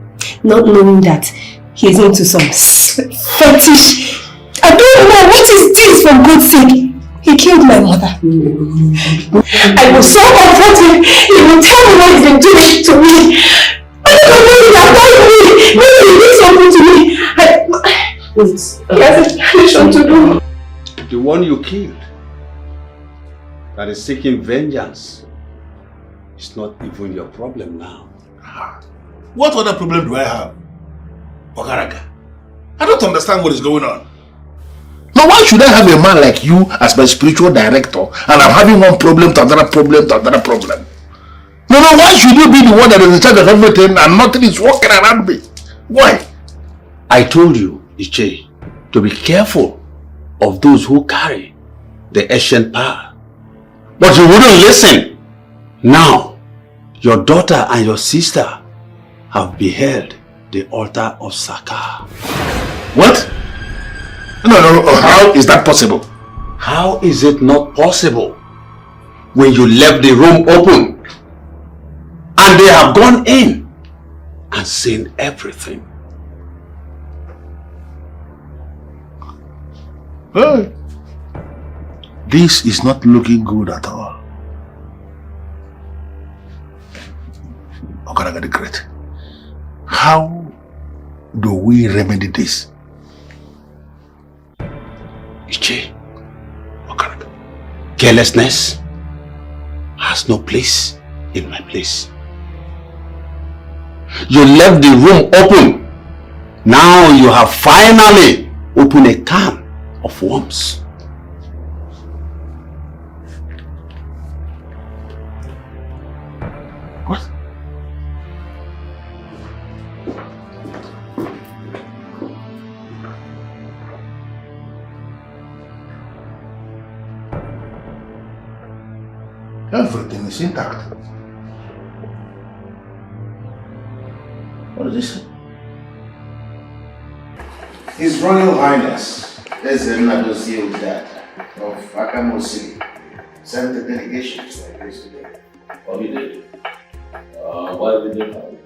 Not knowing that he's into some fetish. I don't know, what is this, for God's sake? He killed my mother. I was so comforted. He would tell me what he's been doing to me. I don't know, maybe he did something to me. He has a mission to do. The one you killed, that is seeking vengeance, is not even your problem now. What other problem do I have? Okaraga, I don't understand what is going on. Now why should I have a man like you as my spiritual director and I'm having one problem to another problem to another problem? No, why should you be the one that is in charge of everything and nothing is working around me? Why? I told you, Iche, to be careful of those who carry the ancient power. But you wouldn't listen. Now, your daughter and your sister have beheld the altar of Saka. What? No, how is that possible? How is it not possible when you left the room open and they have gone in and seen everything? Hey, this is not looking good at all. Okaraga the Great, how do we remedy this? Iche, Okaraga, carelessness has no place in my place. You left the room open. Now you have finally opened a can of worms. What? Everything is intact. What is this? His Royal Highness, Eze Nadozie Udad of Akamo City, sent a delegation to my place today. Oh, he did? Why did they come?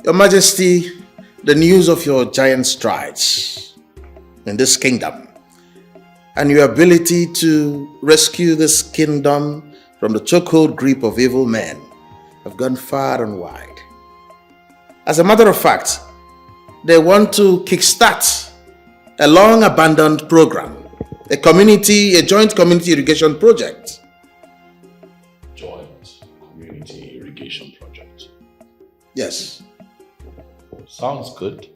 Your Majesty, the news of your giant strides in this kingdom and your ability to rescue this kingdom from the chokehold grip of evil men have gone far and wide. As a matter of fact, they want to kickstart a long-abandoned program, a joint community irrigation project. Joint community irrigation project? Yes. Sounds good.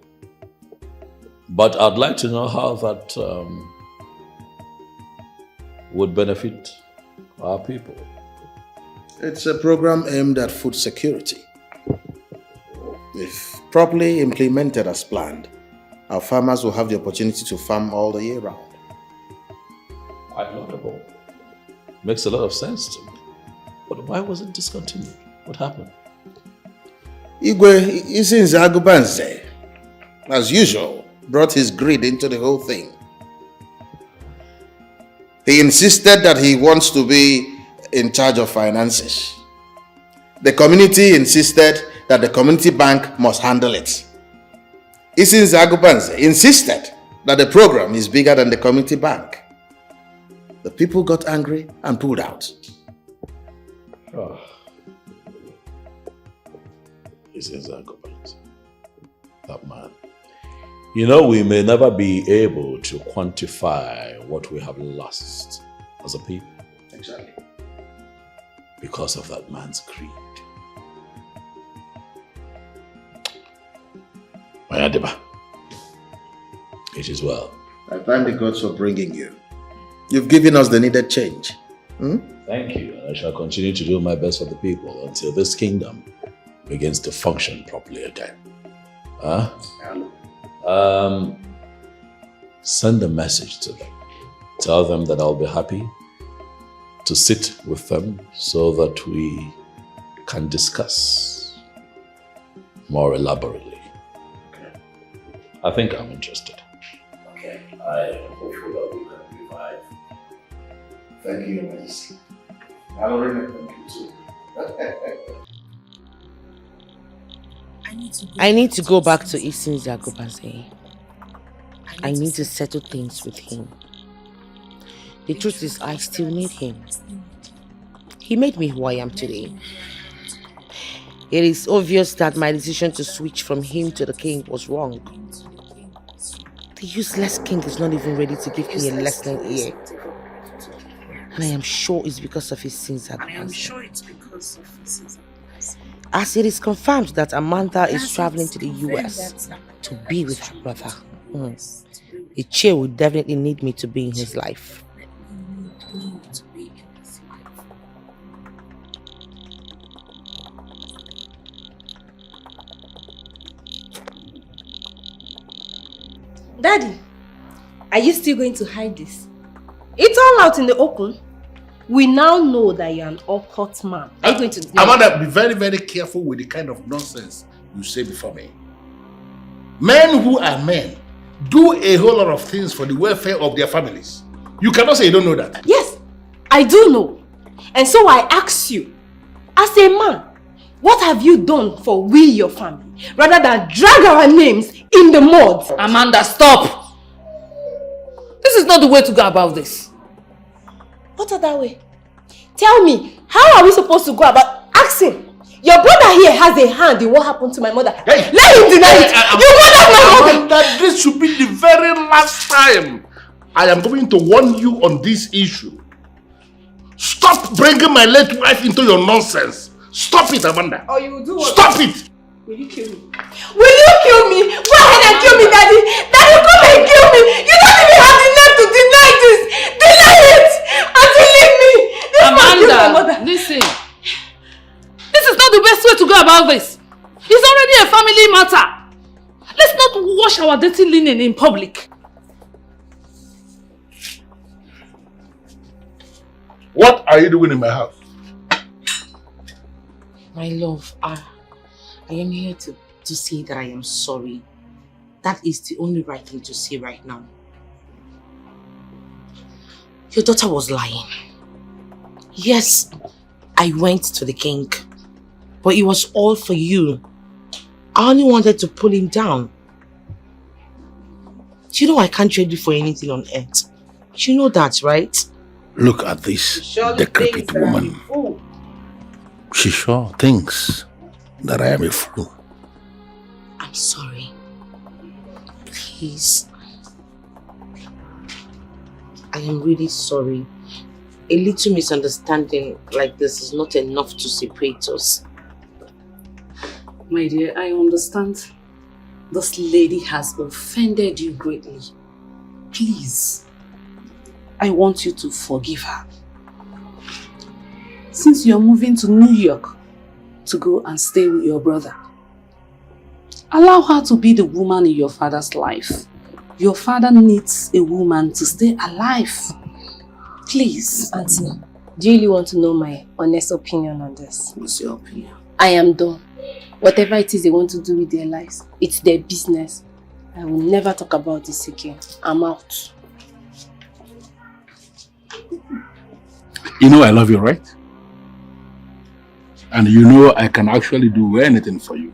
But I'd like to know how that would benefit our people. It's a program aimed at food security. If properly implemented as planned, our farmers will have the opportunity to farm all the year round. Quite laudable. Makes a lot of sense to me. But why was it discontinued? What happened? Igwe Isinze Agubanze, as usual, brought his greed into the whole thing. He insisted that he wants to be in charge of finances. The community insisted that the community bank must handle it. Isinze Agubanze insisted that the program is bigger than the community bank. The people got angry and pulled out. Oh. Isinze Agubanze. That man. You know, we may never be able to quantify what we have lost as a people. Exactly. Because of that man's greed. Mayadeba, it is well. I thank the gods for bringing you. You've given us the needed change. Thank you. I shall continue to do my best for the people until this kingdom begins to function properly again. Send a message to them. Tell them that I'll be happy to sit with them so that we can discuss more elaborately. I think I'm interested. Okay. I am hopeful that we can revive. Thank you, Your Majesty. Already, thank you too. I need to go back to Isinze Agobanze. I need to settle things with him. The truth is, I still need him. He made me who I am today. It is obvious that my decision to switch from him to the king was wrong. The useless king is not even ready to give me a listening ear. And I am sure it's because of his sins. As it is confirmed that Amanda is traveling to the US to be with her brother. Ichie will definitely need me to be in his life. Daddy, are you still going to hide this? It's all out in the open. We now know that you're an occult man. Are you going to deny? Amanda, be very, very careful with the kind of nonsense you say before me. Men who are men do a whole lot of things for the welfare of their families. You cannot say you don't know that. Yes, I do know. And so I ask you, as a man, what have you done for we, your family, rather than drag our names in the mud? Amanda, stop! This is not the way to go about this. What other way? Tell me, how are we supposed to go about asking? Your brother here has a hand in what happened to my mother. Hey, let him deny it! You murdered my mother! Amanda, this should be the very last time I am going to warn you on this issue. Stop bringing my late wife into your nonsense. Stop it, Amanda. Or you will do what? Stop it! Will you kill me? Will you kill me? Go ahead and kill me, Daddy! Daddy, come and kill me! You don't even have the nerve to deny this! Deny it! Until leave me! This man killed my mother. Listen. This is not the best way to go about this. It's already a family matter. Let's not wash our dirty linen in public. What are you doing in my house? My love, I am here to say that I am sorry. That is the only right thing to say right now. Your daughter was lying. Yes, I went to the king, but it was all for you. I only wanted to pull him down. You know I can't trade you for anything on earth. You know that, right? Look at this decrepit woman. She sure thinks that I am a fool. I'm sorry. Please. I am really sorry. A little misunderstanding like this is not enough to separate us. My dear, I understand. This lady has offended you greatly. Please, I want you to forgive her. Since you're moving to New York to go and stay with your brother, allow her to be the woman in your father's life. Your father needs a woman to stay alive. Please. Auntie, do you really want to know my honest opinion on this? What's your opinion? I am done. Whatever it is they want to do with their lives, it's their business. I will never talk about this again. I'm out. You know I love you, right? And you know I can actually do anything for you.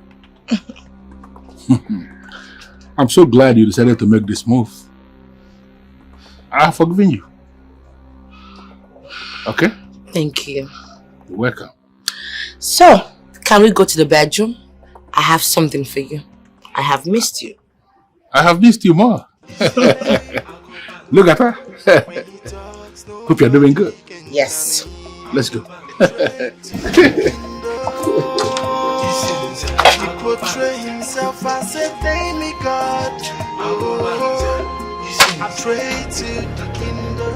I'm so glad you decided to make this move. I have forgiven you. Okay? Thank you. You're welcome. So, can we go to the bedroom? I have something for you. I have missed you. I have missed you more. Look at her. Hope you're doing good. Yes. Let's go. He portray himself as a demigod. I pray to the kingdom.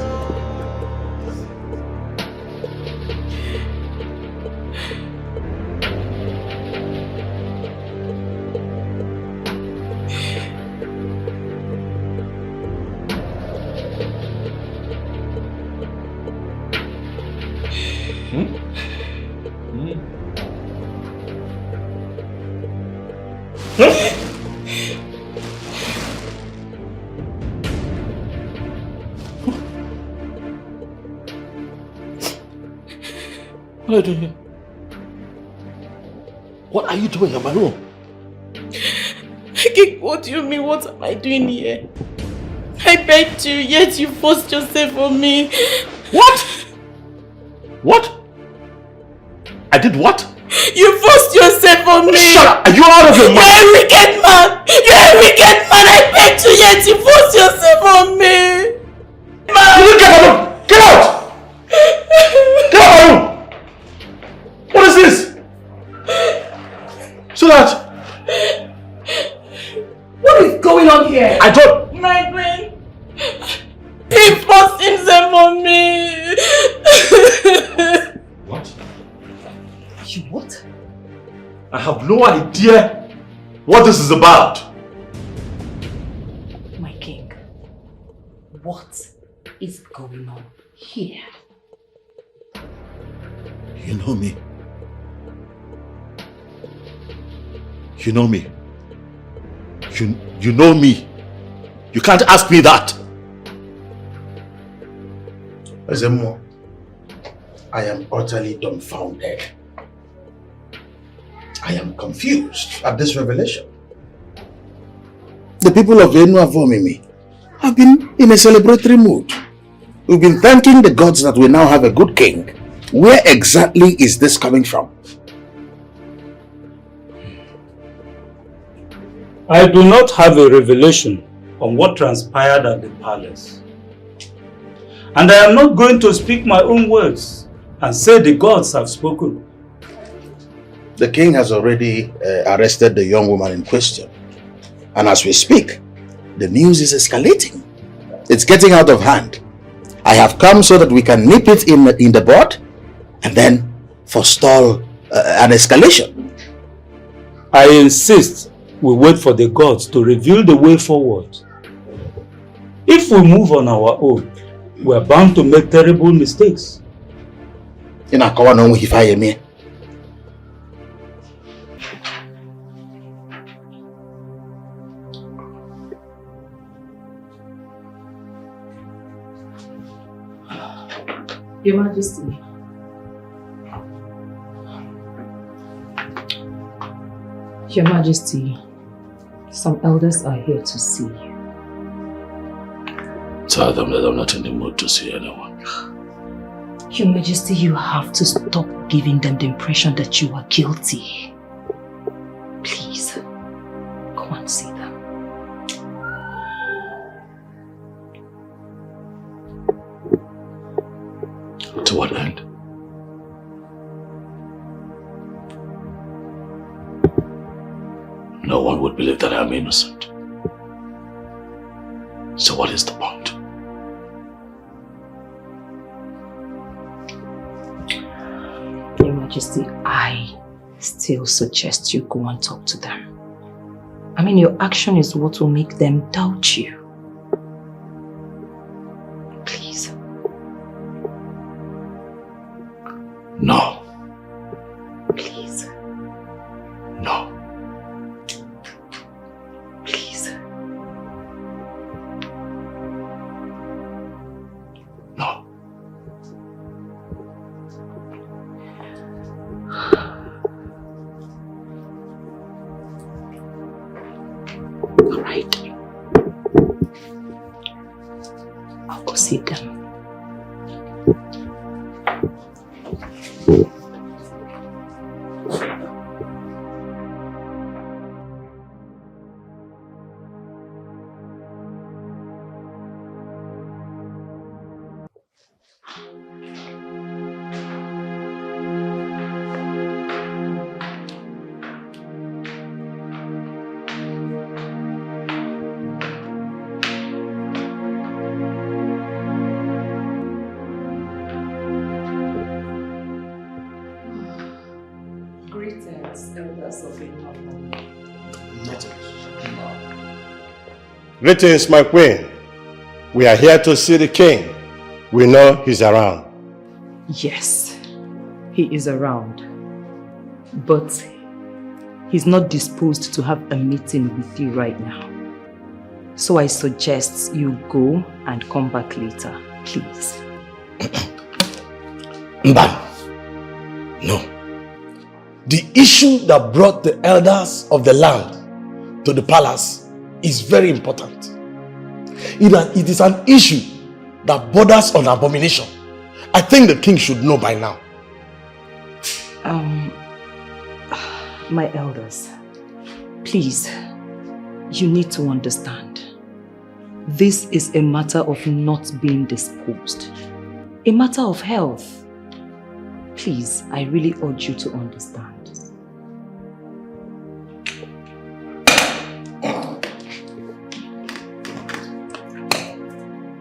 are you doing here? What are you doing in my room? What do you mean? What am I doing here? I begged you, yet you forced yourself on me. What? What? I did what? You forced yourself on me. Shut up! Are you out of your mind? You're a wicked man. You're a wicked man. I begged you, yet you forced yourself on me. Man. You get out! Get out! Get out of my room! What is this? So that... What is going on here? I don't... My brain. He forced himself on me. What? You what? I have no idea what this is about. My king, what is going on here? You know me. You know me. You know me. You can't ask me that. Ezemo, I am utterly dumbfounded. I am confused at this revelation. The people of Enuavomimi have been in a celebratory mood. We've been thanking the gods that we now have a good king. Where exactly is this coming from? I do not have a revelation on what transpired at the palace. And I am not going to speak my own words and say the gods have spoken. The king has already arrested the young woman in question. And as we speak, the news is escalating. It's getting out of hand. I have come so that we can nip it in the bud and then forestall an escalation. I insist we wait for the gods to reveal the way forward. If we move on our own, we are bound to make terrible mistakes. Your Majesty. Your Majesty, some elders are here to see you. Tell them that I'm not in the mood to see anyone. Your Majesty, you have to stop giving them the impression that you are guilty. Please, go and see them. To what end? No one would believe that I'm innocent. So what is the point? Your Majesty, I still suggest you go and talk to them. I mean, your action is what will make them doubt you. Please. No. Please. No. Please. No. All right. I'll go see them. Greetings, my queen. We are here to see the king. We know he's around. Yes, he is around. But he's not disposed to have a meeting with you right now. So I suggest you go and come back later, please. Mba, No. The issue that brought the elders of the land to the palace is very important. It is an issue that borders on abomination. I think the king should know by now. My elders, please, you need to understand. This is a matter of not being disposed. A matter of health. Please, I really urge you to understand.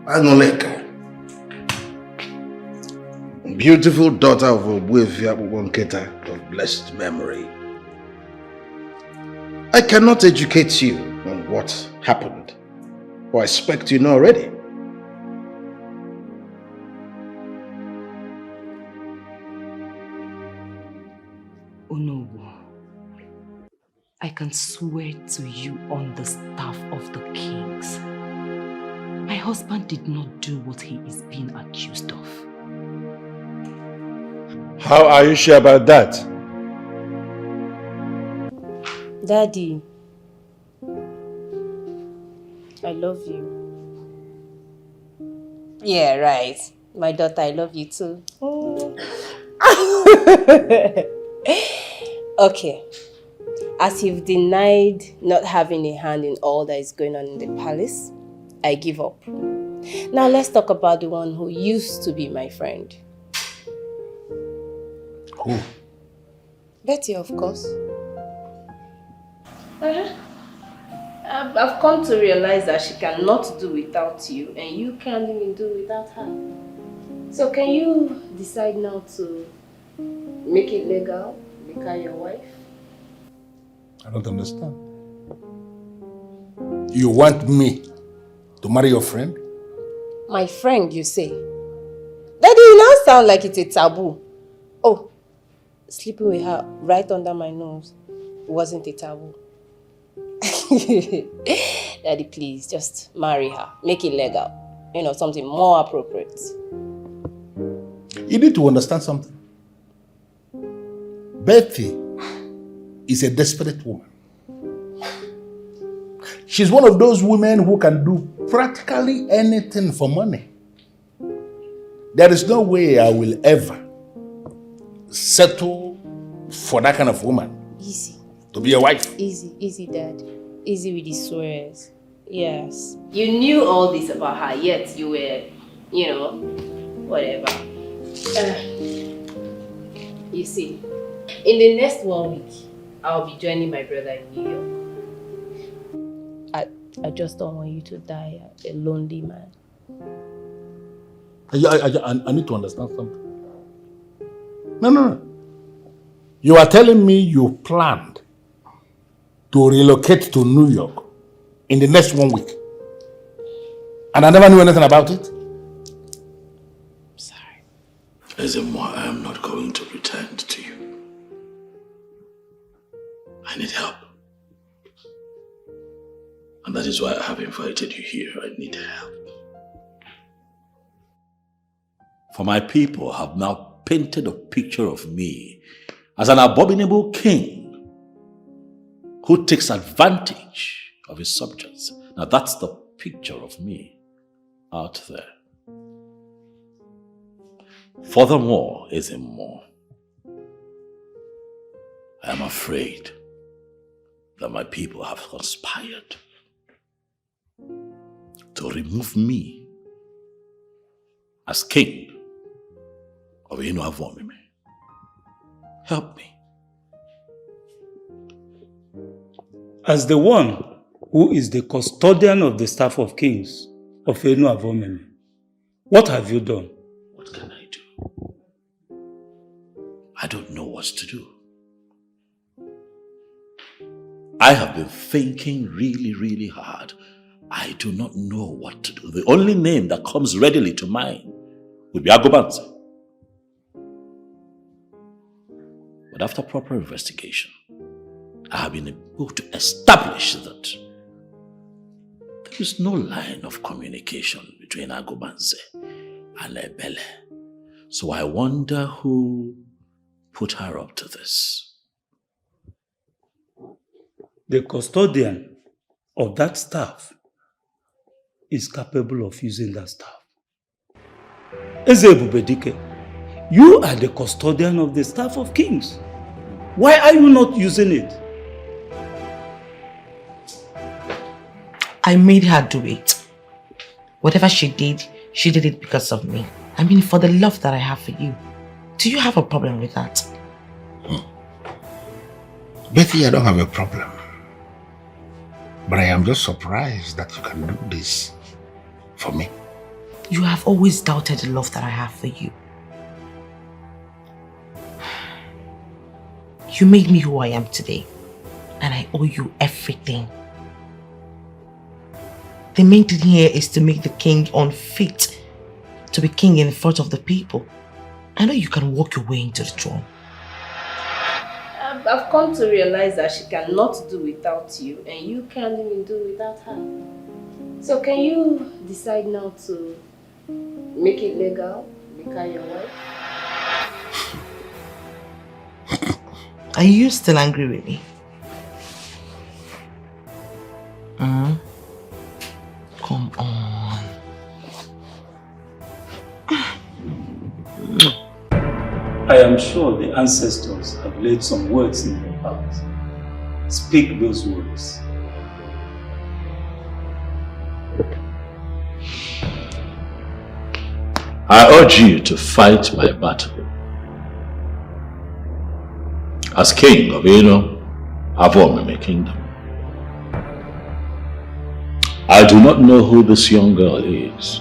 Anoleka, beautiful daughter of Ogbuefi Nketa of blessed memory. I cannot educate you on what happened, for I expect you know already. Onowu, I can swear to you on the staff of the kings. My husband did not do what he is being accused of. How are you sure about that? Daddy, I love you. Yeah, right. My daughter, I love you too. Okay. As you've denied not having a hand in all that is going on in the palace, I give up. Now let's talk about the one who used to be my friend. Who? Betty, of course. I've come to realize that she cannot do without you, and you can't even do without her. So can you decide now to make it legal, make her your wife? I don't understand. You want me to marry your friend? My friend, you say? Daddy, you now sound like it's a taboo. Oh, sleeping with her right under my nose wasn't a taboo. Daddy, please, just marry her. Make it legal. You know, something more appropriate. You need to understand something. Betty is a desperate woman. She's one of those women who can do practically anything for money. There is no way I will ever settle for that kind of woman. Easy. To be a wife. Easy, Dad. Easy with the swears. Yes. You knew all this about her, yet you were, you know, whatever. You see, in the next 1 week, I'll be joining my brother in New York. I just don't want you to die a lonely man. I need to understand something. No. You are telling me you planned to relocate to New York in the next 1 week. And I never knew anything about it? Sorry. Ezemwa, I am not going to pretend to you. I need help. And that is why I have invited you here. I need help. For my people have now painted a picture of me as an abominable king who takes advantage of his subjects. Now that's the picture of me out there. Furthermore, Ezemwa, I am afraid that my people have conspired to remove me as king of Enuavomime. Help me. As the one who is the custodian of the staff of kings of Enuavomime, what have you done? What can I do? I don't know what to do. I have been thinking really hard. I do not know what to do. The only name that comes readily to mind would be Agobanze. But after proper investigation, I have been able to establish that there is no line of communication between Agobanze and Ebele. So I wonder who put her up to this? The custodian of that staff is capable of using that staff. Ezebubedike, you are the custodian of the staff of kings. Why are you not using it? I made her do it. Whatever she did it because of me. I mean, for the love that I have for you. Do you have a problem with that? Betty, I don't have a problem. But I am just surprised that you can do this for me. You have always doubted the love that I have for you. You made me who I am today. And I owe you everything. The main thing here is to make the king unfit to be king in front of the people. I know you can walk your way into the throne. I've come to realize that she cannot do without you, and you can't even do without her. So can you decide now to make it legal, make her your wife? Are you still angry with me? Come on. I am sure the ancestors have laid some words in your heart. Speak those words. I urge you to fight my battle. As king of Avomime Kingdom. I do not know who this young girl is.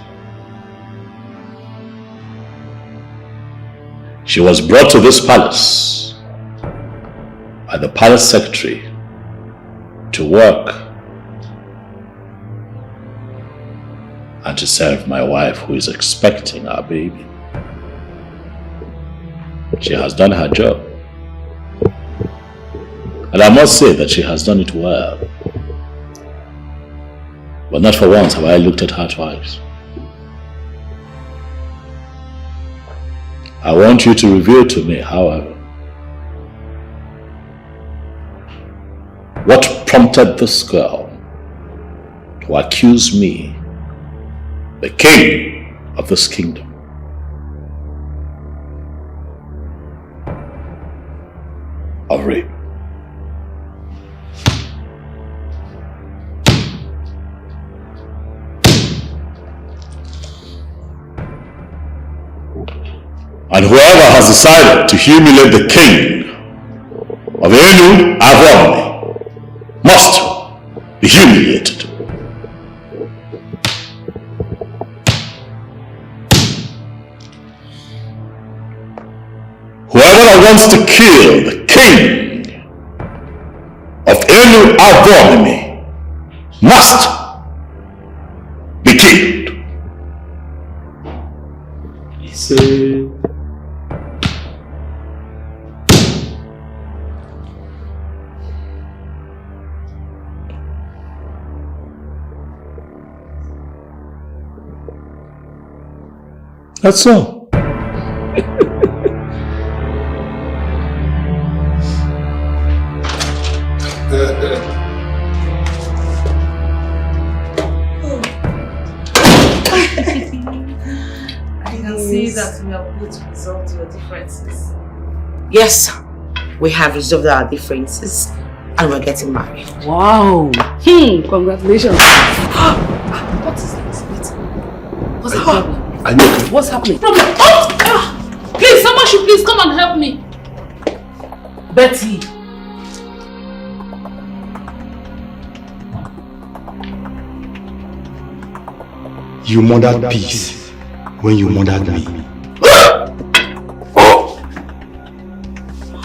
She was brought to this palace by the palace secretary to work and to serve my wife who is expecting our baby. She has done her job. And I must say that she has done it well. But not for once have I looked at her twice. I want you to reveal to me, however, what prompted this girl to accuse me, the king of this kingdom, of rape. And whoever has decided to humiliate the king of Enu Avomime must be humiliated. Whoever wants to kill the king of Enu Avomime must be killed. He said, that's all. I can see that we have both resolved your differences. Yes, we have resolved our differences and we're getting married. Wow! Congratulations! What is this? What's the problem? What's happening? Please, someone should please come and help me. Betty! You murdered peace when you murdered me.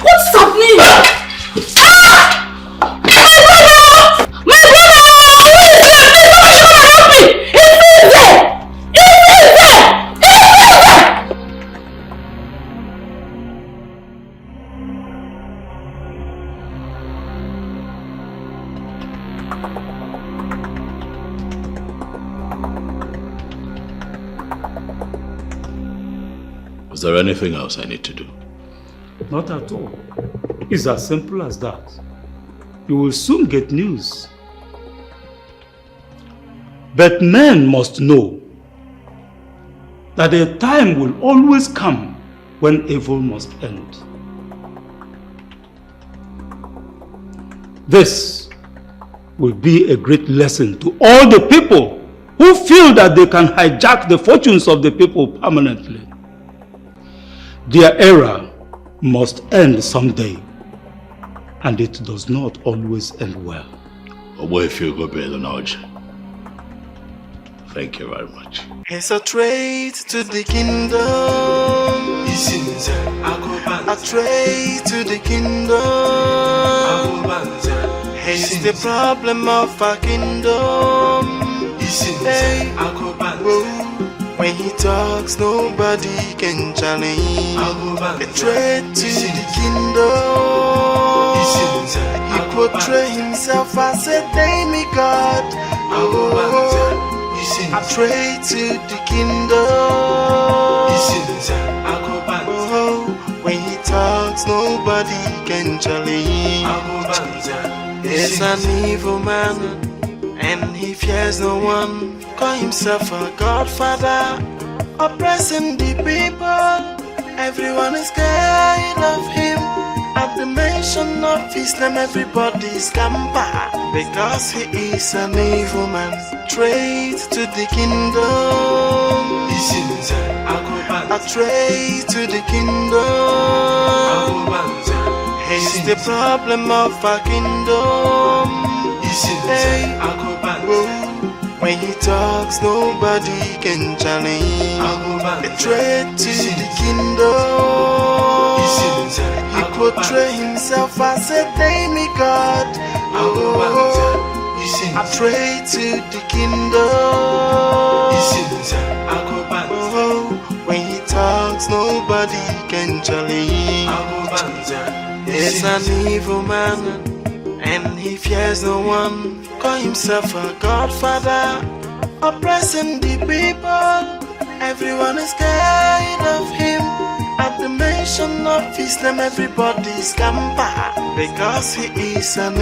What's happening? My brother! Who is there? Please, somebody come and help me! He's there! Is there anything else I need to do? Not at all. It's as simple as that. You will soon get news. But men must know that a time will always come when evil must end. This will be a great lesson to all the people who feel that they can hijack the fortunes of the people permanently. Their era must end someday, and it does not always end well. Thank you very much. He's a trade to the kingdom. A trade to the kingdom. He's the problem of our kingdom. Hey, whoa. When he talks, nobody can challenge. A trade to the kingdom. He portrays himself as a demigod. A trade to the kingdom. When he talks, nobody can challenge. He's an evil man, and he fears no one. Call himself a godfather, oppressing the people. Everyone is scared of him. At the mention of his name, everybody's scamper, because he is an evil man. Trade to the kingdom. A trade to the kingdom. He's the problem of our kingdom. Hey, whoa. When he talks, nobody can challenge. A trade to the kingdom. He portrays himself as a demigod. A trade to the kingdom. When he talks, nobody can challenge. He's an evil man, and he fears no one. Call himself a godfather, oppressing the people. Everyone is scared of him. At the mention of his name, everybody's scamper, because he is an